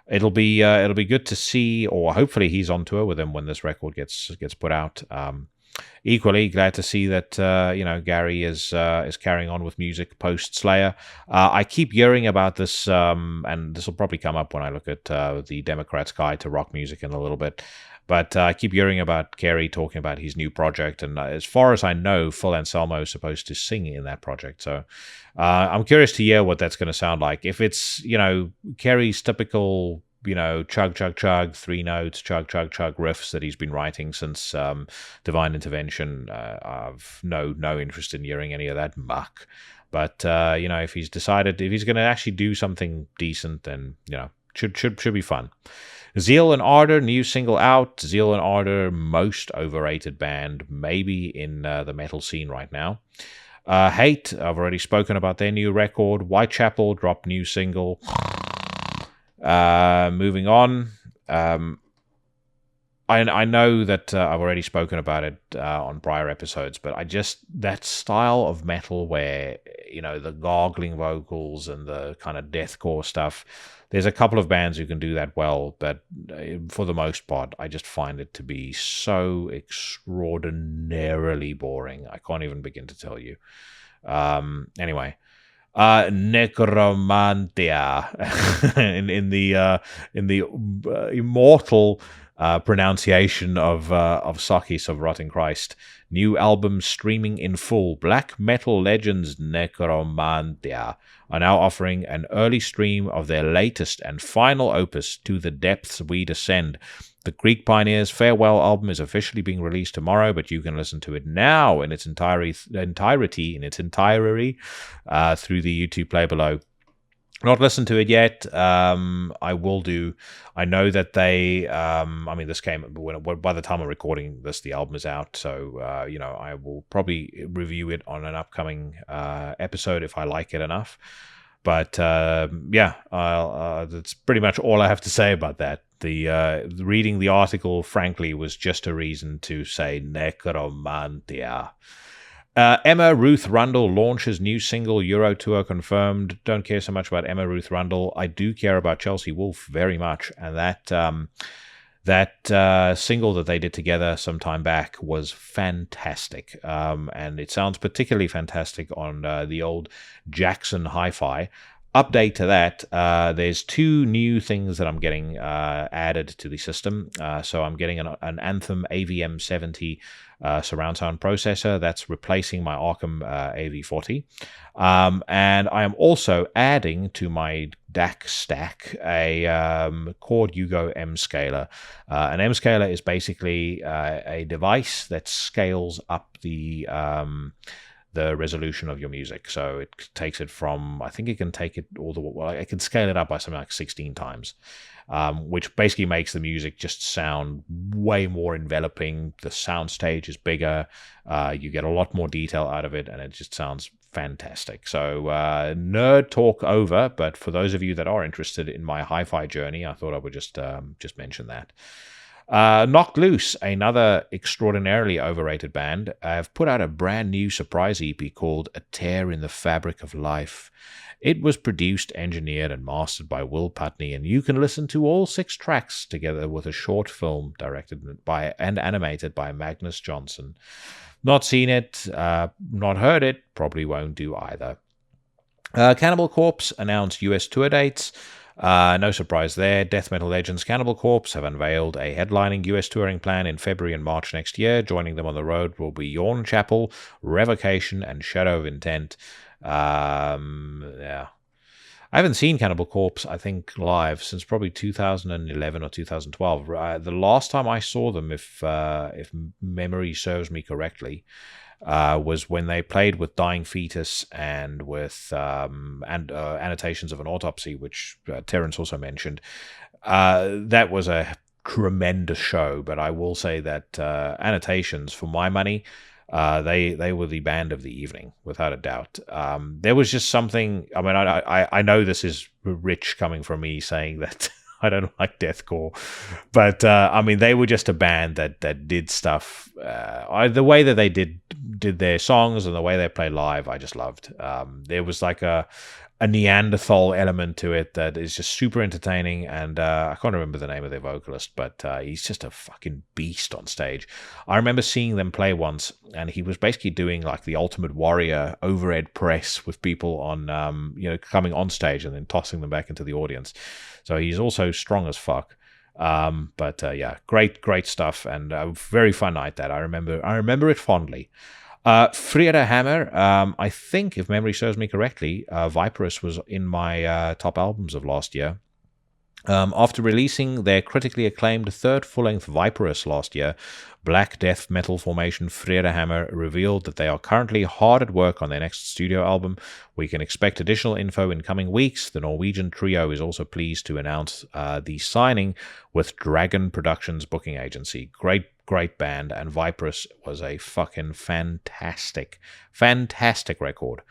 it'll be good to see, or hopefully he's on tour with him when this record gets put out. Equally glad to see that Gary is carrying on with music post Slayer. I keep hearing about this, and this will probably come up when I look at the Democrats' Guide to Rock Music in a little bit. But I keep hearing about Kerry talking about his new project, and as far as I know, Phil Anselmo is supposed to sing in that project. So I'm curious to hear what that's going to sound like. If it's Kerry's typical chug, chug, chug, 3 notes, chug, chug, chug riffs that he's been writing since Divine Intervention, I've no interest in hearing any of that muck. But, if he's going to actually do something decent, then, should be fun. Zeal and Ardor, new single out. Zeal and Ardor, most overrated band, maybe in the metal scene right now. Hate, I've already spoken about their new record. Whitechapel dropped new single. Moving on. I know that I've already spoken about it on prior episodes, but that style of metal where, the gargling vocals and the kind of deathcore stuff, there's a couple of bands who can do that well, but for the most part, I just find it to be so extraordinarily boring. I can't even begin to tell you. Anyway. Necromantia in the immortal pronunciation of Sakis of Rotting Christ. New album streaming in full. Black metal legends Necromantia are now offering an early stream of their latest and final opus, To the Depths We Descend. The Greek Pioneers' farewell album is officially being released tomorrow, but you can listen to it now in its entirety through the YouTube play below. Not listened to it yet. I will do. I know that they. This came by the time I'm recording this, the album is out. So I will probably review it on an upcoming episode if I like it enough. But that's pretty much all I have to say about that. The reading the article, frankly, was just a reason to say necromantia. Emma Ruth Rundle launches new single, Euro Tour confirmed. Don't care so much about Emma Ruth Rundle. I do care about Chelsea Wolfe very much, and that single that they did together some time back was fantastic, and it sounds particularly fantastic on the old Jackson Hi-Fi. Update to that, there's two new things that I'm getting added to the system. So I'm getting an Anthem AVM70 surround sound processor that's replacing my Arkham AV40. And I am also adding to my DAC stack a Chord Hugo M scaler. An M scaler is basically a device that scales up the resolution of your music. So it takes it from, I think it can take it all the way, well, it can scale it up by something like 16 times, which basically makes the music just sound way more enveloping. The sound stage is bigger. You get a lot more detail out of it, and it just sounds fantastic. So nerd talk over, but for those of you that are interested in my hi-fi journey, I thought I would just mention that. Knocked Loose, another extraordinarily overrated band, have put out a brand new surprise EP called A Tear in the Fabric of Life. It was produced, engineered, and mastered by Will Putney, and you can listen to all 6 tracks together with a short film directed by and animated by Magnus Johnson. Not seen it, not heard it, probably won't do either. Cannibal Corpse announced US tour dates. No surprise there. Death metal legends Cannibal Corpse have unveiled a headlining US touring plan in February and March next year. Joining them on the road will be Yawn Chapel, Revocation, and Shadow of Intent. Yeah. I haven't seen Cannibal Corpse, I think, live since probably 2011 or 2012. The last time I saw them, if memory serves me correctly, was when they played with Dying Fetus and with Annotations of an Autopsy, which Terrance also mentioned. That was a tremendous show, but I will say that Annotations, for my money, they were the band of the evening, without a doubt. There was just something. I mean, I know this is rich coming from me saying that I don't like deathcore, but I mean, they were just a band that did stuff. The way that they did their songs and the way they play live, I just loved. There was like a Neanderthal element to it that is just super entertaining, and I can't remember the name of their vocalist, but he's just a fucking beast on stage. I remember seeing them play once, and he was basically doing like the Ultimate Warrior overhead press with people on, coming on stage and then tossing them back into the audience. So he's also strong as fuck. Yeah, great stuff, and a very fun night that I remember it fondly. Frida Hammer, I think, if memory serves me correctly, Viperous was in my top albums of last year. After releasing their critically acclaimed third full-length Viperous last year, black death metal formation Frida Hammer revealed that they are currently hard at work on their next studio album. We can expect additional info in coming weeks. The Norwegian trio is also pleased to announce the signing with Dragon Productions booking agency. Great band, and Viperous was a fucking fantastic record.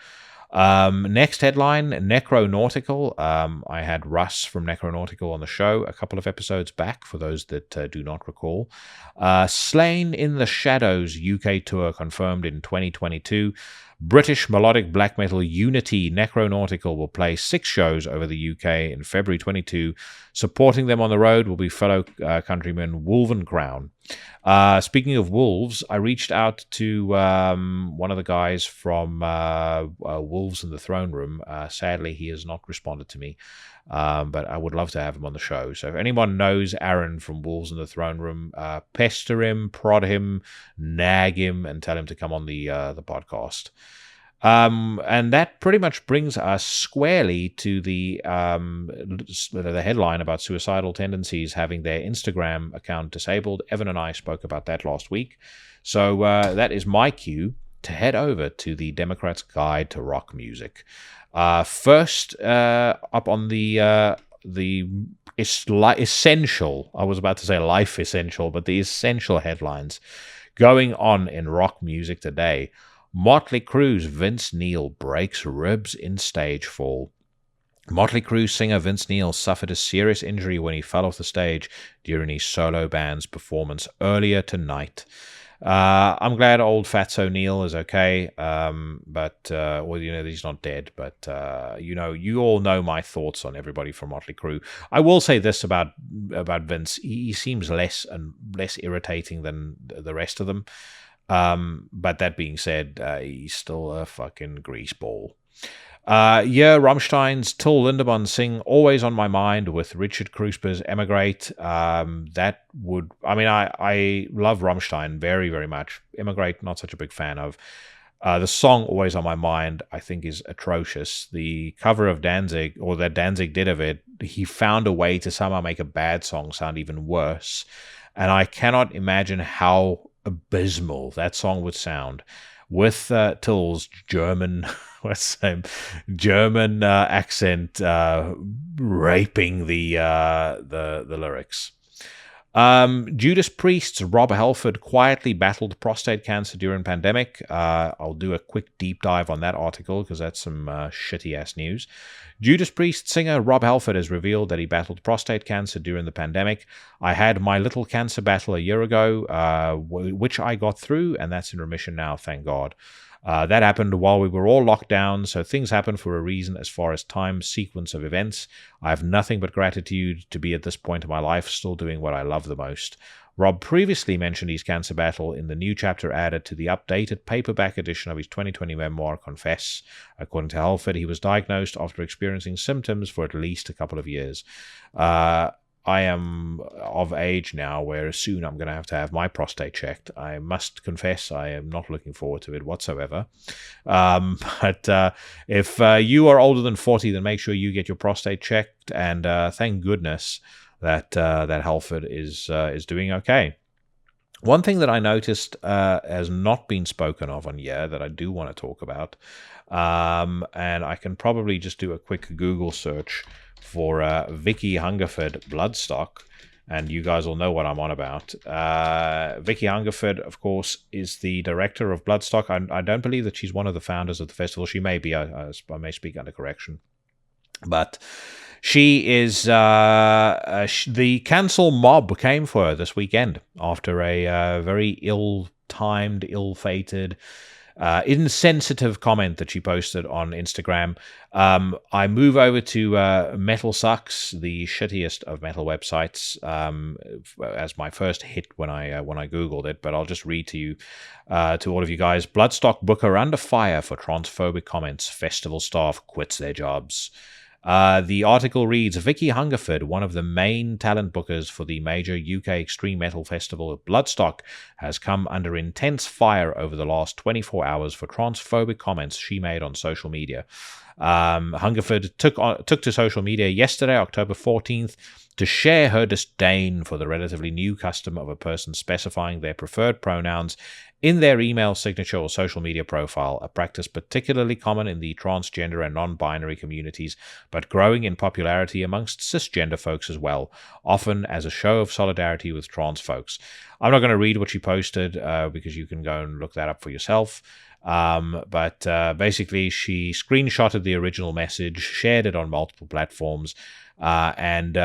Next headline, Necronautical. I had Russ from Necronautical on the show a couple of episodes back, for those that do not recall. Slain in the Shadows UK tour confirmed in 2022. British melodic black metal Unity Necronautical will play 6 shows over the UK in February 22. Supporting them on the road will be fellow countryman Wolven Crown. Speaking of wolves, I reached out to one of the guys from Wolves in the Throne Room. Sadly, he has not responded to me, but I would love to have him on the show. So if anyone knows Aaron from Wolves in the Throne Room, pester him, prod him, nag him, and tell him to come on the podcast. And that pretty much brings us squarely to the headline about suicidal tendencies having their Instagram account disabled. Evan and I spoke about that last week. So that is my cue to head over to the Democrats' Guide to Rock Music. First up on the essential, I was about to say life essential, but the essential headlines going on in rock music today. Motley Crue's Vince Neil breaks ribs in stage fall. Motley Crue singer Vince Neil suffered a serious injury when he fell off the stage during his solo band's performance earlier tonight. I'm glad old Fatso Neil is okay, but well, he's not dead. But you all know my thoughts on everybody from Motley Crue. I will say this about Vince: he seems less irritating than the rest of them. But that being said, he's still a fucking greaseball. Rammstein's Till Lindemann sing Always on My Mind with Richard Krusper's Emigrate. I love Rammstein very, very much. Emigrate, not such a big fan of. The song Always on My Mind, I think, is atrocious. The cover of Danzig, or that Danzig did of it, he found a way to somehow make a bad song sound even worse. And I cannot imagine how abysmal that song would sound with Till's German accent raping the lyrics. Judas Priest's Rob Halford quietly battled prostate cancer during pandemic. I'll do a quick deep dive on that article because that's some shitty ass news. Judas Priest singer Rob Halford has revealed that he battled prostate cancer during the pandemic. I had my little cancer battle a year ago, which I got through, and that's in remission now, thank God. That happened while we were all locked down, so things happen for a reason as far as time sequence of events. I have nothing but gratitude to be at this point in my life still doing what I love the most. Rob previously mentioned his cancer battle in the new chapter added to the updated paperback edition of his 2020 memoir, Confess. According to Halford, he was diagnosed after experiencing symptoms for at least a couple of years. I am of age now where soon I'm going to have my prostate checked. I must confess I am not looking forward to it whatsoever. But if you are older than 40, then make sure you get your prostate checked. And thank goodness that Halford is doing okay. One thing that I noticed has not been spoken of on here that I do want to talk about, and I can probably just do a quick Google search for Vicky Hungerford Bloodstock, and you guys will know what I'm on about. Vicky Hungerford, of course, is the director of Bloodstock. I don't believe that she's one of the founders of the festival. She may be. I may speak under correction. But she is the cancel mob came for her this weekend after a very ill-timed, ill-fated, insensitive comment that she posted on Instagram. I move over to Metal Sucks, the shittiest of metal websites, as my first hit when I googled it. But I'll just read to you, to all of you guys. Bloodstock booker under fire for transphobic comments. Festival staff quits their jobs. The article reads, Vicky Hungerford, one of the main talent bookers for the major UK extreme metal festival Bloodstock, has come under intense fire over the last 24 hours for transphobic comments she made on social media. Hungerford took to social media yesterday, October 14th, to share her disdain for the relatively new custom of a person specifying their preferred pronouns in their email signature or social media profile, a practice particularly common in the transgender and non-binary communities, but growing in popularity amongst cisgender folks as well, often as a show of solidarity with trans folks. I'm not going to read what she posted because you can go and look that up for yourself. But basically, she screenshotted the original message, shared it on multiple platforms, and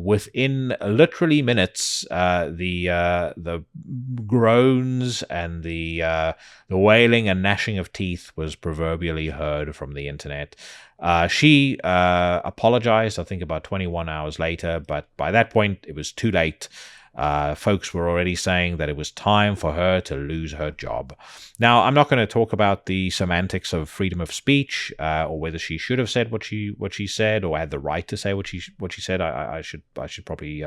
within literally minutes, the groans and the wailing and gnashing of teeth was proverbially heard from the internet. She apologized, I think, about 21 hours later, but by that point, it was too late. Folks were already saying that it was time for her to lose her job. Now, I'm not going to talk about the semantics of freedom of speech, or whether she should have said what she said, or had the right to say what she said. I should probably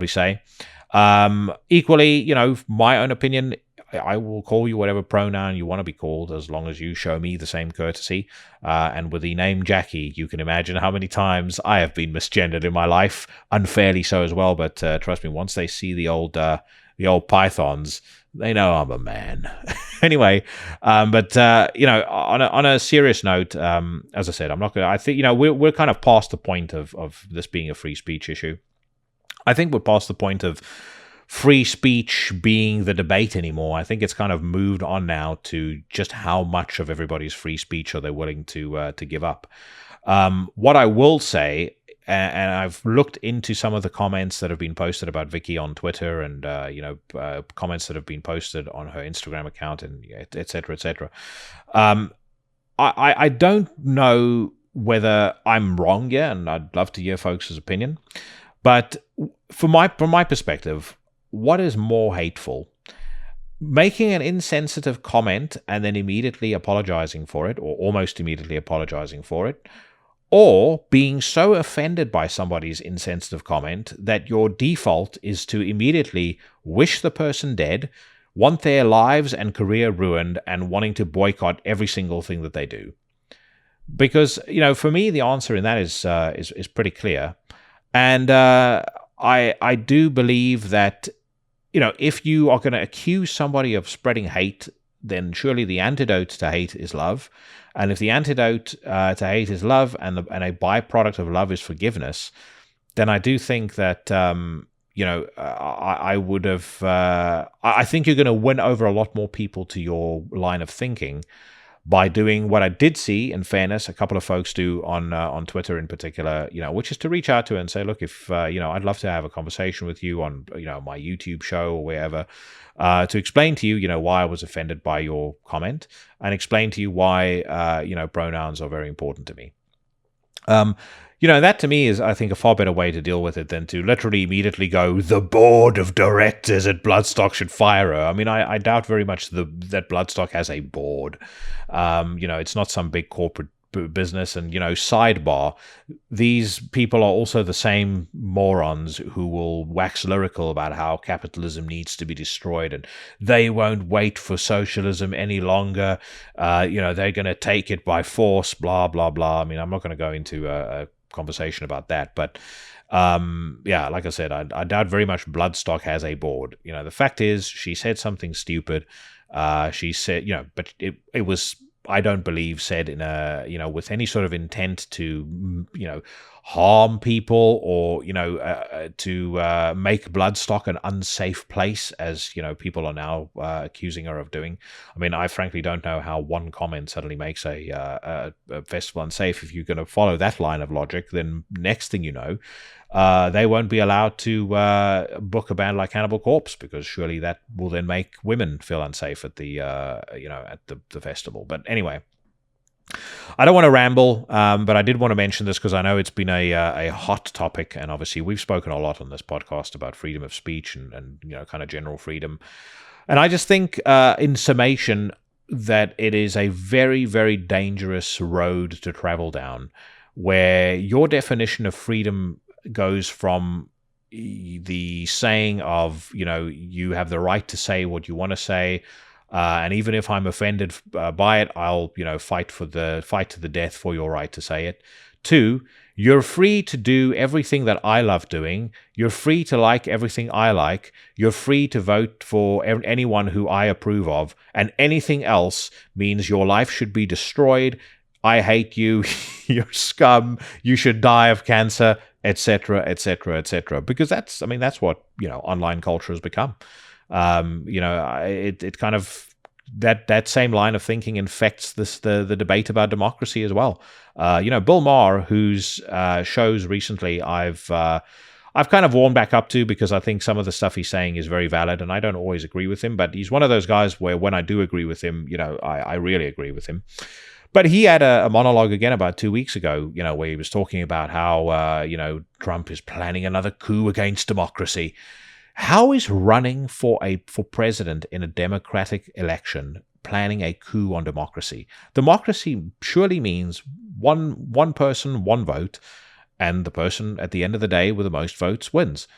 say. Equally, my own opinion, I will call you whatever pronoun you want to be called, as long as you show me the same courtesy. And with the name Jackie, you can imagine how many times I have been misgendered in my life, unfairly so as well. But trust me, once they see the old pythons, they know I'm a man. Anyway, but on a serious note, as I said, I'm not going to. I think we're kind of past the point of this being a free speech issue. I think we're past the point of free speech being the debate anymore. I think it's kind of moved on now to just how much of everybody's free speech are they willing to give up. What I will say, and I've looked into some of the comments that have been posted about Vicky on Twitter, and comments that have been posted on her Instagram account, and et cetera, et cetera. I don't know whether I'm wrong yet, and I'd love to hear folks' opinion. But from my perspective, what is more hateful? Making an insensitive comment and then immediately apologizing for it, or almost immediately apologizing for it, or being so offended by somebody's insensitive comment that your default is to immediately wish the person dead, want their lives and career ruined, and wanting to boycott every single thing that they do. Because, for me, the answer in that is pretty clear. And I do believe that, if you are going to accuse somebody of spreading hate, then surely the antidote to hate is love. And if the antidote to hate is love, and a byproduct of love is forgiveness, then I do think that, I would have. I think you're going to win over a lot more people to your line of thinking by doing what I did see, in fairness, a couple of folks do on Twitter in particular, which is to reach out to and say, look, if I'd love to have a conversation with you on my YouTube show or wherever, to explain to you why I was offended by your comment, and explain to you why pronouns are very important to me. That to me is, I think, a far better way to deal with it than to literally immediately go, the board of directors at Bloodstock should fire her. I mean, I doubt very much that Bloodstock has a board. It's not some big corporate business. And, sidebar, these people are also the same morons who will wax lyrical about how capitalism needs to be destroyed and they won't wait for socialism any longer. They're going to take it by force, blah, blah, blah. I mean, I'm not going to go into a conversation about that, but like I said, I doubt very much Bloodstock has a board. The fact is, she said something stupid. She said, but it was, I don't believe, said in a, with any sort of intent to, harm people or, to make Bloodstock an unsafe place, as, people are now accusing her of doing. I mean, I frankly don't know how one comment suddenly makes a festival unsafe. If you're going to follow that line of logic, then next thing you know, they won't be allowed to book a band like Cannibal Corpse, because surely that will then make women feel unsafe at the at the festival. But anyway, I don't want to ramble, but I did want to mention this because I know it's been a hot topic, and obviously we've spoken a lot on this podcast about freedom of speech and kind of general freedom. And I just think, in summation, that it is a very, very dangerous road to travel down, where your definition of freedom goes from the saying of, you have the right to say what you want to say, and even if I'm offended by it, I'll, fight to the death for your right to say it. 2, you're free to do everything that I love doing. You're free to like everything I like. You're free to vote for anyone who I approve of, and anything else means your life should be destroyed. I hate you. You're scum. You should die of cancer, etc., etc., etc. Because that's what online culture has become. It kind of that same line of thinking infects the debate about democracy as well. Bill Maher, whose shows recently I've kind of warmed back up to, because I think some of the stuff he's saying is very valid, and I don't always agree with him, but he's one of those guys where when I do agree with him, I really agree with him. But he had a monologue again about 2 weeks ago, where he was talking about how, Trump is planning another coup against democracy. How is running for president in a democratic election planning a coup on democracy? Democracy surely means one person, one vote, and the person at the end of the day with the most votes wins.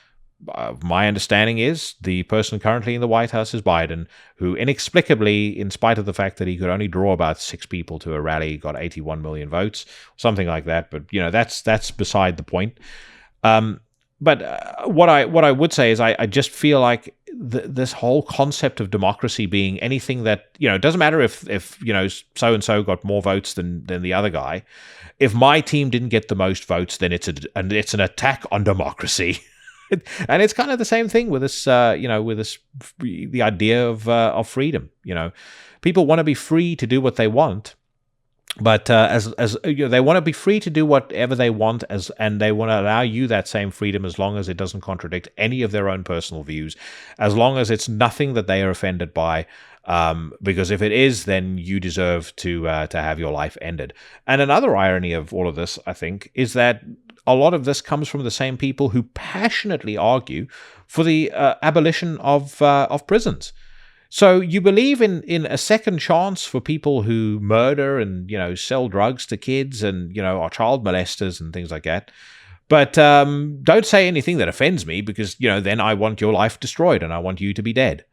My understanding is the person currently in the White House is Biden, who inexplicably, in spite of the fact that he could only draw about 6 people to a rally, got 81 million votes, something like that. But that's beside the point. But what I would say is I just feel like this whole concept of democracy being anything that, it doesn't matter if so and so got more votes than the other guy. If my team didn't get the most votes, then it's an attack on democracy. And it's kind of the same thing with this, the idea of freedom. People want to be free to do what they want, but they want to be free to do whatever they want, and they want to allow you that same freedom as long as it doesn't contradict any of their own personal views, as long as it's nothing that they are offended by. Because if it is, then you deserve to have your life ended. And another irony of all of this, I think, is that a lot of this comes from the same people who passionately argue for the abolition of prisons. So you believe in a second chance for people who murder and sell drugs to kids and are child molesters and things like that. But don't say anything that offends me, because then I want your life destroyed and I want you to be dead.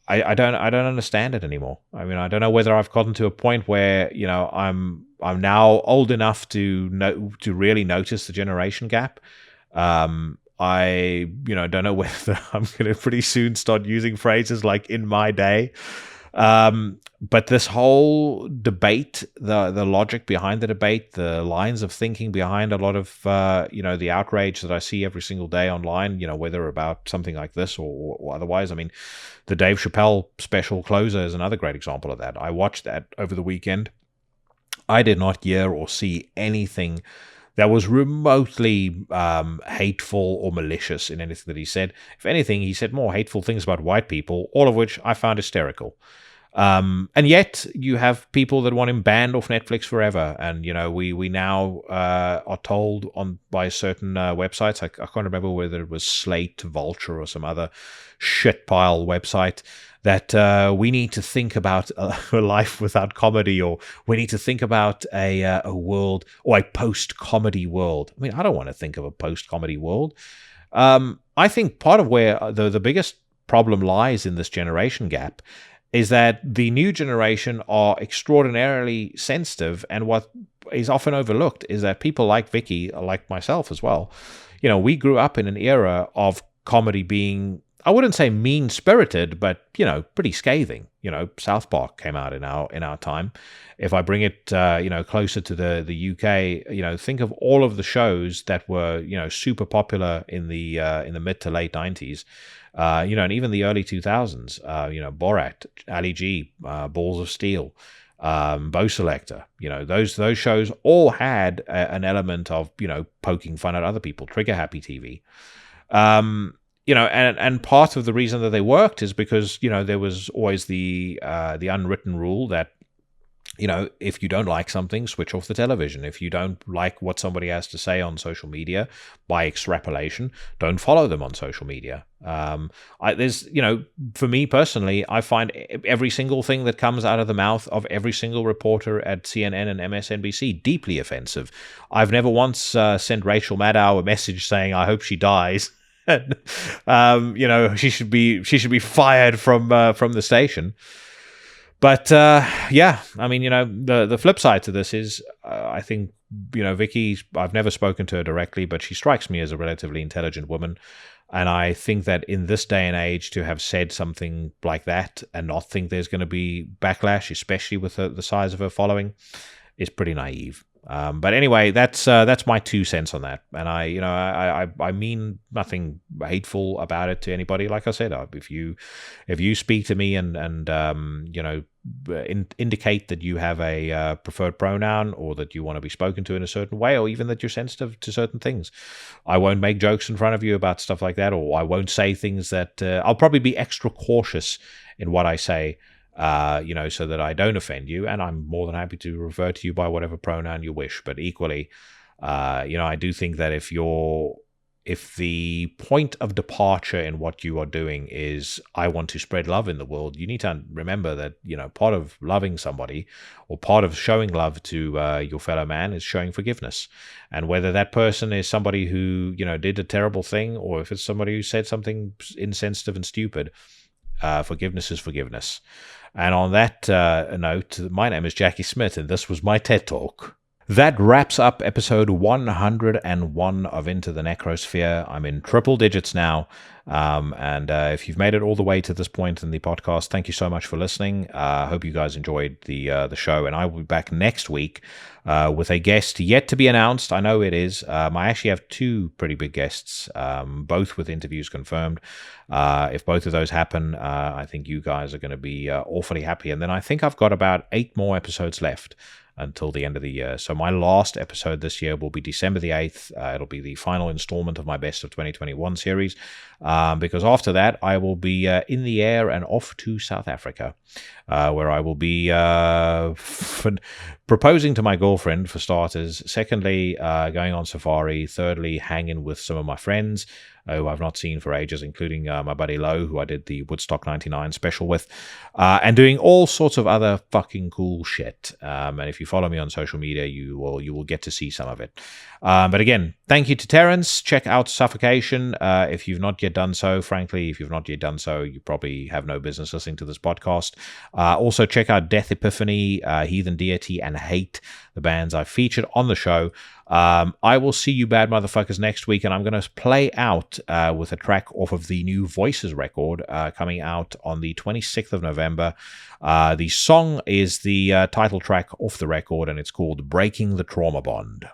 I don't understand it anymore. I mean, I don't know whether I've gotten to a point where I'm now old enough to really notice the generation gap. I don't know whether I'm going to pretty soon start using phrases like "in my day." But this whole debate, the logic behind the debate, the lines of thinking behind a lot of the outrage that I see every single day online, whether about something like this or otherwise. I mean, the Dave Chappelle special Closer is another great example of that. I watched that over the weekend. I did not hear or see anything that was remotely hateful or malicious in anything that he said. If anything, he said more hateful things about white people, all of which I found hysterical. And yet you have people that want him banned off Netflix forever. And, we now are told by certain websites, I can't remember whether it was Slate, Vulture, or some other shit pile website, that we need to think about a life without comedy, or we need to think about a world, or a post-comedy world. I mean, I don't want to think of a post-comedy world. I think part of where the biggest problem lies in this generation gap is that the new generation are extraordinarily sensitive, and what is often overlooked is that people like Vicky, like myself as well, we grew up in an era of comedy being, I wouldn't say mean-spirited, but, pretty scathing. South Park came out in our time. If I bring it, closer to the UK, think of all of the shows that were, super popular in the mid to late 90s. And even the early 2000s, Borat, Ali G, Balls of Steel, Bo Selector, those shows all had an element of, poking fun at other people, trigger happy TV. And part of the reason that they worked is because, there was always the unwritten rule that, if you don't like something, switch off the television. If you don't like what somebody has to say on social media, by extrapolation, don't follow them on social media. For me personally, I find every single thing that comes out of the mouth of every single reporter at CNN and MSNBC deeply offensive. I've never once sent Rachel Maddow a message saying, I hope she dies. She should be fired from the station. But I mean, the flip side to this is, I think, Vicky, I've never spoken to her directly, but she strikes me as a relatively intelligent woman. And I think that in this day and age, to have said something like that and not think there's going to be backlash, especially with the size of her following, is pretty naive. But anyway, that's my 2 cents on that, and I mean nothing hateful about it to anybody. Like I said, if you speak to me and indicate that you have a preferred pronoun, or that you want to be spoken to in a certain way, or even that you're sensitive to certain things, I won't make jokes in front of you about stuff like that, or I won't say things that I'll probably be extra cautious in what I say. So that I don't offend you, and I'm more than happy to refer to you by whatever pronoun you wish. But equally, I do think that if the point of departure in what you are doing is, I want to spread love in the world, you need to remember that, part of loving somebody, or part of showing love to your fellow man, is showing forgiveness. And whether that person is somebody who, did a terrible thing, or if it's somebody who said something insensitive and stupid, forgiveness is forgiveness. And on that note, my name is Jackie Smith, and this was my TED Talk. That wraps up episode 101 of Into the Necrosphere. I'm in triple digits now. And if you've made it all the way to this point in the podcast, thank you so much for listening. I hope you guys enjoyed the show. And I will be back next week with a guest yet to be announced. I know it is. I actually have two pretty big guests, both with interviews confirmed. If both of those happen, I think you guys are going to be awfully happy. And then I think I've got about 8 more episodes left until the end of the year. So my last episode this year will be December the 8th. It'll be the final installment of my Best of 2021 series, because after that, I will be in the air and off to South Africa, where I will be proposing to my girlfriend, for starters. Secondly, going on safari. Thirdly, hanging with some of my friends who I've not seen for ages, including my buddy Lo, who I did the Woodstock 99 special with, and doing all sorts of other fucking cool shit. And if you follow me on social media, you will get to see some of it. But again, thank you to Terrance. Check out Suffocation if you've not yet done so. Frankly, if you've not yet done so, you probably have no business listening to this podcast. Also, check out Death, Epiphany, Heathen Deity, and Hate, the bands I featured on the show. I will see you bad motherfuckers next week, and I'm going to play out with a track off of the new Voices record coming out on the 26th of November. The song is the title track off the record, and it's called Breaking the Trauma Bond.